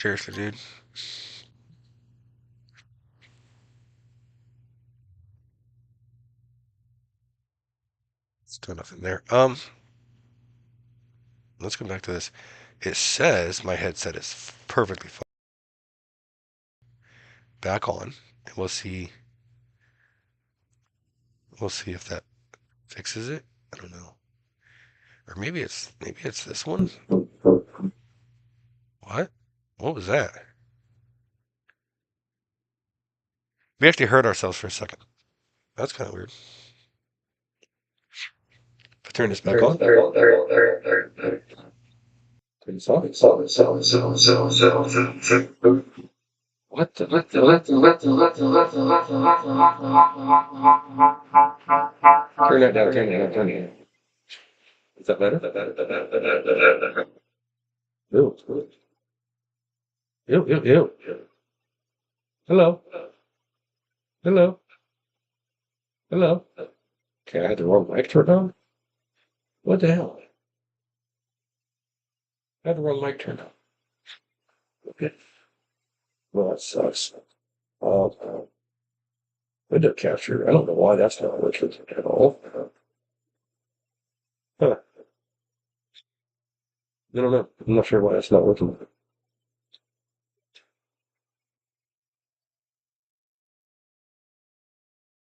Speaker 1: Seriously, dude. Still nothing there. Let's come back to this. It says my headset is perfectly fine. Back on, and we'll see. We'll see if that fixes it. I don't know. Or maybe it's this one. What? What was that? We actually heard ourselves for a second. That's kind of weird. If I turn this back on. Turn this off. What the? Turn that down. Turn it down. Is that better? Ew. Ew. Hello. Hello. Hello. Okay, I had the wrong mic turned on. What the hell? I had the wrong mic turned on. Okay. Well, that sucks. Uh, window capture. I don't know why that's not working at all. Huh. I don't know. I'm not sure why that's not working.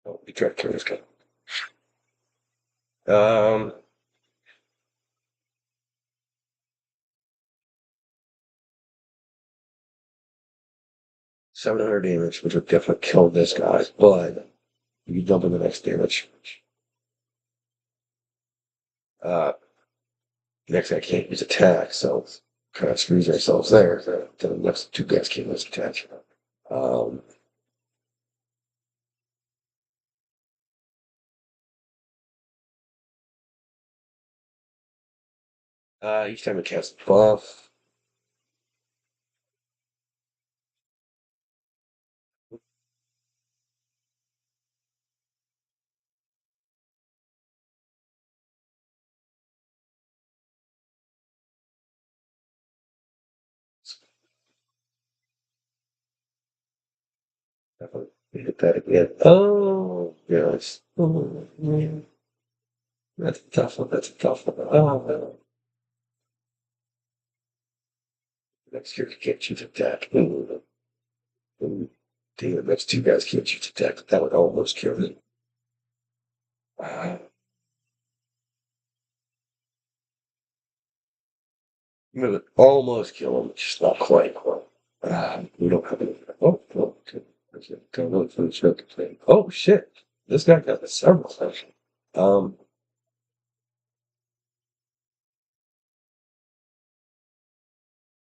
Speaker 1: Oh, we tried to turn this guy. 700 damage, which would definitely kill this guy, but you double the next damage. Next guy can't use attack, so kind of screws ourselves there. The next two guys can't use attack. Um, each time it casts a buff. Hit that again. Oh, yes. Oh, man. That's a tough one. Oh, next year you can't choose attack. Damn, the next two guys can't choose attack. That would almost kill me. You would almost kill him, just not quite. We don't have any. Oh, no. Oh, shit. This guy got several. Um,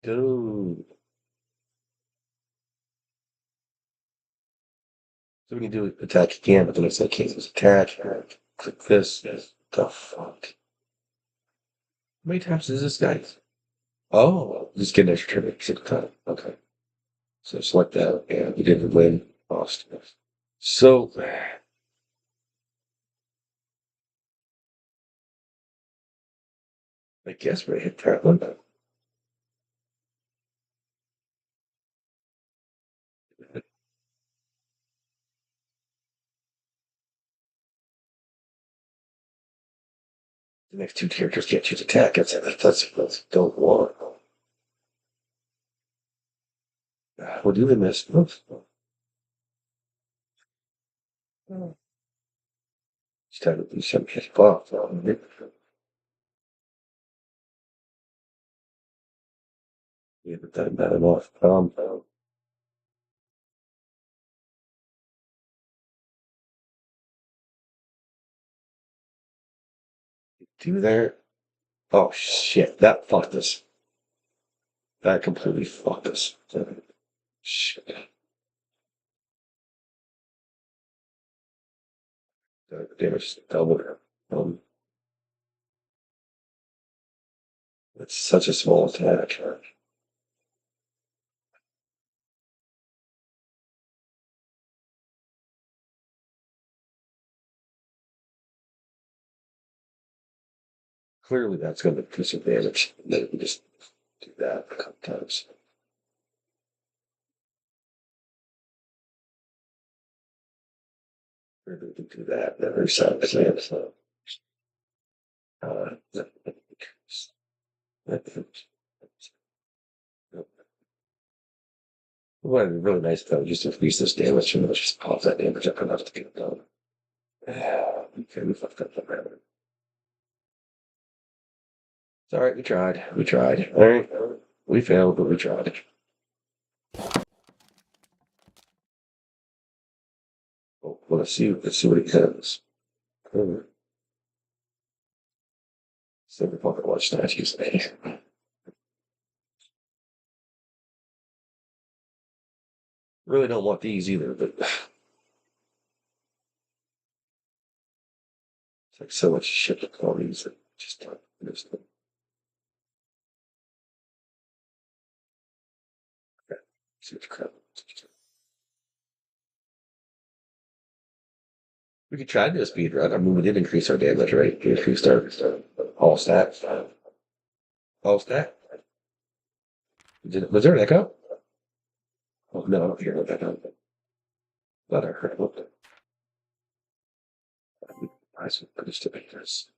Speaker 1: dude. So we can do attack again, but then it's like, can't use attack. Click this. The fuck? How many times is this guy? Oh, just get an extra turn at time. Okay. So select that, and we didn't win. Lost. So, I guess we hit that one. The next two characters can't choose attack. That's don't want. We're doing this. It's time to do some hit buff. Yeah, but that bad enough. Do there. Oh shit! That fucked us. That completely fucked us. Shit. The damage doubled. Um, it's such a small attack. Clearly, that's going to do some damage. Then we just do that a couple times. We're going to do that. The other side. So, what would be really nice though, just to increase this damage, and let's just pop that damage up enough to get it done. Okay, we fucked up the matter. It's alright, we tried. We tried. Alright. We failed, but we tried. Well, let's see what he says. Silver pocket watch statues. Really don't want these either, but it's like so much shit with all these that just don't understand. Okay, see what's crap. We could try to do a speed run. I mean, we did increase our damage, right? We increased our all stats. All stat. Was there an echo? Oh, no, I don't hear that echo. Thought I heard it. I understood this.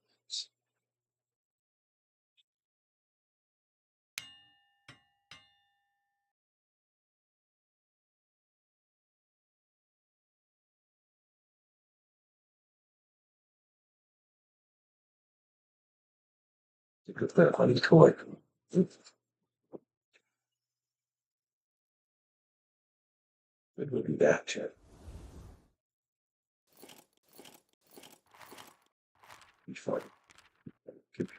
Speaker 1: Good thing I need to collect. It would be that, Chad. Be fine. Good.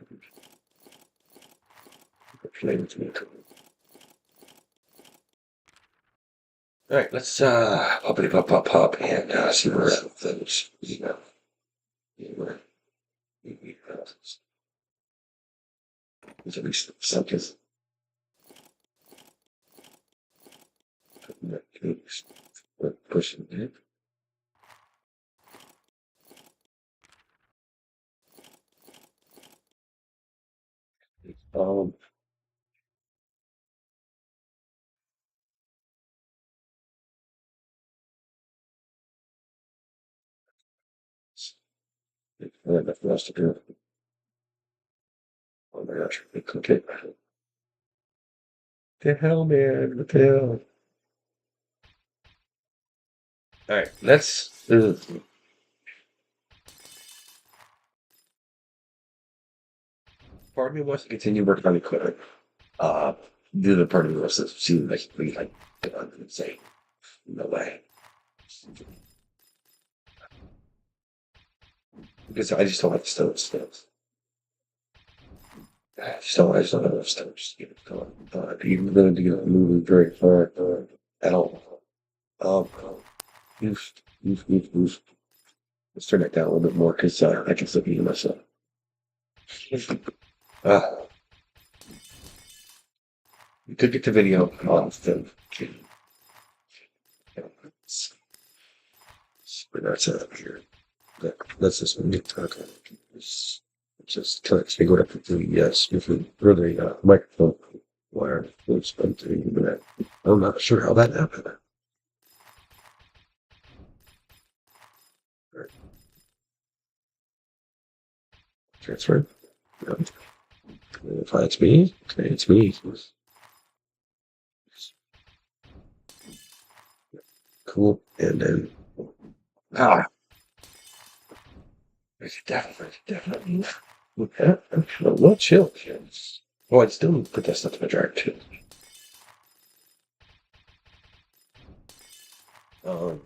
Speaker 1: Flame to me. All right, let's poppity pop pop pop and see where we're at with those. There's at least something. We're pushing it. Um, nothing else to do. Oh my gosh, okay. The hell, man? What the hell? All right, let's. Part of me wants to continue working on the equipment. The other part of me wants to see like we like done and say, no way. Because I just don't like the stones. I just don't have enough stones to get it going. Even going to get moving very far at all. Um, oof. Let's turn that down a little bit more because I can still hear myself. We could get the video off the. But that's it up here. Let's just get okay. Just connect me up to the yes, if we really microphone wire was spent to that. I'm not sure how that happened. Right. Transfer. Yep. If it's me, okay, it's me. Cool. And then definitely. Okay. Well, chill. Oh, I'd still put that stuff in the dryer too.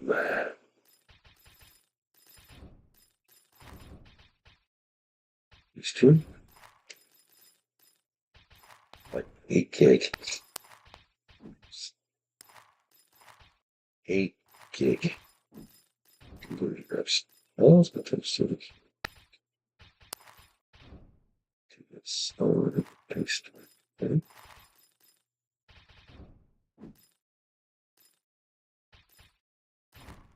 Speaker 1: Man. These two. Like 8 gig. 8 gig. Computer grips. Oh, it's got to see. So paste. Okay.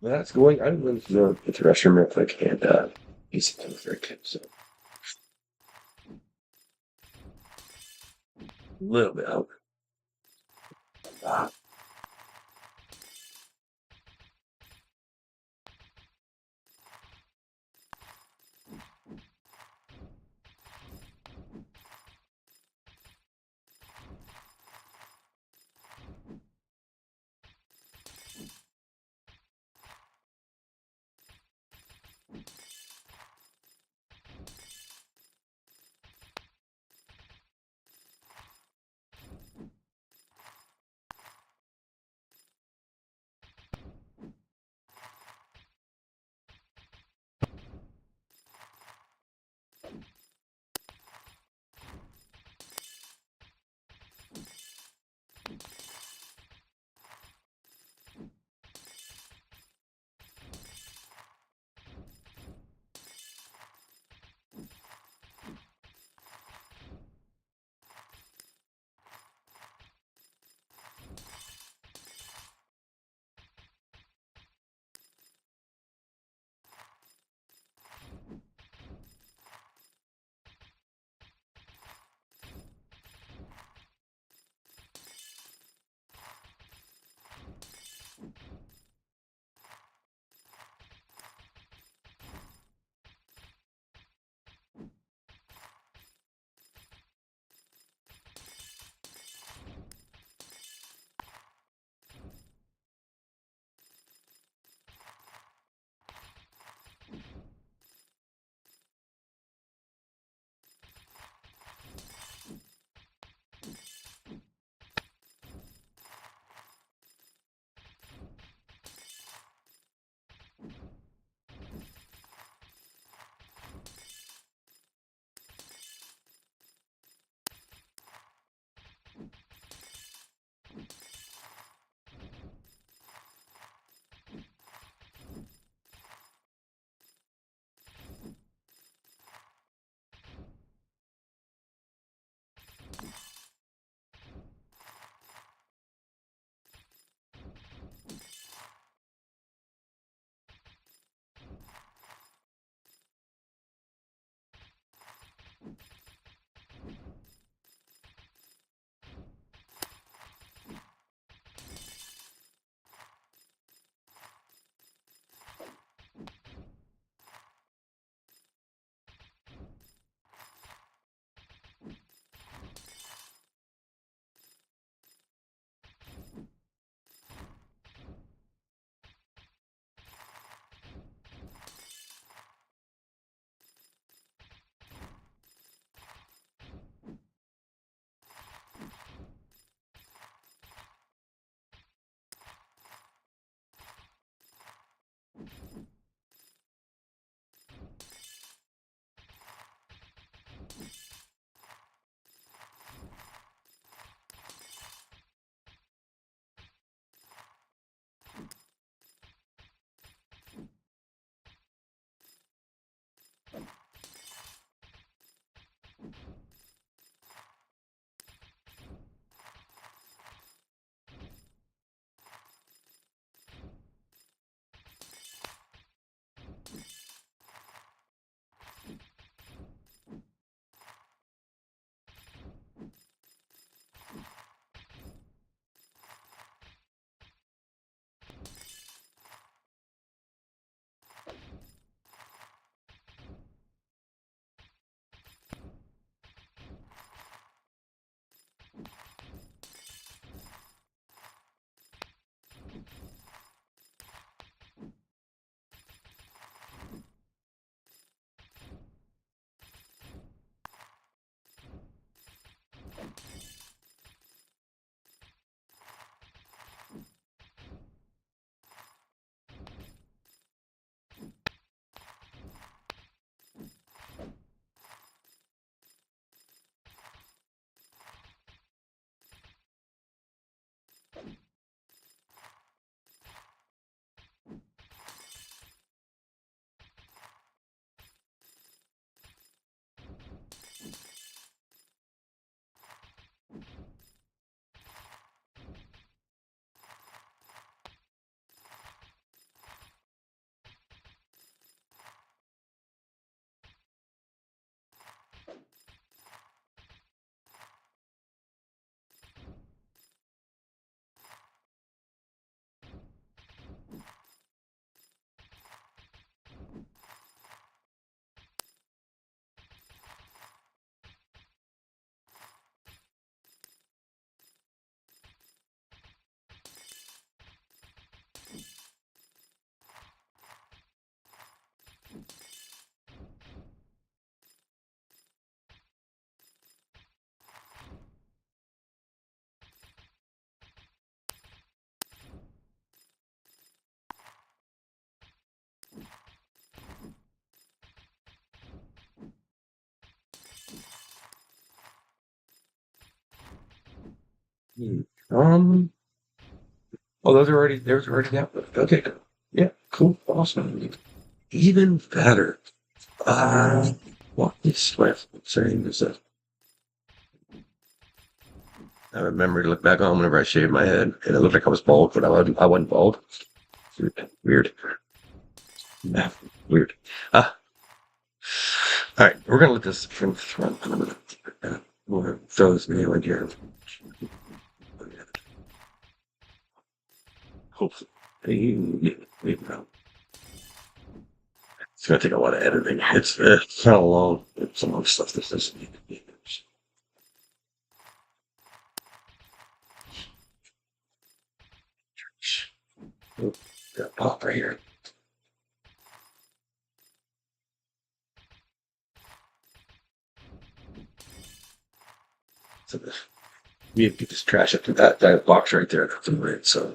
Speaker 1: That's going. I'm going to go to the restroom real quick and use some drink. So a little bit out.
Speaker 3: Um. Oh, those are already down. Okay, cool. Yeah, cool, awesome. Even better. What is what saying is that I remember to look back on whenever I shaved my head, and it looked like I was bald, but I wasn't bald. Weird. Yeah, weird. Ah, all right, we're gonna let this from front. We're gonna throw this video in here. Hopefully, it's gonna take a lot of editing. It's kind of long. It's a lot of stuff. This is. Oh, got pop right here. So this, we have to get this trash up to that box right there. That's right. So,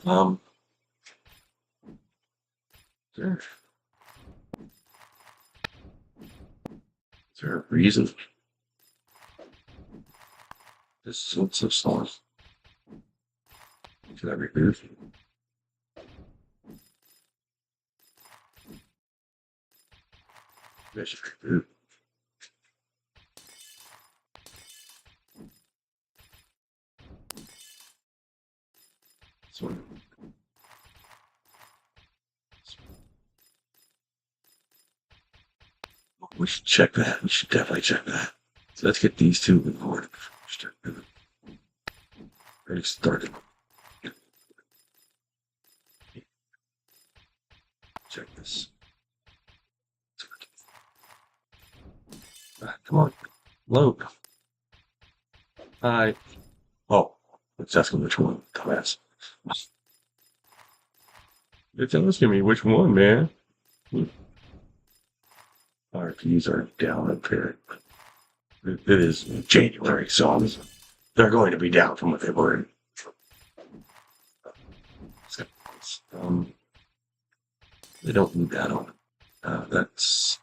Speaker 3: um, is there a reason this is so small? Should I remove? Maybe I should remove this one. We should check that. We should definitely check that. So let's get these two recorded. Already started. Check this. Come on. Load. Hi. Oh, it's asking which one. Dumbass. It's asking me which one, man. RPs are down up here. It is January, so they're going to be down from what they were in. They don't need that on. That's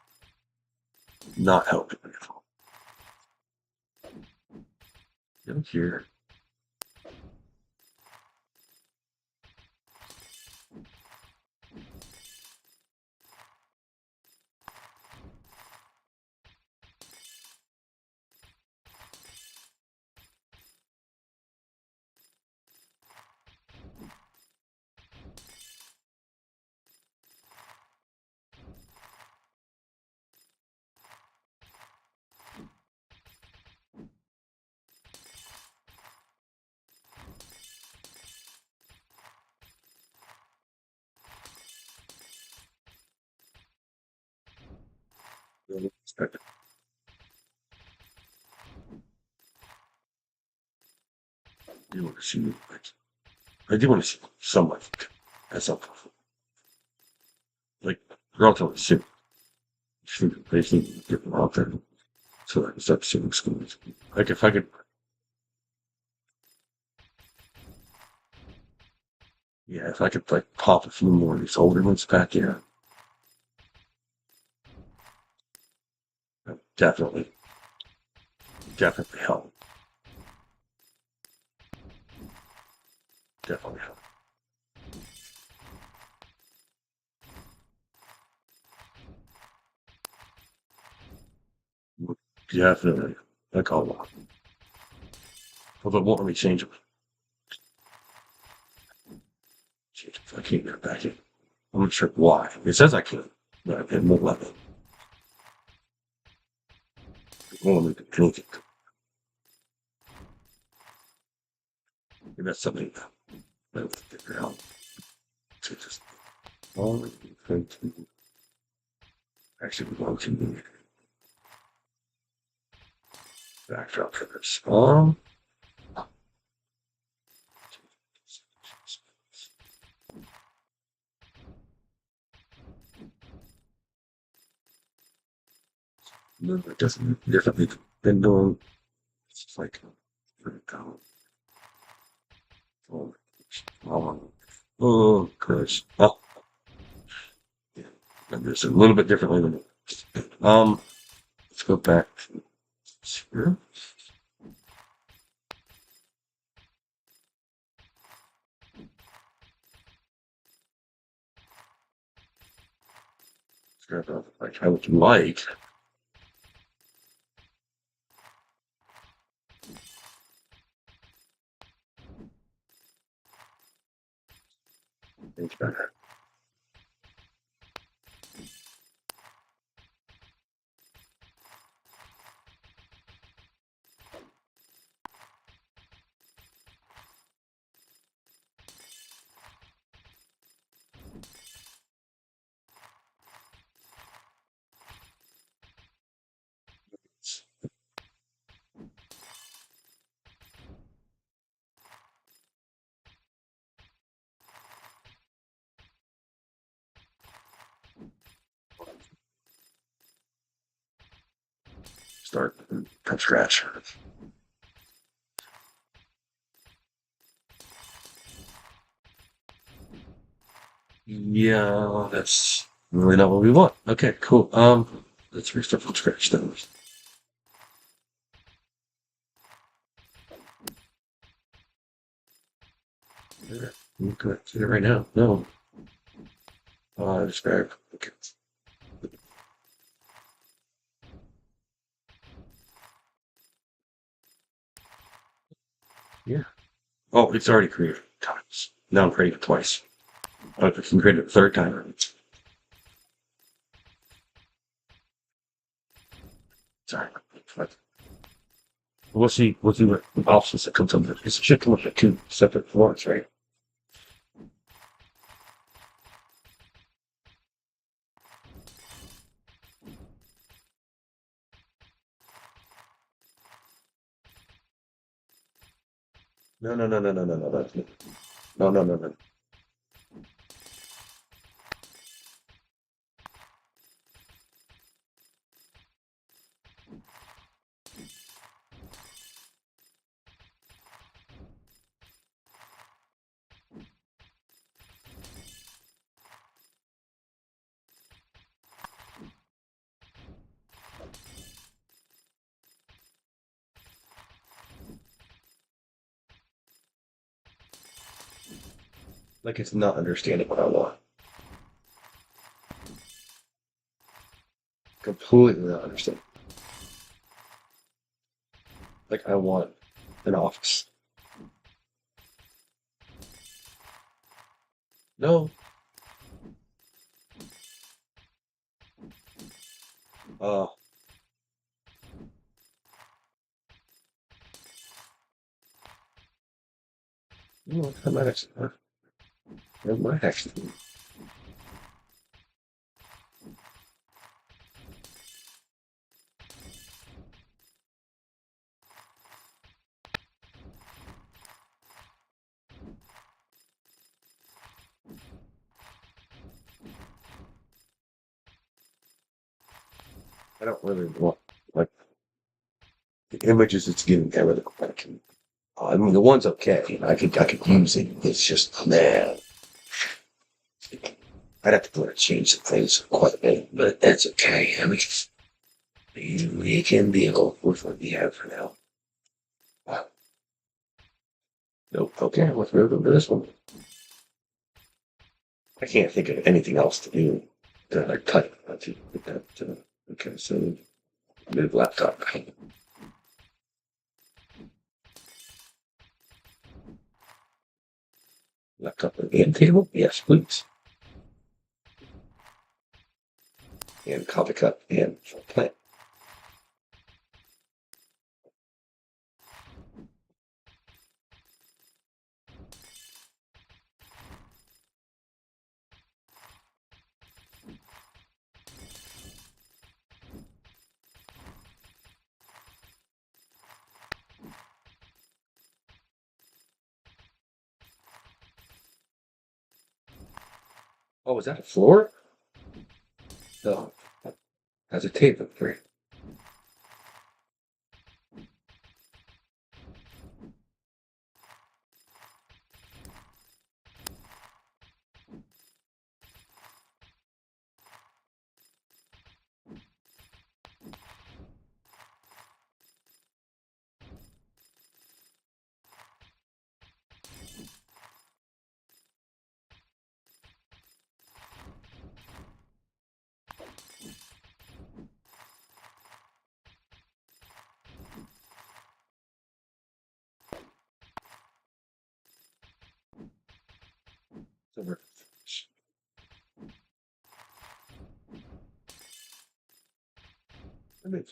Speaker 3: not helping at all. Down here. I do want to see. I do want to see someone as a like relatively soon. They need to get them out there so I can start seeing schools. Like if I could, yeah, if I could like pop a few more of these older ones back here, that would definitely help. Definitely help. Definitely. I call one. Although it won't let me change them. I can't get it back in. I'm not sure why. It says I can, but it won't let me. It won't let me do anything. Maybe that's something that I have to figure out. To just only going to actually go to backdrop for this. No, it doesn't definitely been doing. It's like oh, oh gosh. Oh, yeah. And there's a little bit differently than let's go back to here. Like I would like. It's better. Start from scratch. Yeah, that's really not what we want. Okay, cool. Let's restart from scratch then. You can do it right now. No. Describe. Okay. Yeah. Oh, it's already created times. Now I'm creating it twice. Oh, I can create it a third time. Sorry. But we'll see what options that comes up with. It should come up with two separate forms, right? No, no, no, no, no, no, no, no, no, no, no, no. Like it's not understanding what I want. Completely not understanding. Like I want an office. No. Uh, no, I might actually. I might actually. I don't really want like the images it's giving. I really like. I mean, the one's okay. I could use it. It's just man. I'd have to change some things quite a bit, but that's okay. I mean, we can deal with what we have for now. Nope. Okay, let's move on to this one. I can't think of anything else to do to like type. To put that. Okay, so move laptop. Laptop and table. Yes, please. And coffee cup and plant. Oh, is that a floor? No, that's a table. Great.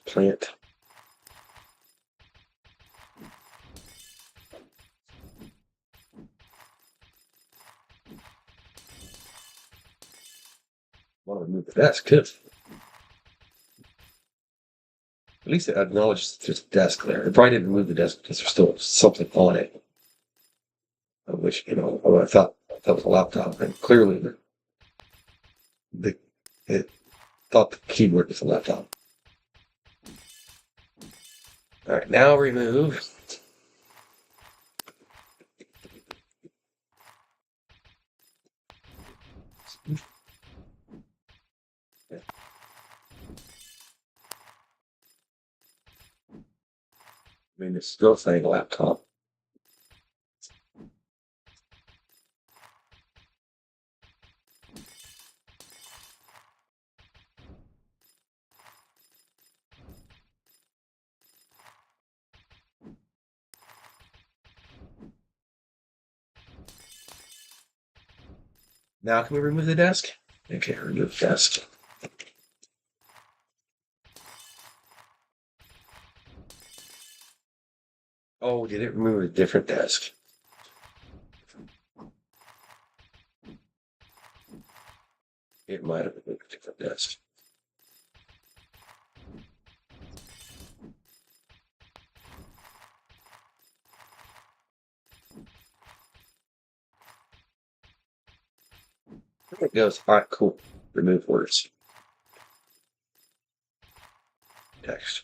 Speaker 3: Plant. Want to move the desk too. At least it acknowledged there's a desk there. It probably didn't move the desk because there's still something on it. Which, I thought that was a laptop, and clearly it thought the keyboard was a laptop. All right, now remove. I mean, it's still saying laptop. Now can we remove the desk? Okay, remove desk. Oh, did it remove a different desk? It might have removed a different desk. There it goes. All right, cool. Remove words. Text.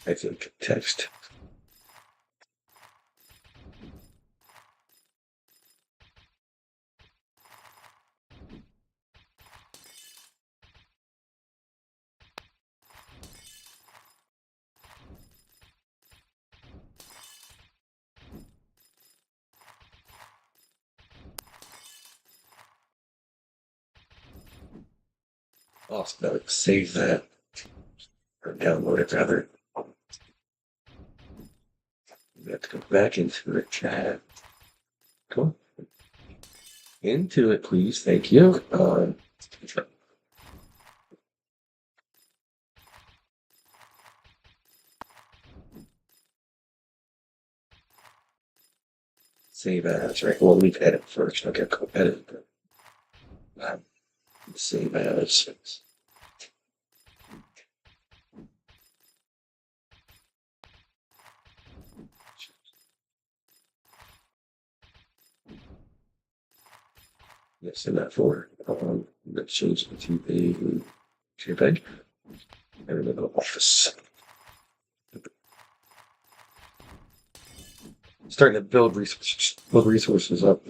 Speaker 3: I think text. Awesome. Now save that. Or download it rather. We have to go back into the chat. Cool. Into it, please. Thank you. Save as, right? Well, leave edit first. Okay, cool. Edit. Save as. Yes, in that folder. Let's change it to a JPEG. And then go office. Starting to build resources up.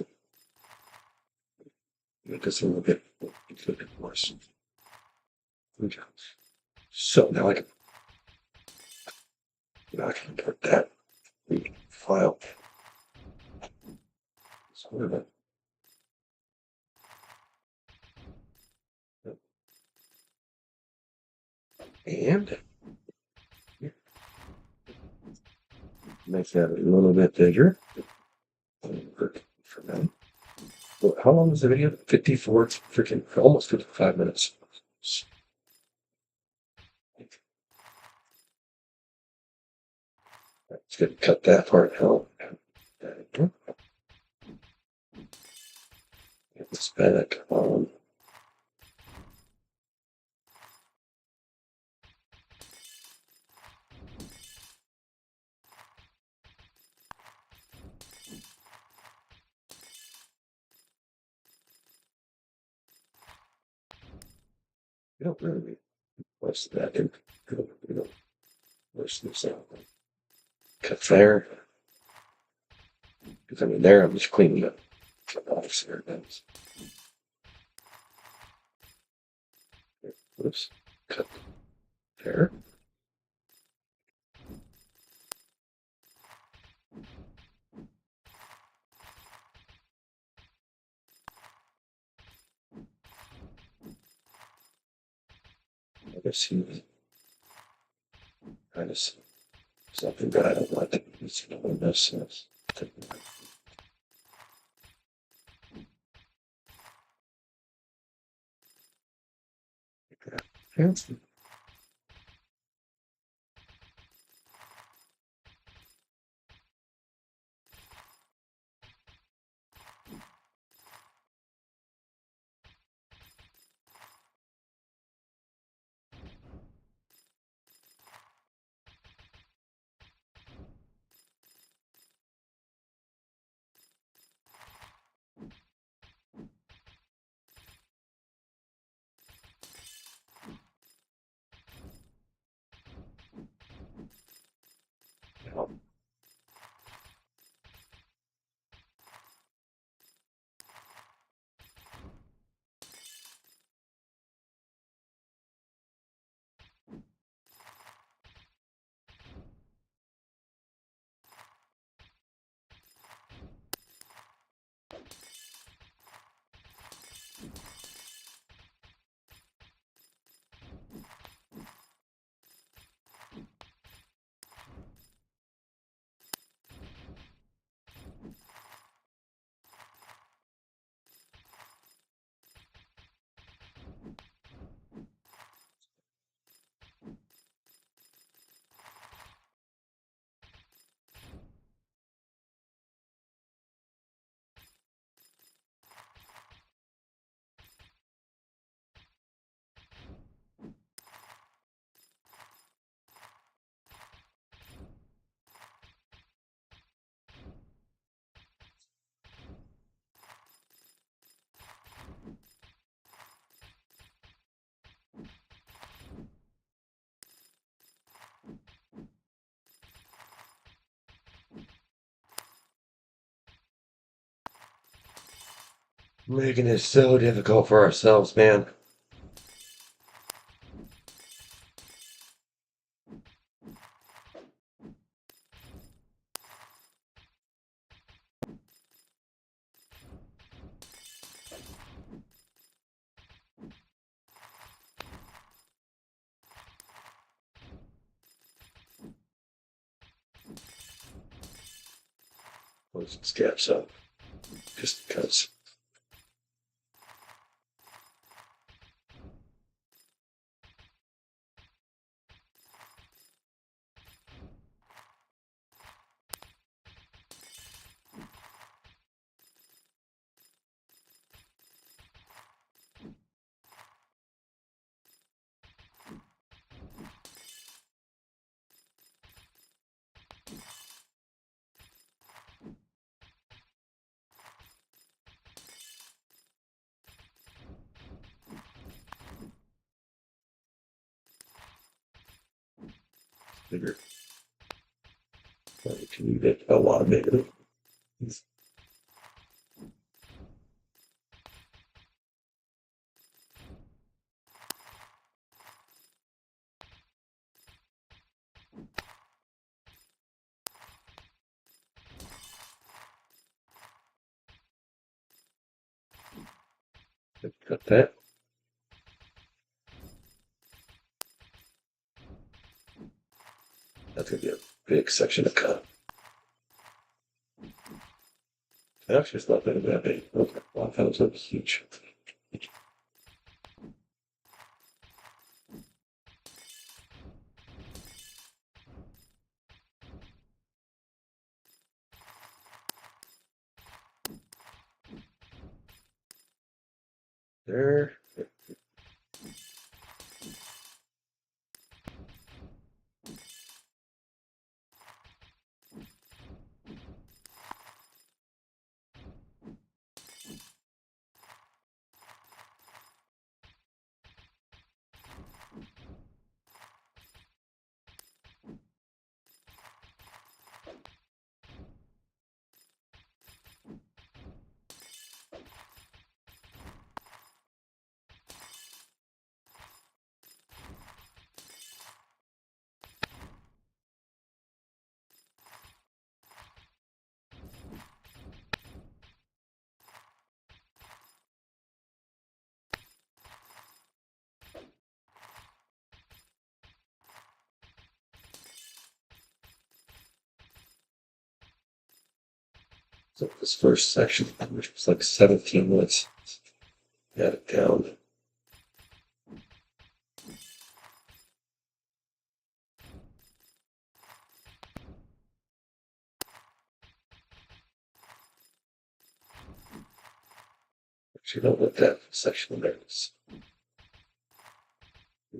Speaker 3: Make this a little bit worse. Okay. So now I can put that file. So and make that a little bit bigger. For now. Well, how long is the video? 54, freaking almost 55 minutes. Let's get cut that part out. Get this back on. You don't really what's that in? Where's this out? Cut there. Because I mean, there I'm just cleaning up. Office there it is. Oops. Cut there. I guess he kind of something that I don't like to use in this. Making it so difficult for ourselves, man. Let's sketch up. Just because. Bigger. Can you get a lot bigger? Cut that. That's gonna be a big section to cut. Actually, it's not that big. Okay. Wow, that was huge. There. So this first section, which was like 17 minutes, got it down. You know what that section there is.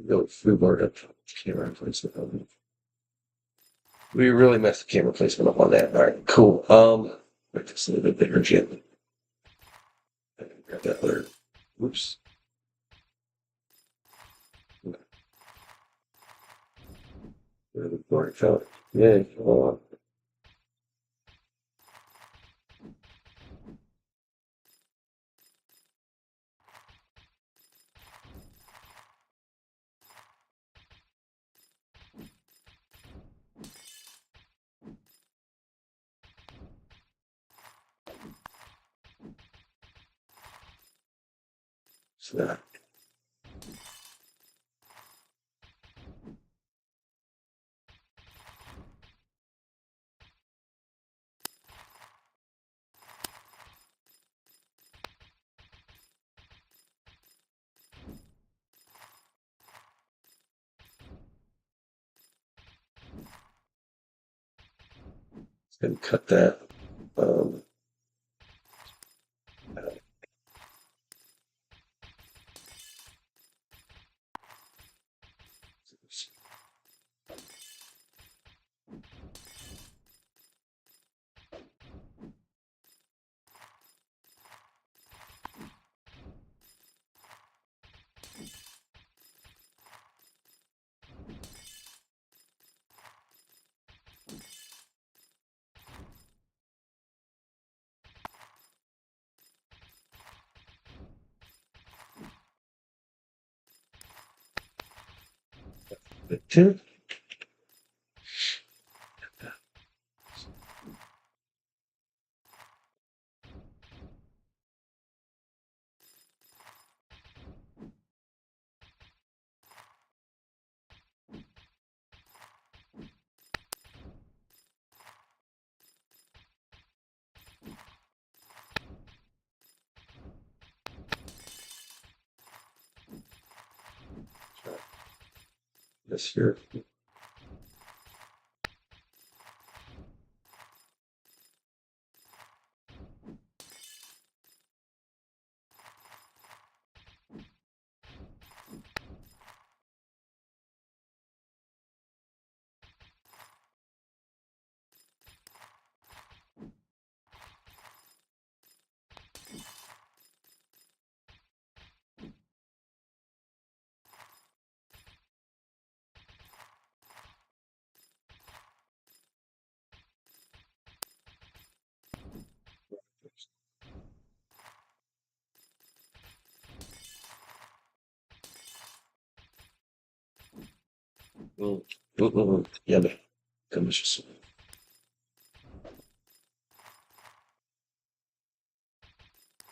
Speaker 3: Go food board up camera placement. We really messed the camera placement up on that. All right, cool. Make this a little bit bigger, Jim. Grab that other. Oops. Board fell. Yeah, hold on. So that. And cut that. Um, two. This here. Yeah, delicious.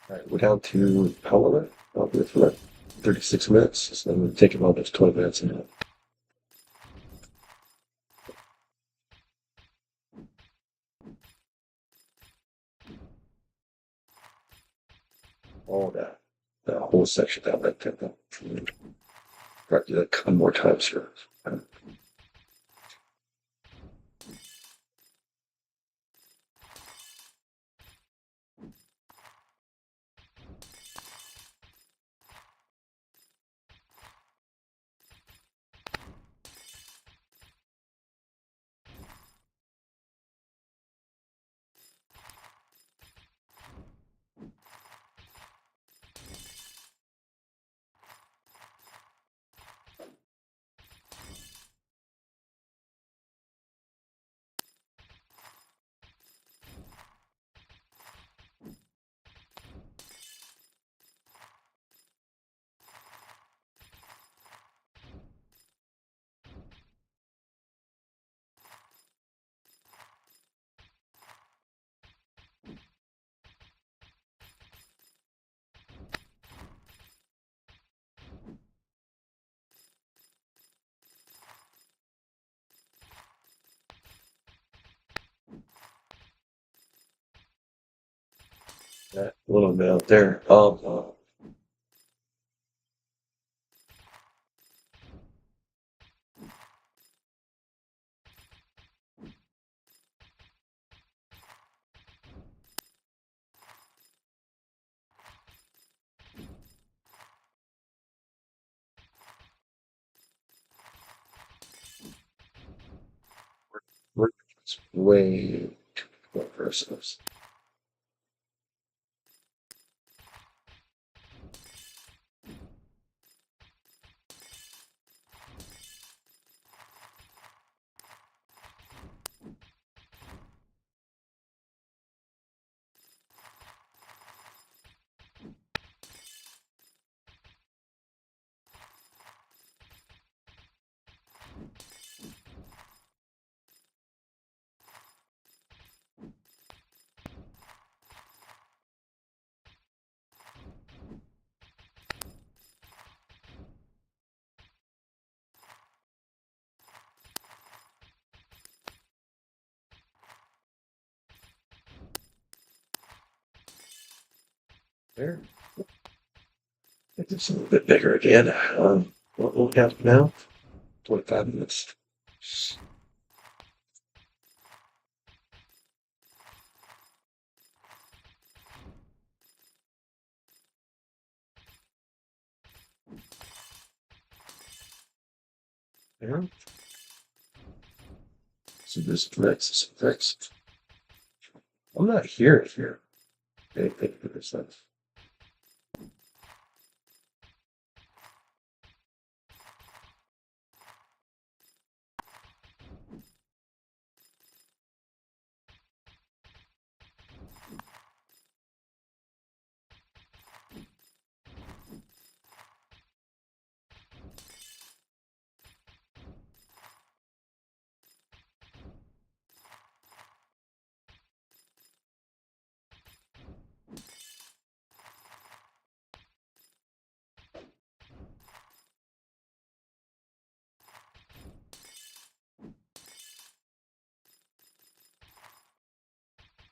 Speaker 3: All right, we're down to how long? I'll do it for like 36 minutes. So I'm going to take about 20 minutes now. All that whole section down that tempo. Right, do that a couple more times here. That little bit out there. way too quick for ourselves. There. It's a little bit bigger again. What will we have now? 25 minutes. There. So this next fixed. I'm not hearing here. Anything for this stuff.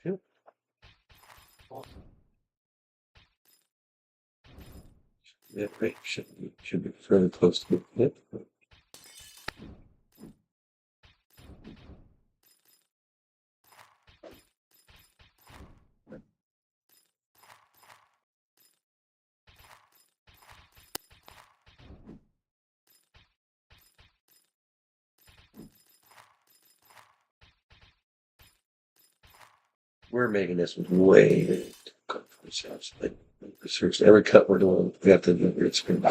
Speaker 3: Yep. Yeah, right. Should be fairly close to it. We're making this way too cut for ourselves. Like, seriously, every cut we're doing, we have to do a weird screen.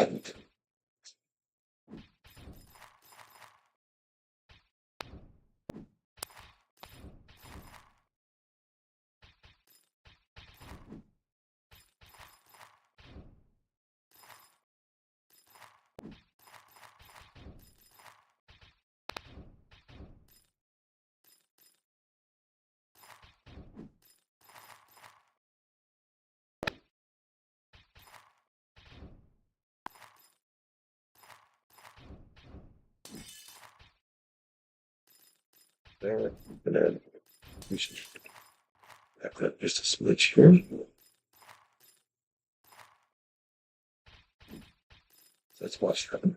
Speaker 3: There, and then we should have that just a smidge here. So let's watch that.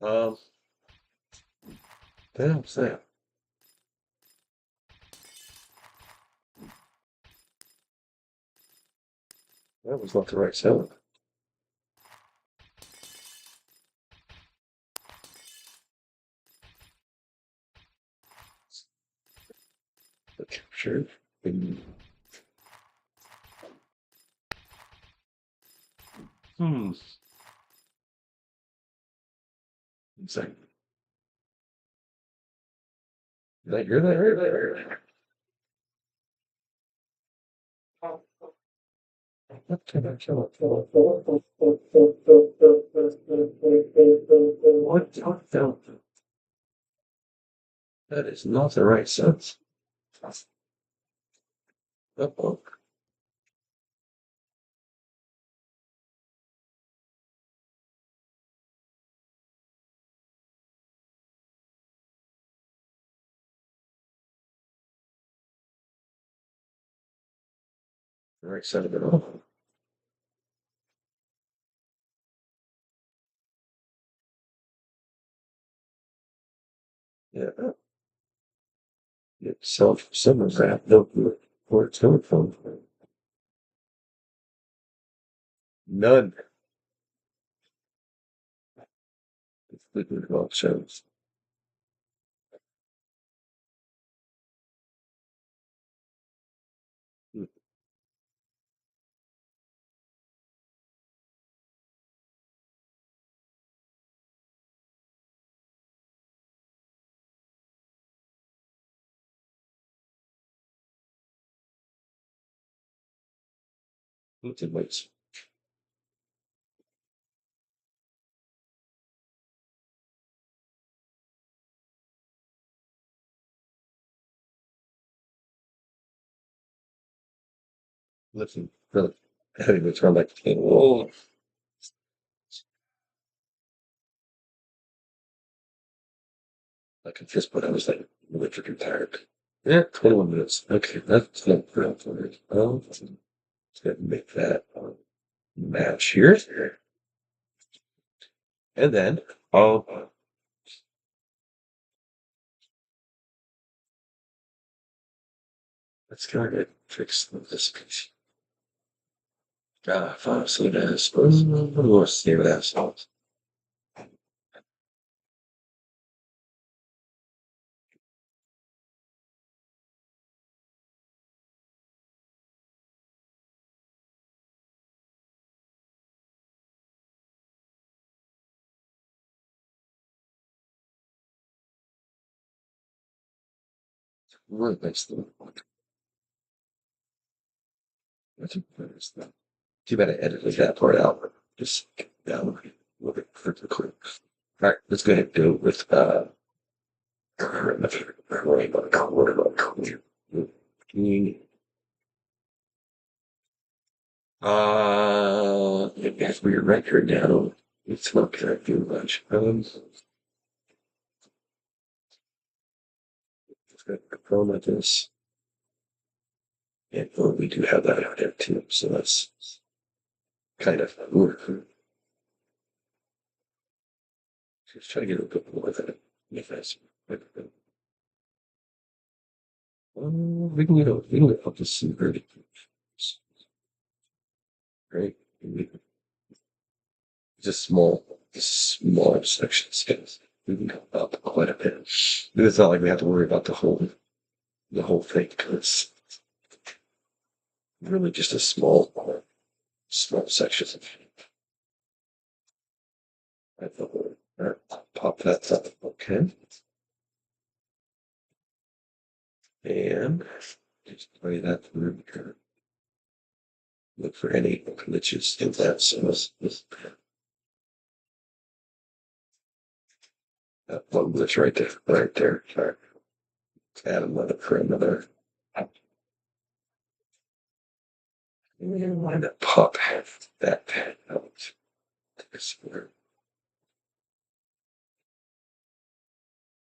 Speaker 3: Um, that's that. That was not the right sound. The capture. Hmm. Exactly. Did I hear that right there? What did I kill it? What the? That is not the right sense. Uh-oh. The right side of it off. Yeah. Self similar that. No good. Where it's coming from? None. It's liquid rock shows. What's it weights? Listen, really heavy weights around like, oh, like at this point I was like really freaking tired. Yeah, 21 minutes. Okay, that's not bad for me. Let's go ahead and make that match here. And then I'll let's go ahead and fix this piece. Fine, so it is. We'll see what that. Really nice thing. That's a nice thing. Too bad I edited that part out. But just down a little bit further clear. All right, let's go ahead and go with if we record down, it's not gonna do much. Let's go confirm like this. And we do have that out there too, so that's kind of just try to get a bit more of it. If that's we can get up to some very right. Just small sections. Yes. We can go up quite a bit. It's not like we have to worry about the whole thing because it's really just a small section. I thought, all right, pop that up. Okay. And just play that through here. Look for any glitches in that. So that one glitch right there, right there. All right. Add another for another. Why not pop that pad out? This where.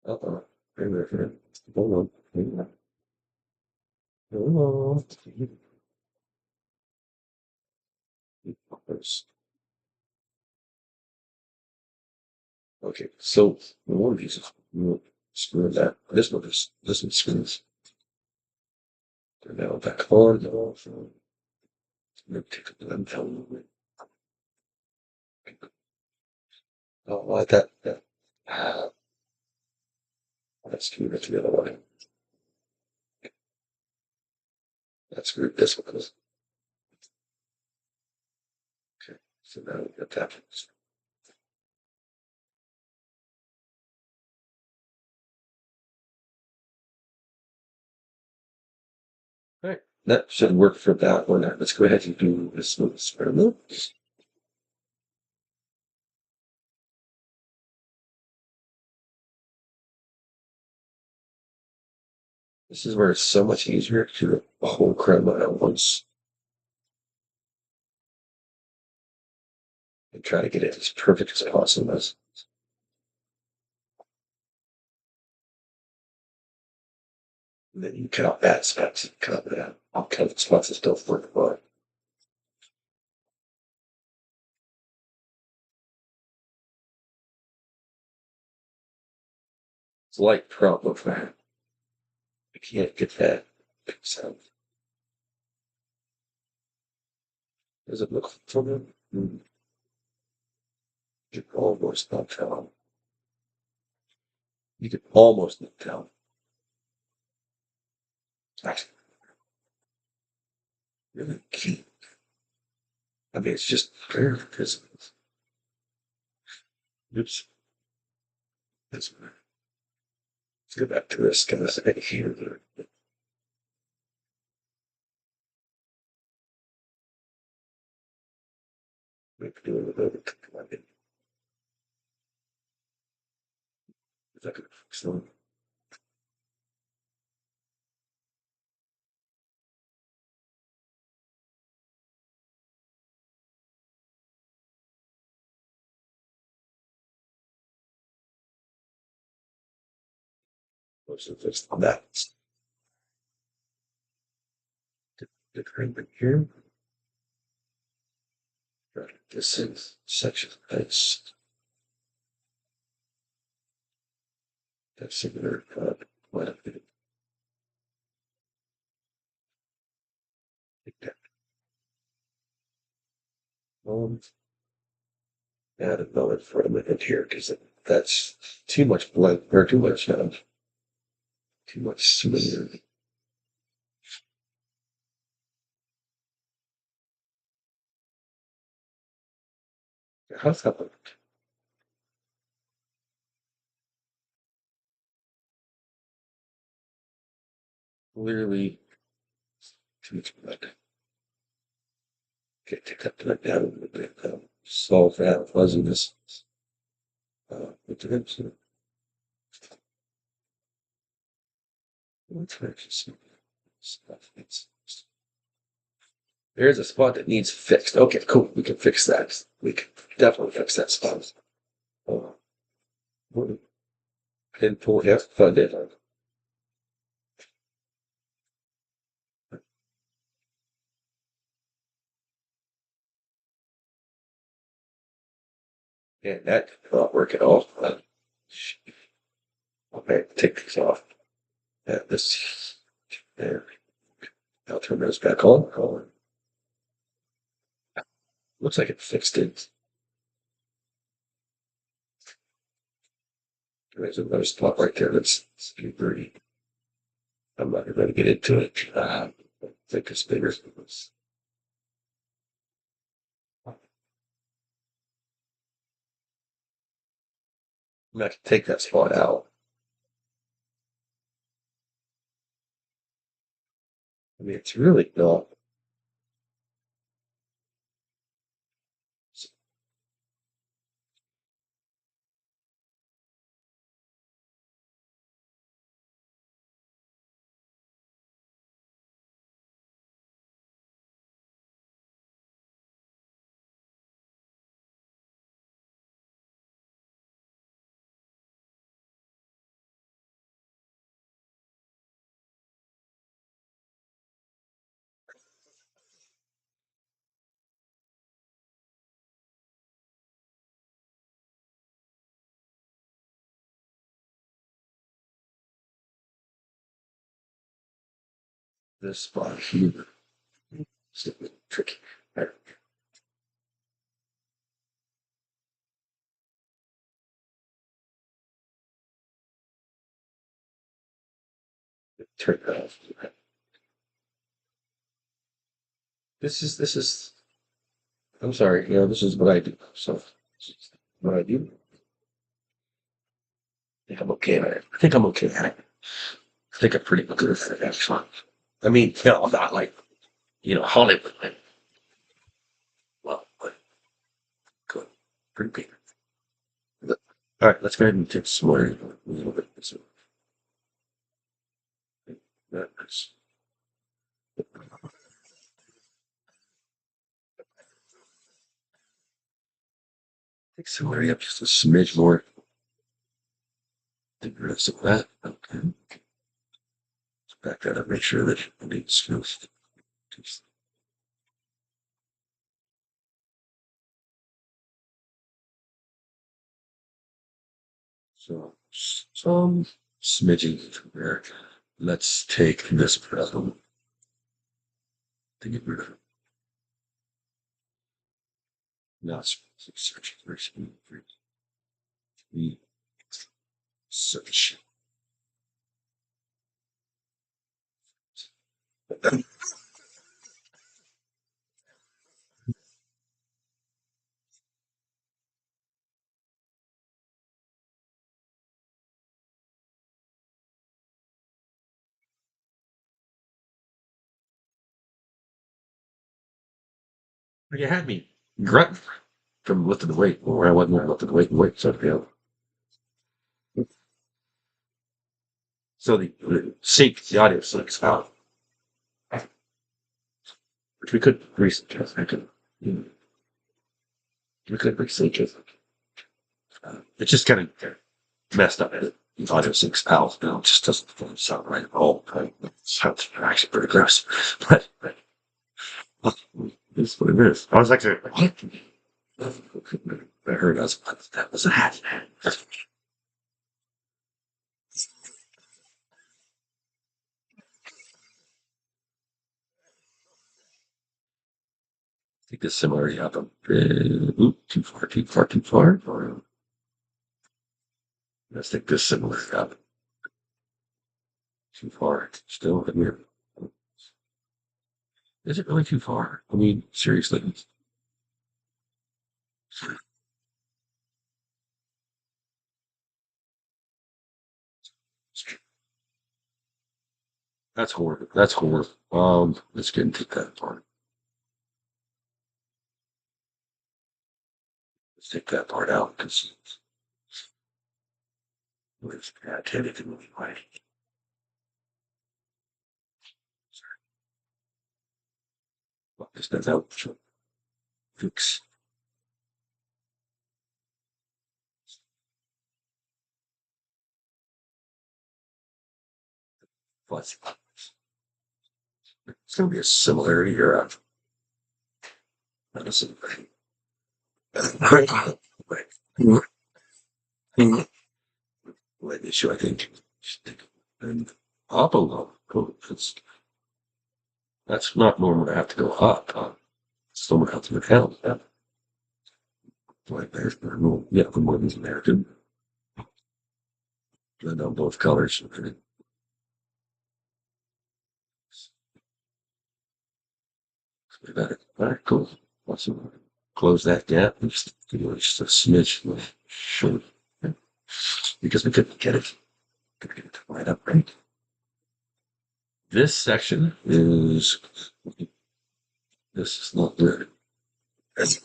Speaker 3: Uh-oh. Wait a minute. Hold on. Wait a minute. Hold on. Okay, so one of these will screw that. This one screws. Turn that back on. Take a blend down. Oh, like that. Let's do it the other way. Let's screw this one. Okay, so now we got that. All right, that should work for that one. Let's go ahead and do this little experiment. This is where it's so much easier to do a whole crema at once and try to get it as perfect as possible. And then you cut out bad spots, cut out spots that don't work well. It's like problem. I can't get that sound. Does it look familiar? You can almost not tell. You can almost not tell. Actually, really cute. I mean, it's just clear because oops. Let's go back to this guy here. We can do a little bit. Is that going to fix them? What's the fix on that? The green here. Right. This is section. That's similar. What a bit. Like that. Add another fragment in here because that's too much blood or too much smear. How's that look? Clearly too much blood. Okay, take that blood down a little bit. Solve that fuzziness. With the hips. What's actually stuff? There's a spot that needs fixed. Okay, cool. We can fix that. We can definitely fix that spot. Oh, I didn't pull it. I did. Yeah, that did not work at all. Okay, take these off. Yeah, this there. I'll turn those back on. Looks like it fixed it. There's another spot right there that's pretty. I'm not going to get into it. I think it's bigger. I'm going to take that spot out. I mean, it's really not. This spot here. It's a bit tricky. There. Turn that off. This is. I'm sorry. This is what I do. So, this is what I do. I think I'm okay at it. I think I'm okay at it. I think I'm pretty good at it, actually. I mean, I'm not like, Hollywood. Well, but good. Pretty big. All right, let's go ahead and take some more. A little bit. So, that's, take some more up just a smidge more. Take the rest of that. Okay. Let's back that up. Make sure that it needs smooth. So, some smidging from there. Let's take this problem to get rid of it. No, it's search. Search. You had me grunt from lifting the weight, where I wasn't lifting the weight and weight. So, so the audio syncs out, which we could research. We could research it. It's just kind of messed up. The audio syncs out. It just doesn't sound right at all. It sounds actually pretty gross. But it's what it is. I was actually, what? I heard us. That was that. I think the similarity happened. Too far, too far, too far. Or, I think this similarity happened. Too far. Still in here. Is it really too far? I mean, seriously. That's horrible. That's horrible. Let's get into that part. Let's take that part out because it's attentive in any way. Well, that's out. Fix. What? It's going to be a similarity here. Medicine. What issue I think? And up a little. That's not normal to have to go up. It's normal to have to go down. Yeah. Like there's no, yeah, the more than there too. I know both colors. Better. All right, cool. Awesome. Close that gap. Just a smidge. Sure. Because we couldn't get it. Couldn't get it to line up right. This section is. This is not good. As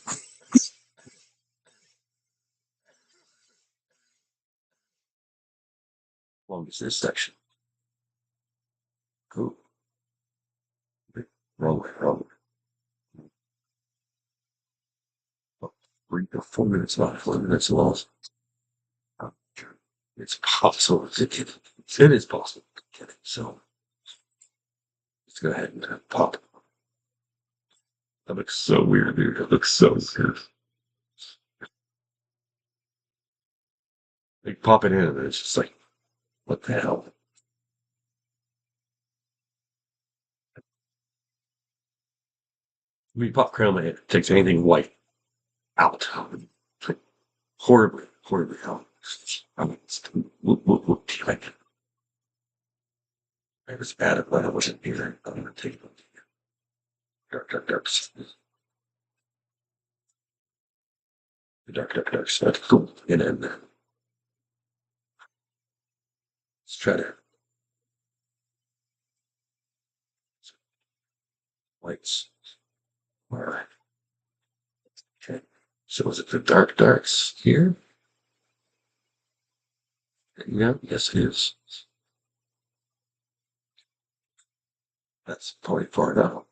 Speaker 3: long as this section. Cool. Wrong way, wrong way. Oh, 3 to 4 minutes, not 4 minutes lost. It's possible to get it. It is possible to get it. So let's go ahead and pop. That looks so weird, dude. It looks so weird. Like pop it in and it's just like, what the hell? I mean, pop chroma, it takes anything white out. Like, horribly, horribly out. I mean, damn it. I was bad at when I wasn't here. I'm going to take it. Dark, dark, dark. The dark, dark, dark. So that's cool. And then let's try to lights. All right. Okay. So is it the dark darks here? Yeah, yes, it is. That's probably far enough.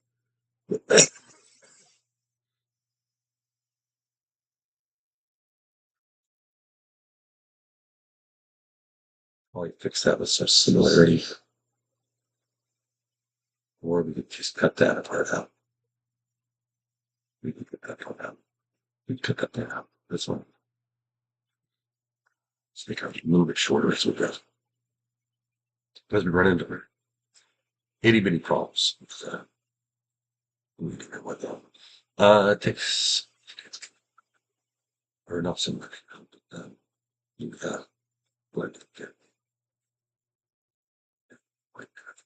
Speaker 3: Probably fix that with some similarity. Or we could just cut that part out. We can cut that one out. We can cut that out. This one. So we can move it shorter as we go. As we run into itty bitty problems with with that. It takes or not similar. You blend it again. Like that.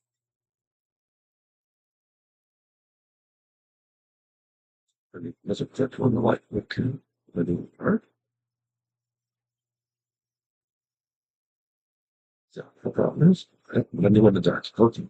Speaker 3: I mean, there's a clip on the light. Okay. I do art. So the problem is, when you want the dark, okay.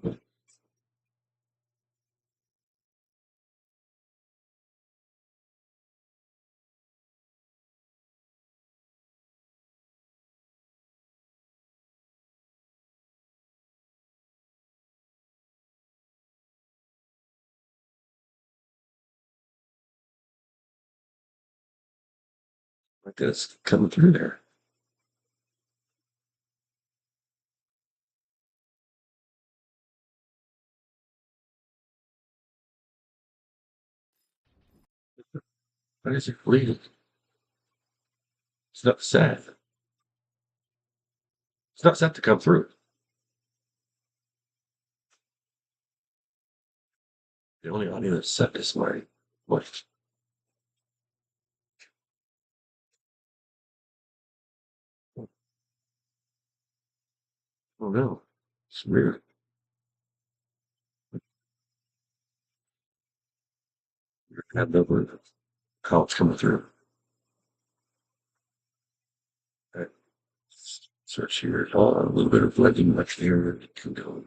Speaker 3: Like this coming through there. Why is it bleeding? It's not sad. It's not set to come through. The only audio that's set is my voice. Oh no. It's weird. I have no how it's coming through. Right. Search here. A little bit of blending much there. Can go.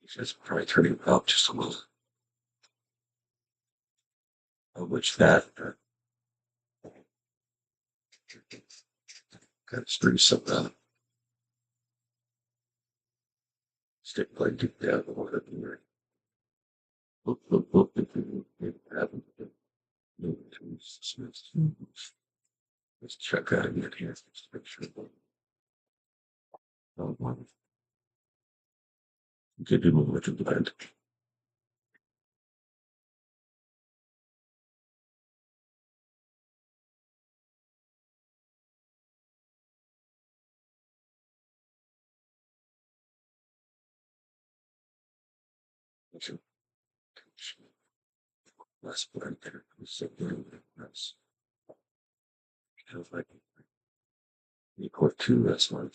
Speaker 3: It's probably turning up just a little. Of which that kind of screws some stick blending down a little bit here. Let's check that again here. Just make sure. Good to move to blend. Less blend there. So that's feels like equal to this one.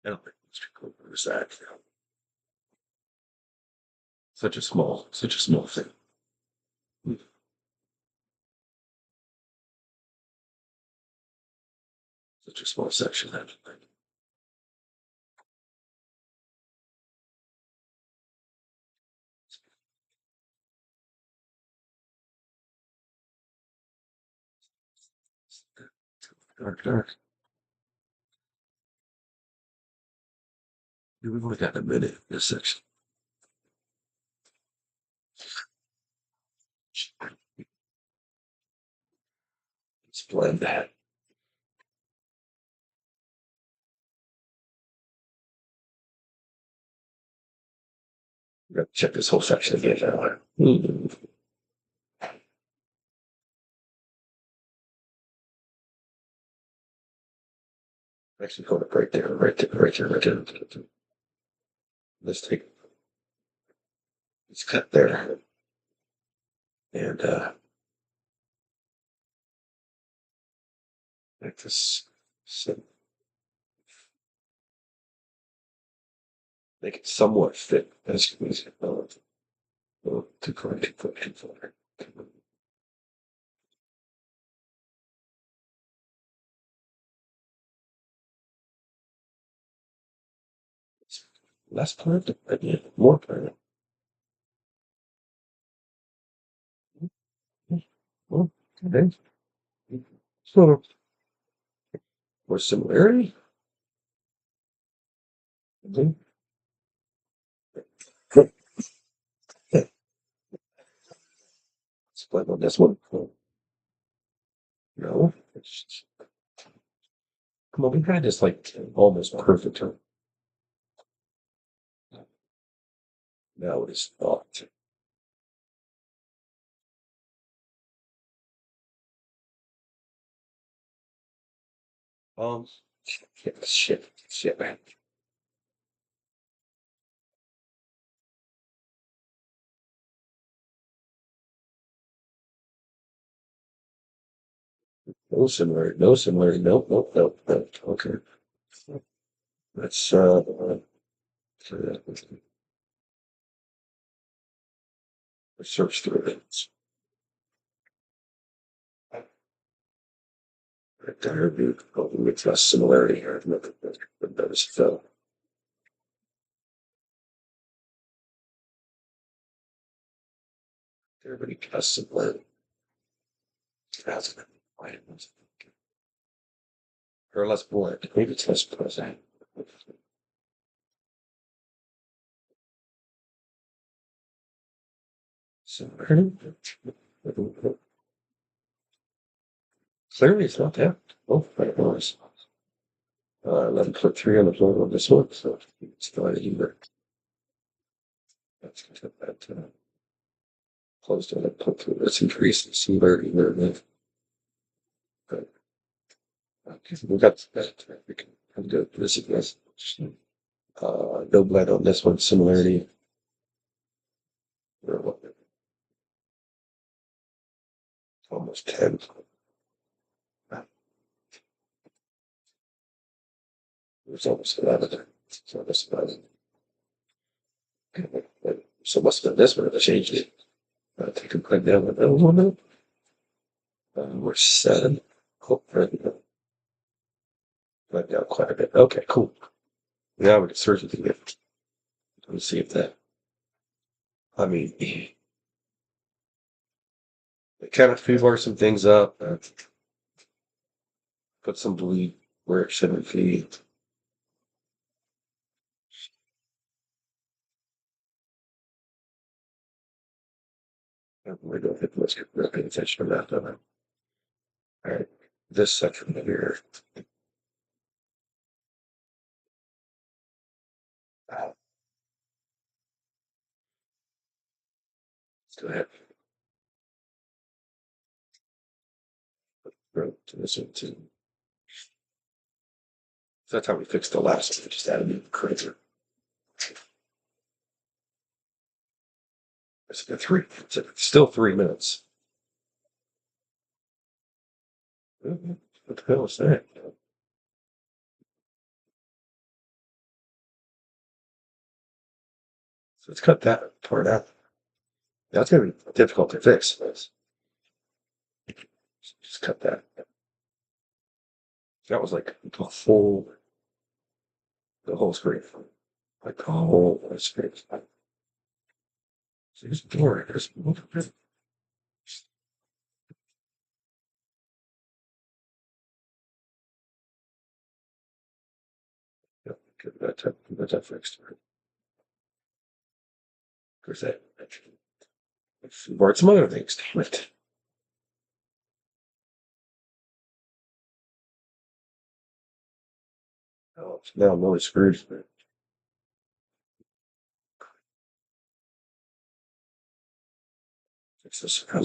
Speaker 3: I don't think it's too cool. What is that? Such a small thing. Such a small section. That dark, dark. We've only got a minute in this section. Let's blend that. We're gonna check this whole section again now. Actually, hold it right there, right there, right there, right there. Let's take. Let's cut there, and make this. So make it somewhat fit as easy. Too far, too far, too far. Less part, maybe more part. Well, okay. So, more similarity. Okay. Let's blend on this one. No. Come on, we had this like almost perfect. Now it is not. Um, shit, man. No similarity, no similarity. Nope, nope, nope, nope. Okay. Let's, let's search through it. Right there, it's a similarity here. I've noticed, so. Everybody has similarity. Has it. Or less blunt. Maybe it's less present. Similarity. Clearly, it's not that. Oh, right, noise. 11.3 on the floor on this one, so it's not either. Let's get that closed on it. Put through. Let's increase the similarity there. Good. Okay, we got that. We can go this again. No blend on this one. Similarity. Or what? Almost 10. There's almost 11. So that's about it. Okay. So must have been this one that changed it. Take a click down the middle one. We're 7. Oh, right. Went down quite a bit. Okay, cool. Now we can search it again. Let's see if that. I mean, it kind of fever some things up. Put some bleed where it shouldn't be. We don't hit much paying attention to that. All right, this section here. Let's go ahead. Go to this one too. So that's how we fixed the last one. We just added a new creator. It's a 3. It's still 3 minutes. What the hell is that? So let's cut that part out. That's going to be difficult to fix. Just cut that. That was like the whole screen. Like the whole screen. So here's the door. There's yeah, get that fixed. Because that brought some other things. Damn it. Oh, so now I'm really screwed. Fix this a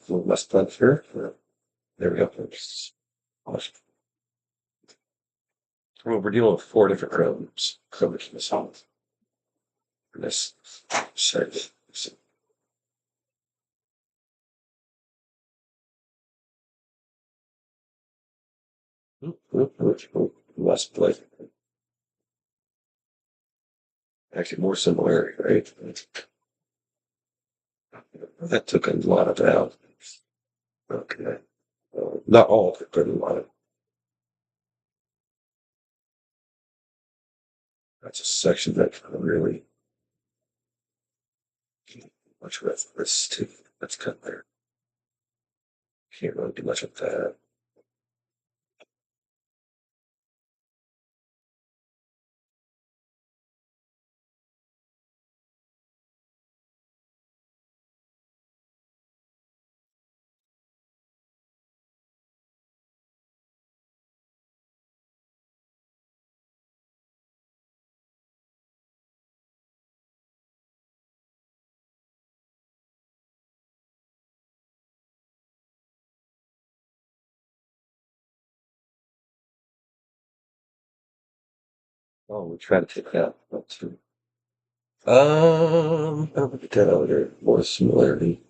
Speaker 3: little less blunt here. There we go. Awesome. Well, we're dealing with 4 different chromes. Coverage in this house. This set. Less blatant. Actually, more similarity, right? That took a lot of out. Okay. Not all of it, but a lot of. That's a section that kind of really much reference to. That's cut there. Can't really do much of that. Oh, we try to take that. That's true. I'll look at that other more similarity.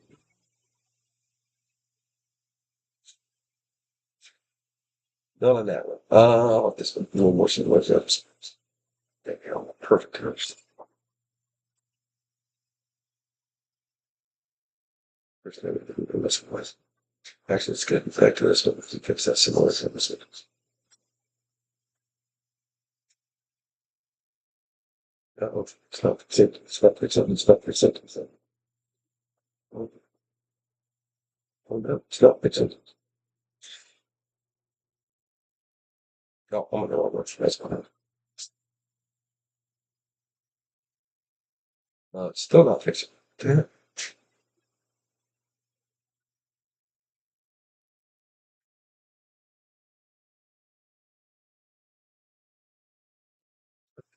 Speaker 3: Not on that one. I want this one. A little more similar. There you go. Perfect. First, this one was. Actually, let's get back to this one. Let's fix that similar to this one. Oh, it's not fixed. It's not fixed. It's not fixed. Oh, oh no, it's not fixed. No, I'm gonna go. That's fine. No, it's still not fixed. Damn it.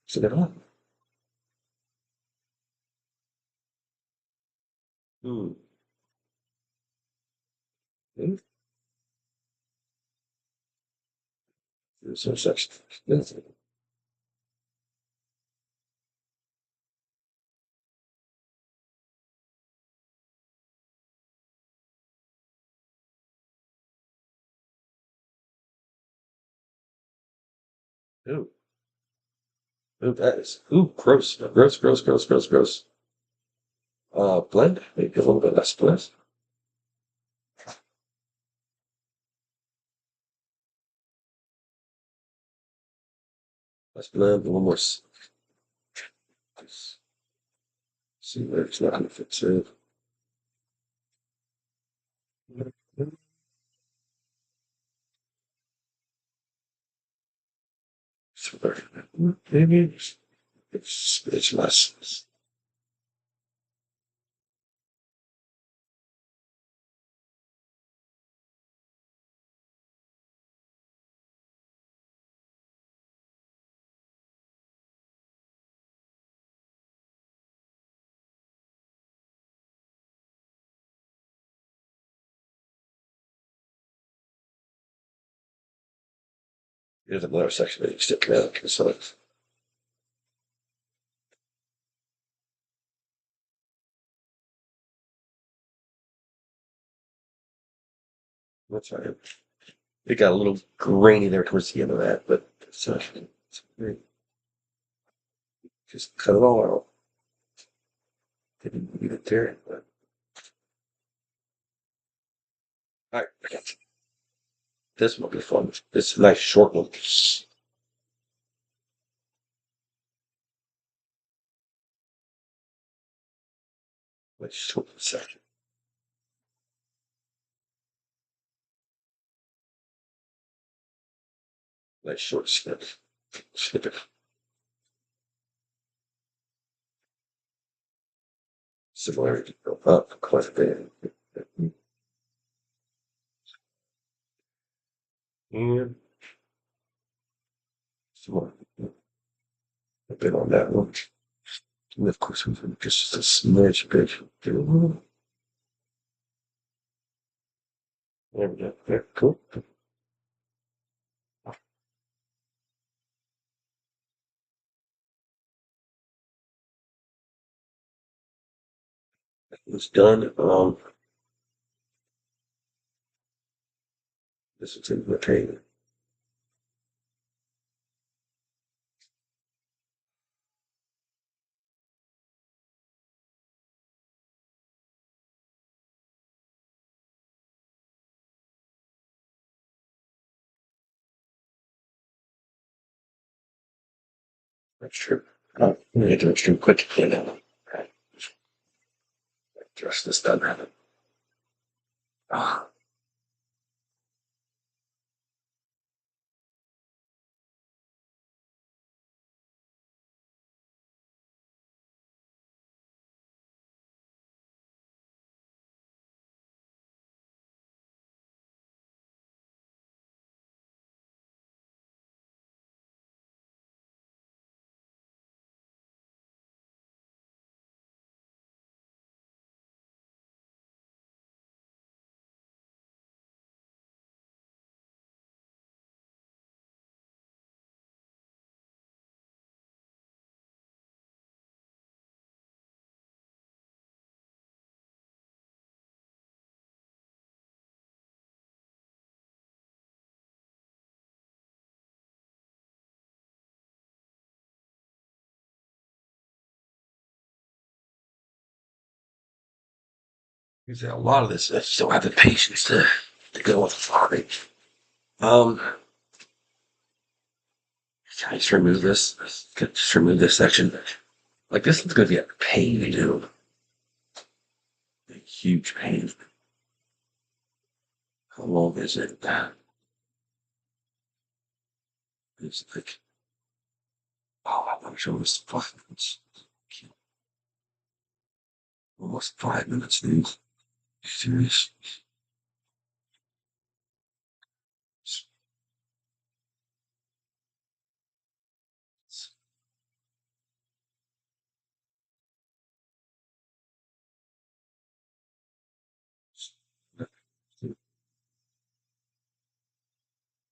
Speaker 3: Is it on? Hmm. Hmm. There's no such thing. Ooh. Ooh, that is. Ooh, gross. Gross, gross, gross, gross, gross. Blend. Maybe a little bit less blend. Let's blend a little more. See where it's not gonna fit through. So maybe it's less. Here's another section that you stick out. So that's right. It got a little grainy there towards the end of that, but it's great. Just cut it all out. Didn't need it there. But, all right, I got you. This will be fun. This is a nice short one. Nice short section. Nice short snippet. Similarity go up quite a bit. And some more. A bit on that one. And of course, we can just a smidge bit. There we go. There, cool. It's done. This is in the table. That's true. I'm gonna do it extreme quick. Just this done. Ah, Because a lot of this, I just don't have the patience to go with farming. Um, can I just remove this? Can I just remove this section? Like this is going to be a pain to do. A huge pain. How long is it? It's like, oh, I'm sure it was 5 minutes. Almost 5 minutes, dude. Serious?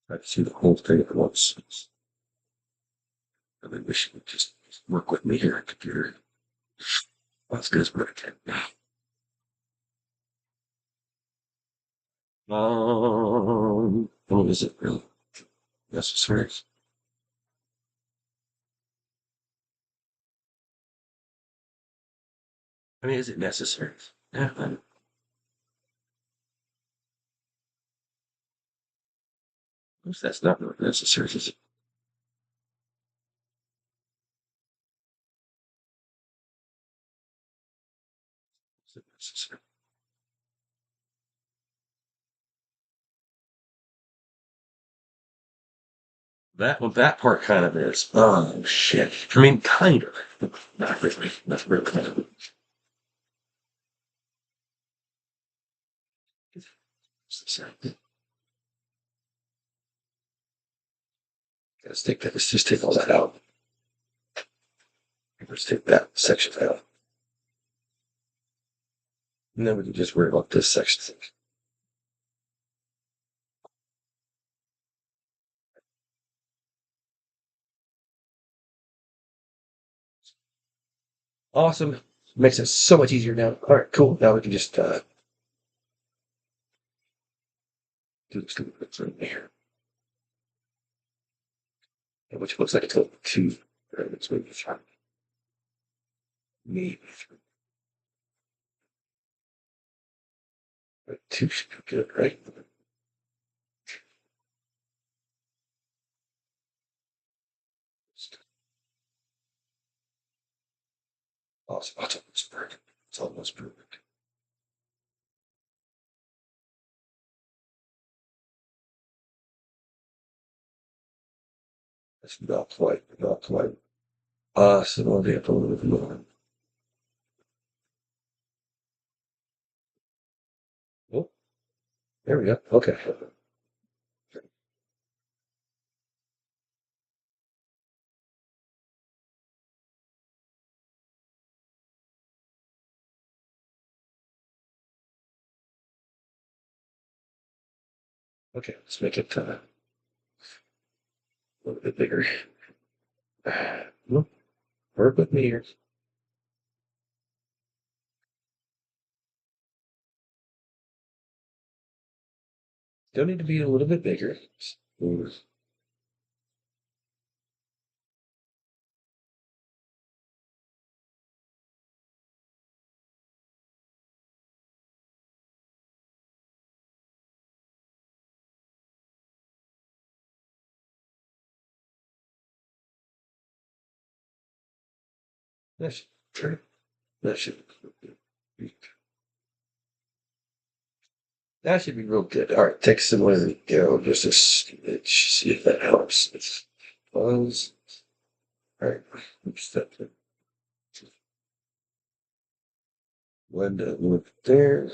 Speaker 3: I see the whole thing at once. I mean, we should just work with me here, computer. That's good as what I can. What is it really necessary? I mean, is it necessary? Yeah, that's not really necessary. Is it? Is it necessary? That part kind of is. Oh shit. I mean, kind of. Not really. Not really. Kind of. Necessary. Let's take that. Let's just take all that out. Let's take that section out. And then we can just worry about this section. Awesome. Makes it so much easier now. All right, cool. Now we can just do this little bit right here, which looks like it's a 2. It's maybe 3. Maybe 3. But 2 should be good, right? Awesome. That's almost perfect. It's almost perfect. That's not quite. Not quite. So I'll be up a little bit more. Oh, there we go. Okay. Okay, let's make it a little bit bigger. Well, work with me here. Still need to be a little bit bigger. That should, that should, that should be real good. All right, take some of the go. Just a smidge. See if that helps. It's close. All right, oops, that blend it with there.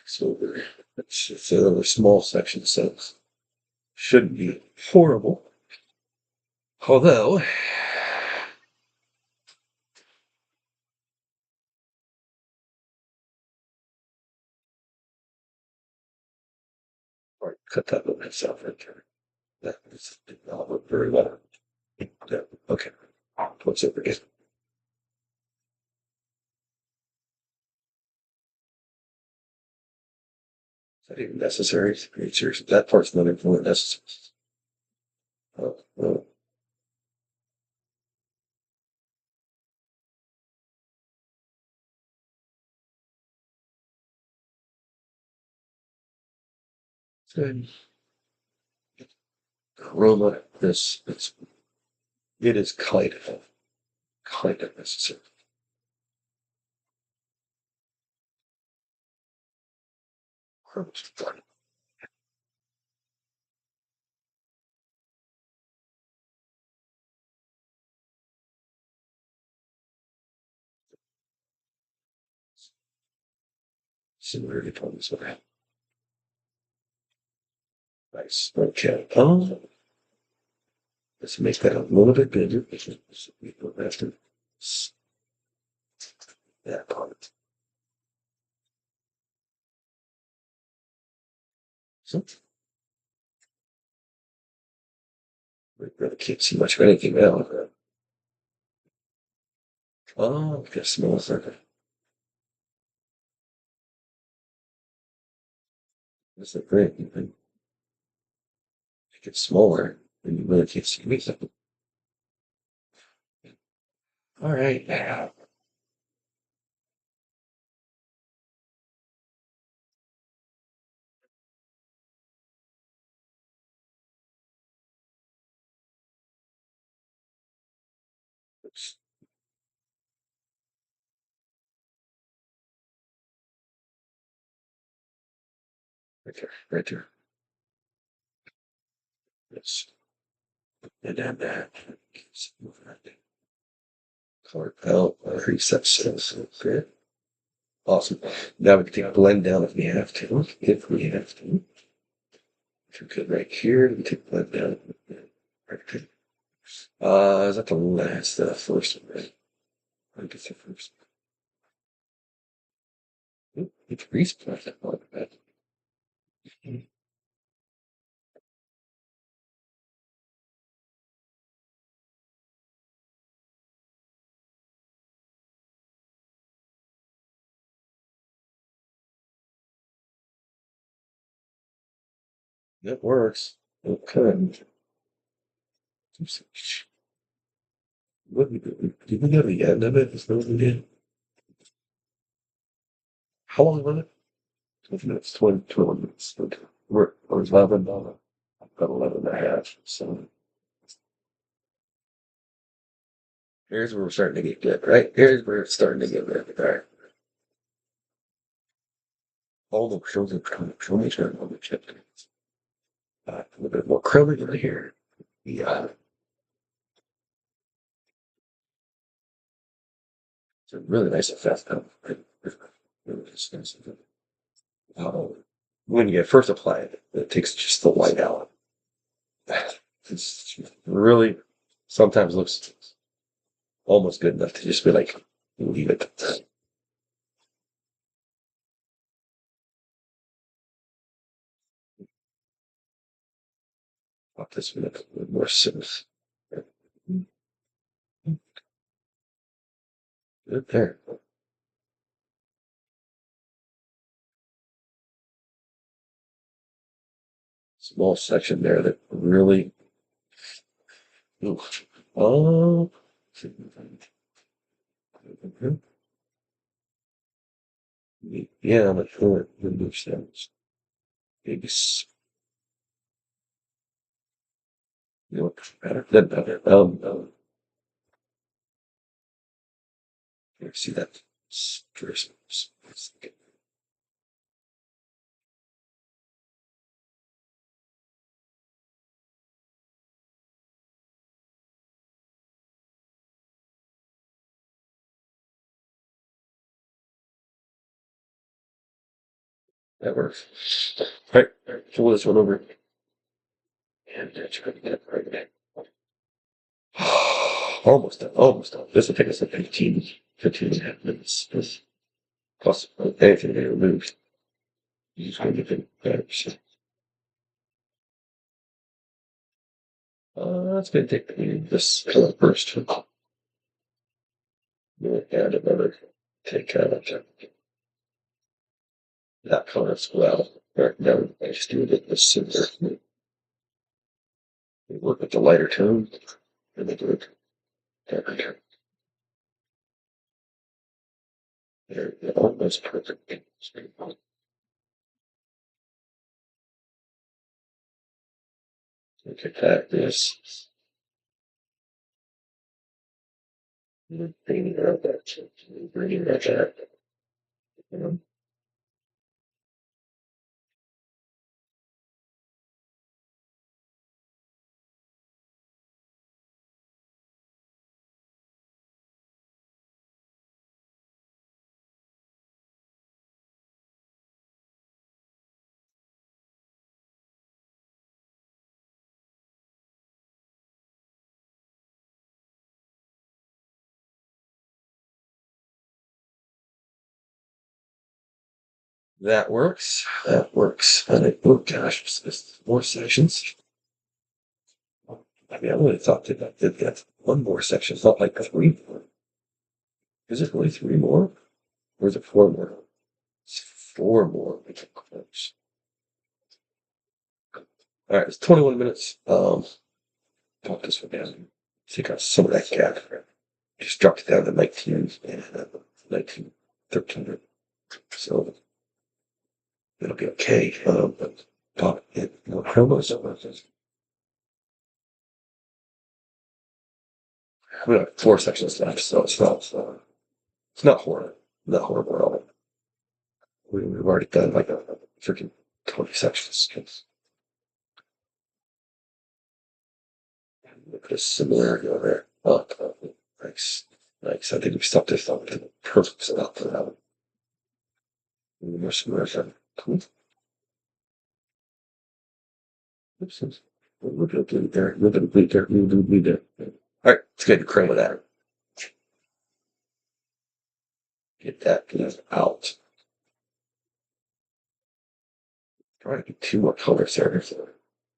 Speaker 3: So It's a small section, so shouldn't be horrible. Although, or cut that little bit off right there. Did not work very well. Yeah, okay. What's over here? Is that even necessary? Are you serious? That part's not even necessary. Oh, oh. Good. Chroma, it is kind of necessary. Chroma's fun. Similar to problems with that. Nice. Okay. Let's make that a little bit bigger. We don't have to that part. So we really can't see much of anything now. Oh, just small circle. That's the thing. You can make it smaller, and you really can't see anything. All right. Oops. Right there. Right there. Yes. And then that. Color palette, preset cells. Okay. Awesome. Now we can take blend down if we have to. If we have to. If we could right here, we take blend down. Right there. Is that the last, first one, right? I think it's the first. Ooh, it's respawn that part of that. That works. Okay. What did we go to the end of it? Is that what we did? How long was it? 20 minutes, 20 minutes. Okay. We're 11, about 11 and a half. So here's where we're starting to get good, right? Here's where it's starting to get good. All right. All the shows are coming. Show me turn on the chip. A little bit more curly in here. Yeah. It's a really nice effect. Really nice. When you first apply it, it takes just the light out. It's really sometimes looks almost good enough to just be like, leave it. Pop this one up a little more smooth. Good there. Small section there that really. Ooh. Oh. Yeah, but for the move stems. Maybe you know, better. Then better. You see that? First. That works. All right, pull this one over. And try to get it right there. Almost done, almost done. This will take us like 15 and a half minutes. Plus anything they removed. Just going to get better. So, it's going to take this color first. We'll add another take out that color as well. Right now, I just do it this center. We work with the lighter tone and then do it darker tone. There we go. That's perfect. Look at that. This. Bringing out that. Bringing that back. That works. That works. And oh gosh, there's more sections. I mean, I would have thought that I did get one more section. It's not like 3 more. Is it really 3 more? Or is it 4 more? It's 4 more. All right, it's 21 minutes. Talk this one down. Take out some of that gap. Just dropped it down to 19 and 19, 13. So it'll be okay. But pop it more chromos. We have 4 sections left, so it's not horrible. Not horrible at all. We've already done like a freaking 20 sections. Put a similarity over there. Oh, nice. Nice. I think we stopped this on the perfect spot for that one. More similarity. Cool. Oops. Look at the there. Look at the there. Bleed there. All right, let's get the cream of that. Get that out. Try to get 2 more colors there.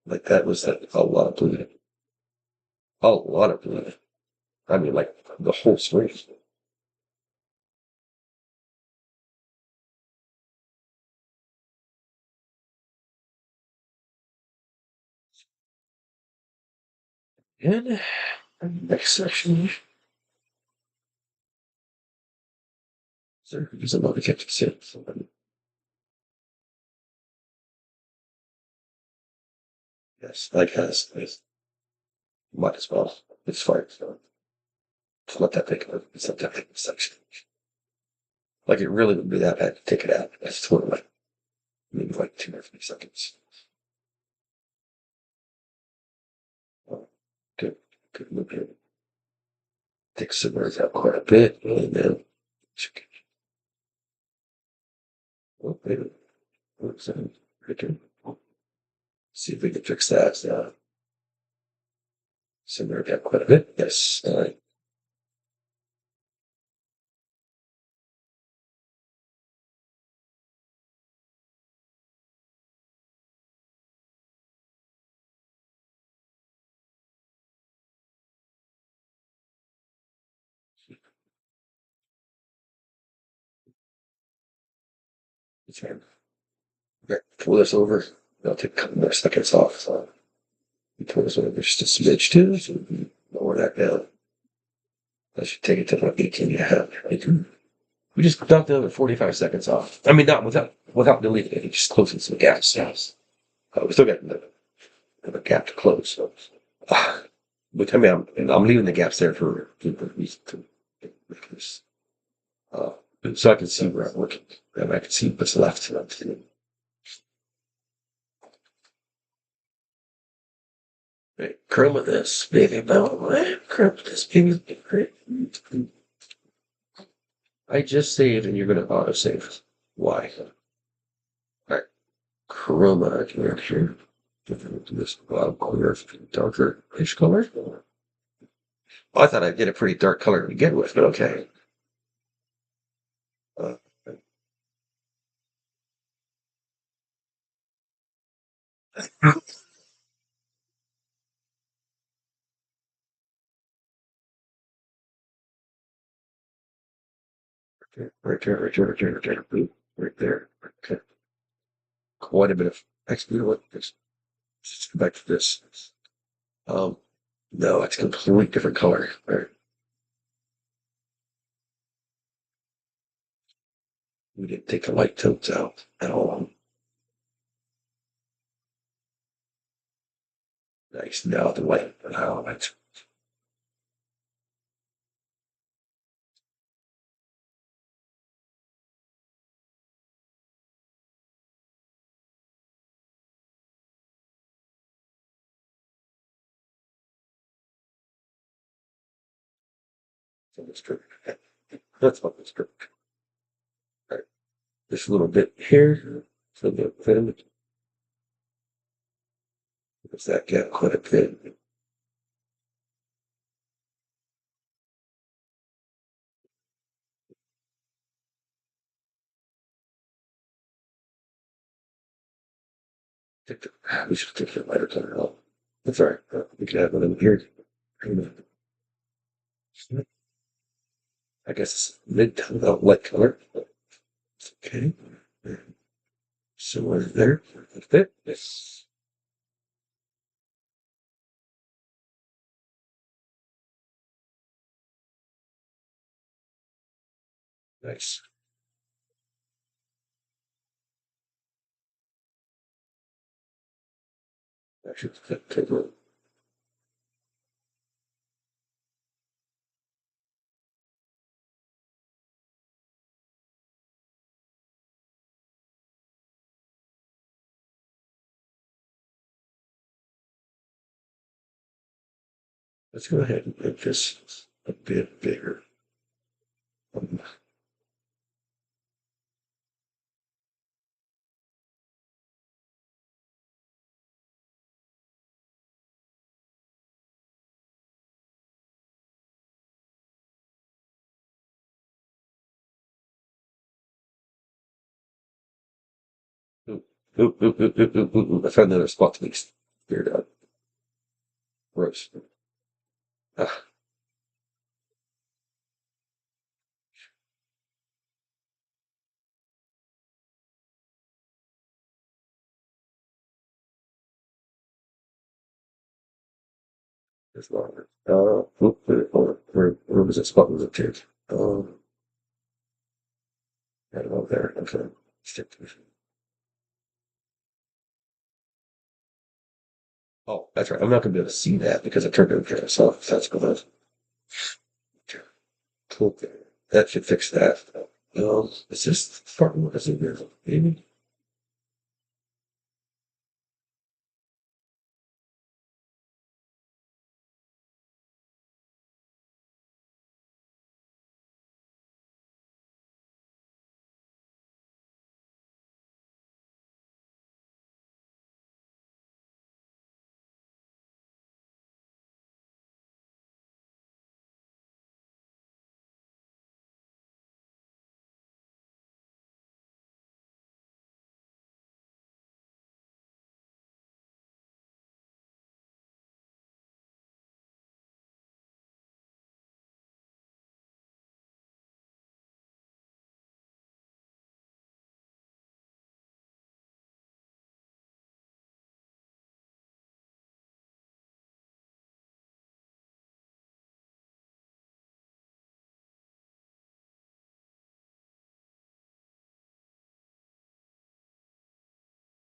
Speaker 3: Like that was a lot of blue. A lot of blue. I mean, like the whole screen. And next section. There's another catch sit. Yes, like has. Might as well. It's fine. So it's not that big of a, it's not that big of a section. Like it really would be that bad to take it out. That's sort of like maybe like 2 or 3 seconds. Oh, good. Good move here. Take some words out quite a bit and then oh, wait a minute. What's that? Right there. See if we can fix that. Simmer down quite a bit. Yes. All right. Okay. Pull this over. I'll take a couple more seconds off. So pull this over just a smidge too. So we can lower that down. That should take it to like 18 and a half. We just dumped another 45 seconds off. I mean, not without deleting it. Just closing some gaps. Yes. We still got the gap to close. So, but I mean, I'm leaving the gaps there for reason to make this. So I can see where I'm working. And I can see what's left. Right, curl with this baby belt. Curl with this baby. I just saved and you're going to auto save. Why? All chroma here. This clear, darker ish color. Oh, I thought I'd get a pretty dark color to begin with, but okay. Uh, right there. Okay. Quite a bit of let's go back to this. Um, no, it's a completely different color. All right. We didn't take the light tones out at all. Nice. Now the light. Oh, that's so that's good. That's what that's good. All right. Just a little bit here. So the thin. Does that get quite a bit? We should take the lighter color out. That's all right. We can add one in here. I guess it's mid-tone without light color. Okay. So we're there. That's it. Yes. Nice. Actually, take a let's go ahead and make this a bit bigger. Um, Ooh, I found another spot to make weird out. Gross. Ah, there's longer. Where was that spot? Was it too? I don't know there. Okay. Stick to it. Oh, that's right. I'm not going to be able to see that because I turned it over. So that's going to. Cool. That should fix that. Is this part one? Is it here? Maybe?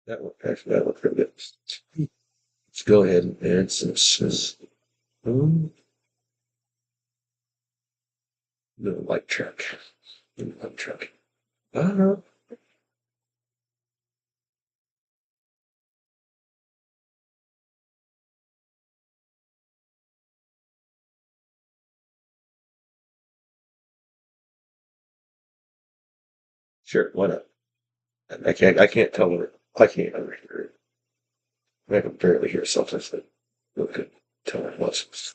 Speaker 3: That one, actually, that looks pretty good. Let's go ahead and add some um, little light track. Light track. Uh, sure, why not? I can't tell her. I can't hear it. I can barely hear something that really could tell it was.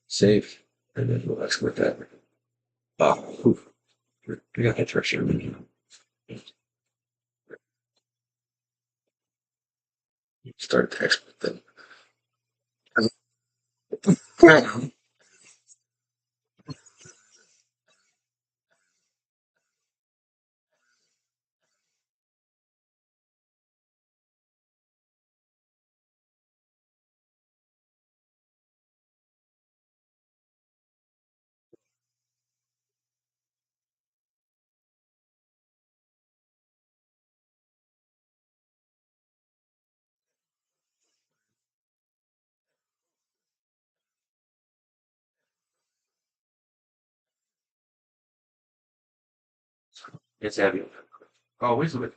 Speaker 3: Save. And then we'll export that. Oh, we got interesting. Start to export them. It's heavy. Always with.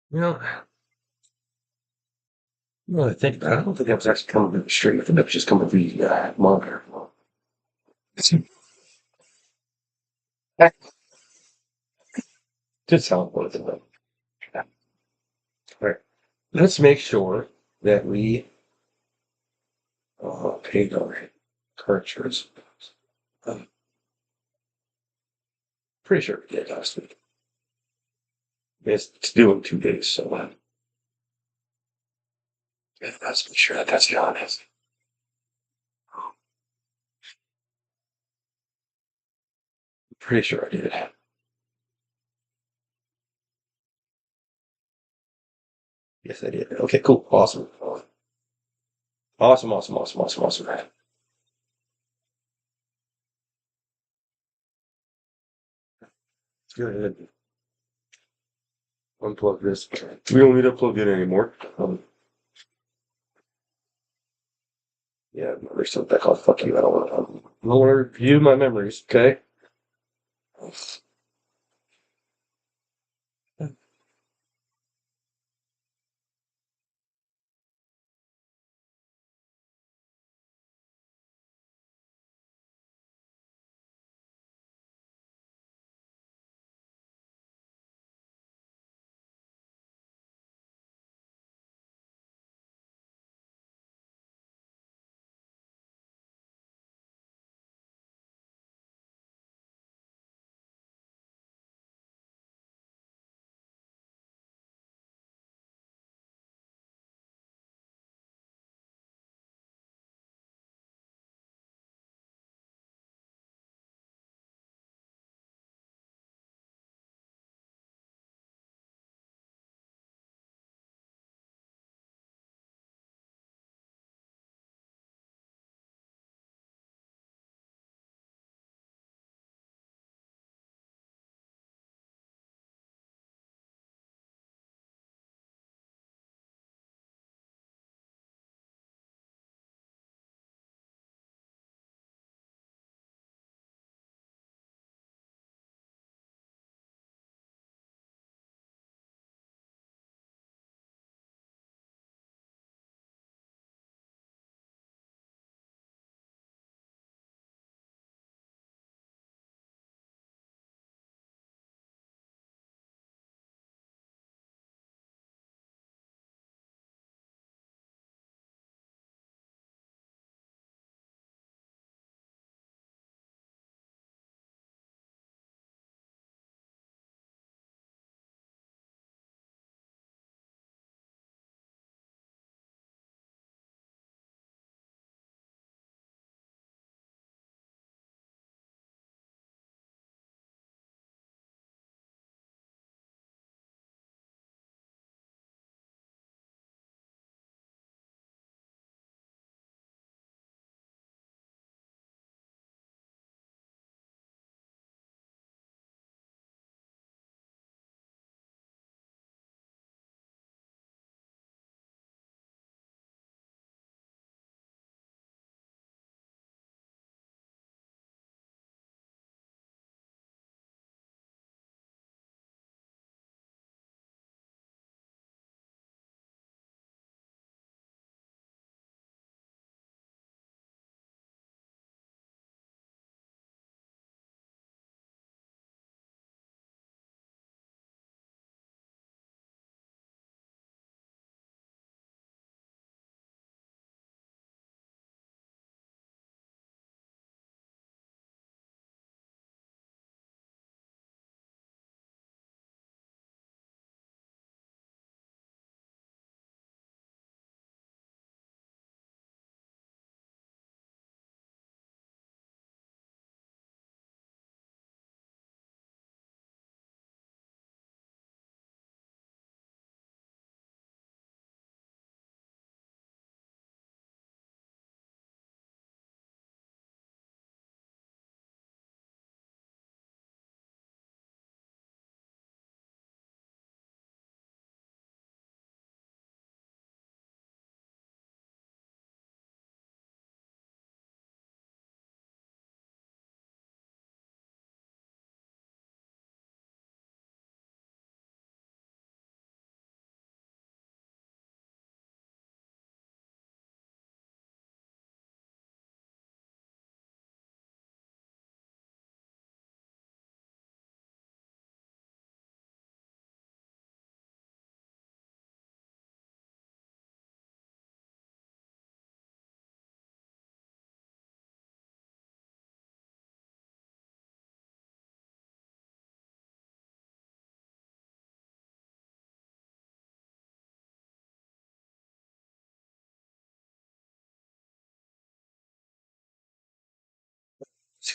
Speaker 3: You know, I think I don't think that was actually coming from the street. I think that was just coming through the monitor. Just how it was. All right. Let's make sure that we paid our car insurance. I'm pretty sure we did last week. It's due in 2 days, so let's make sure that that's honest. Pretty sure I did. Yes, I did. Okay, cool. Awesome. Awesome, awesome, awesome, awesome, awesome. Good. Unplug this. We don't need to plug in anymore. Yeah, memory stuff back off. Fuck you. I don't want to review my memories, okay? It's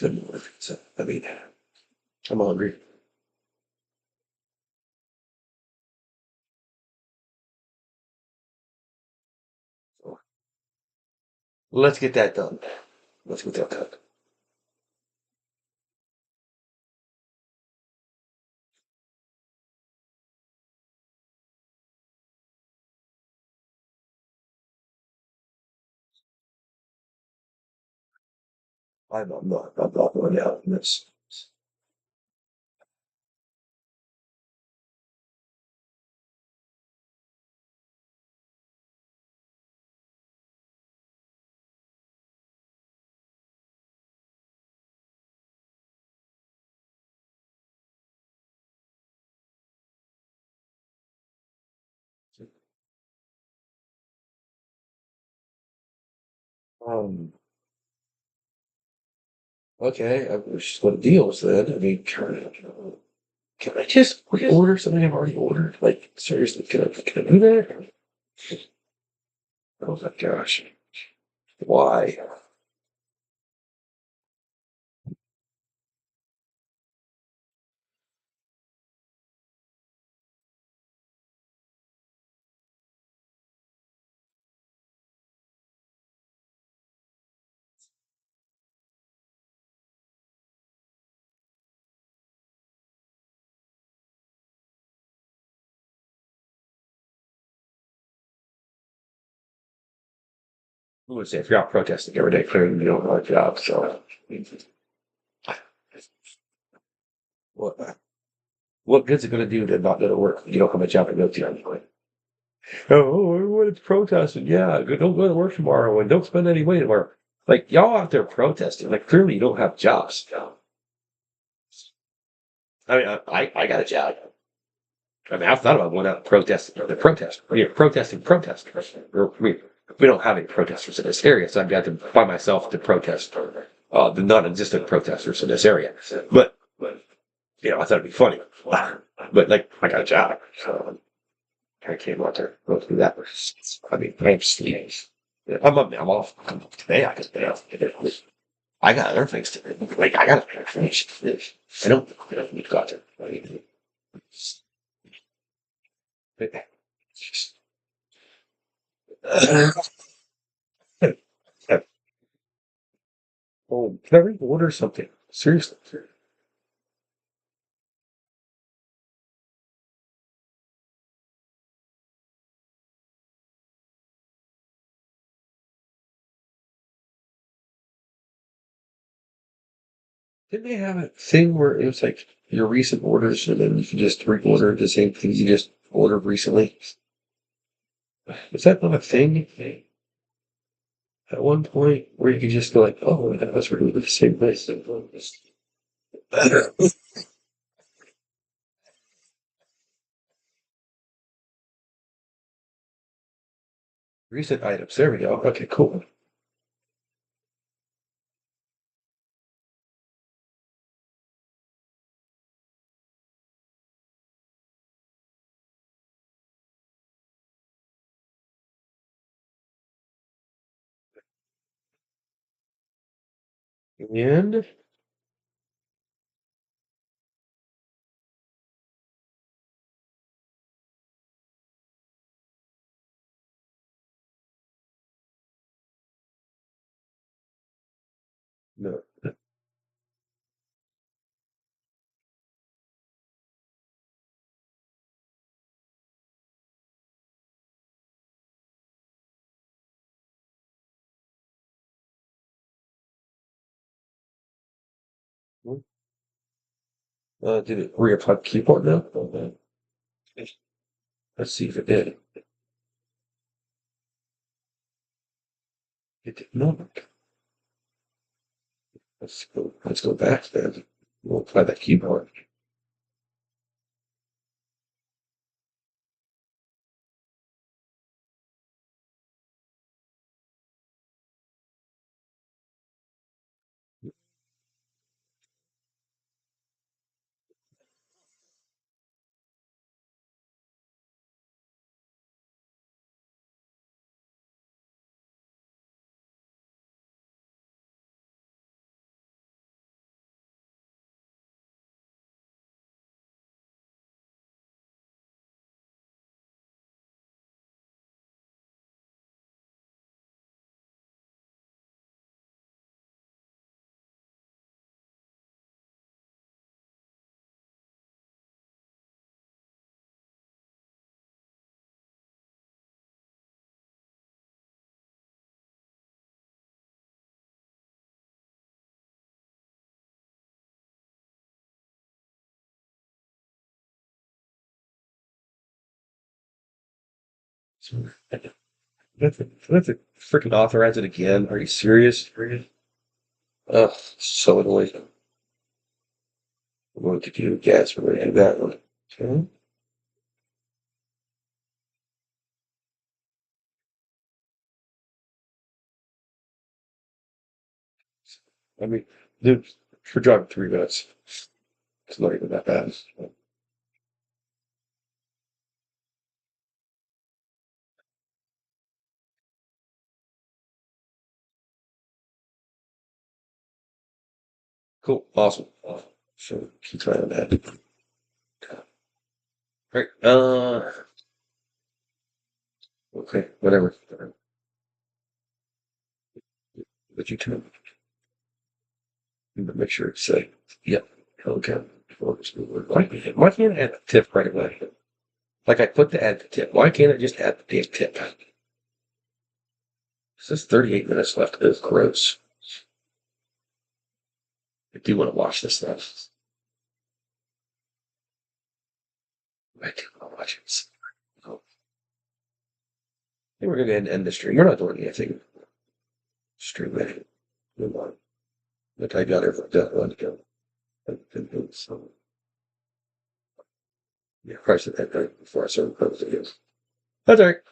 Speaker 3: good. So, I mean, I'm hungry. Let's get that done. Let's get that done. I'm not going out. That's, um, okay. I wish what deals then. I mean, can I just order something I've already ordered? Like, seriously, can I do that? Oh my gosh. Why? Who would say if you're out protesting every day, clearly you don't have a job. So, what what good's it going to do to not go to work? You don't have a job to go to anyway. Oh, everyone's protesting. Yeah, don't go to work tomorrow and don't spend any money tomorrow. Like y'all out there protesting. Like clearly you don't have jobs. I mean, I got a job. I mean, I've thought about going out and protesting. The protest. We're protesting protesters. We don't have any protesters in this area, so I've got to by myself to protest the non-existent protesters in this area. But I thought it'd be funny. But like, I got a job, so I came out there go through that. I mean, I'm sleeping. I'm off today. I could stay off. I got other things to do. Like, I got to finish this. I don't need to go out there. I mean, oh, can I order something? Seriously. Didn't they have a thing where it was like your recent orders and then you can just reorder the same things you just ordered recently? Was that not a thing at one point where you could just go like, oh, that was really the same place? Recent items. There we go. Okay, cool. And no. Did it reapply the keyboard now? Let's see if it did. It did not. Let's go back then. We'll apply that keyboard. Let's freaking authorize it again. Are you serious? Ugh, so annoying. I'm going to give you gas. We're going to do that one. Okay. I mean, dude, for driving 3 minutes, it's not even that bad. Cool, awesome. So keep trying that. Right. Okay, whatever. But you too. Make sure it's safe. Yep. Okay. Why can't I add the tip right away? Like I put to add the tip. Why can't I just add the damn tip? This is 38 minutes left. It's gross. I do want to watch this stuff. I do want to watch it. Oh. I think we're going to end the stream. We're not doing anything. Stream it. Move on. Look, I got it for that one to go. So, yeah, probably should have that before I started posting it. That's all right.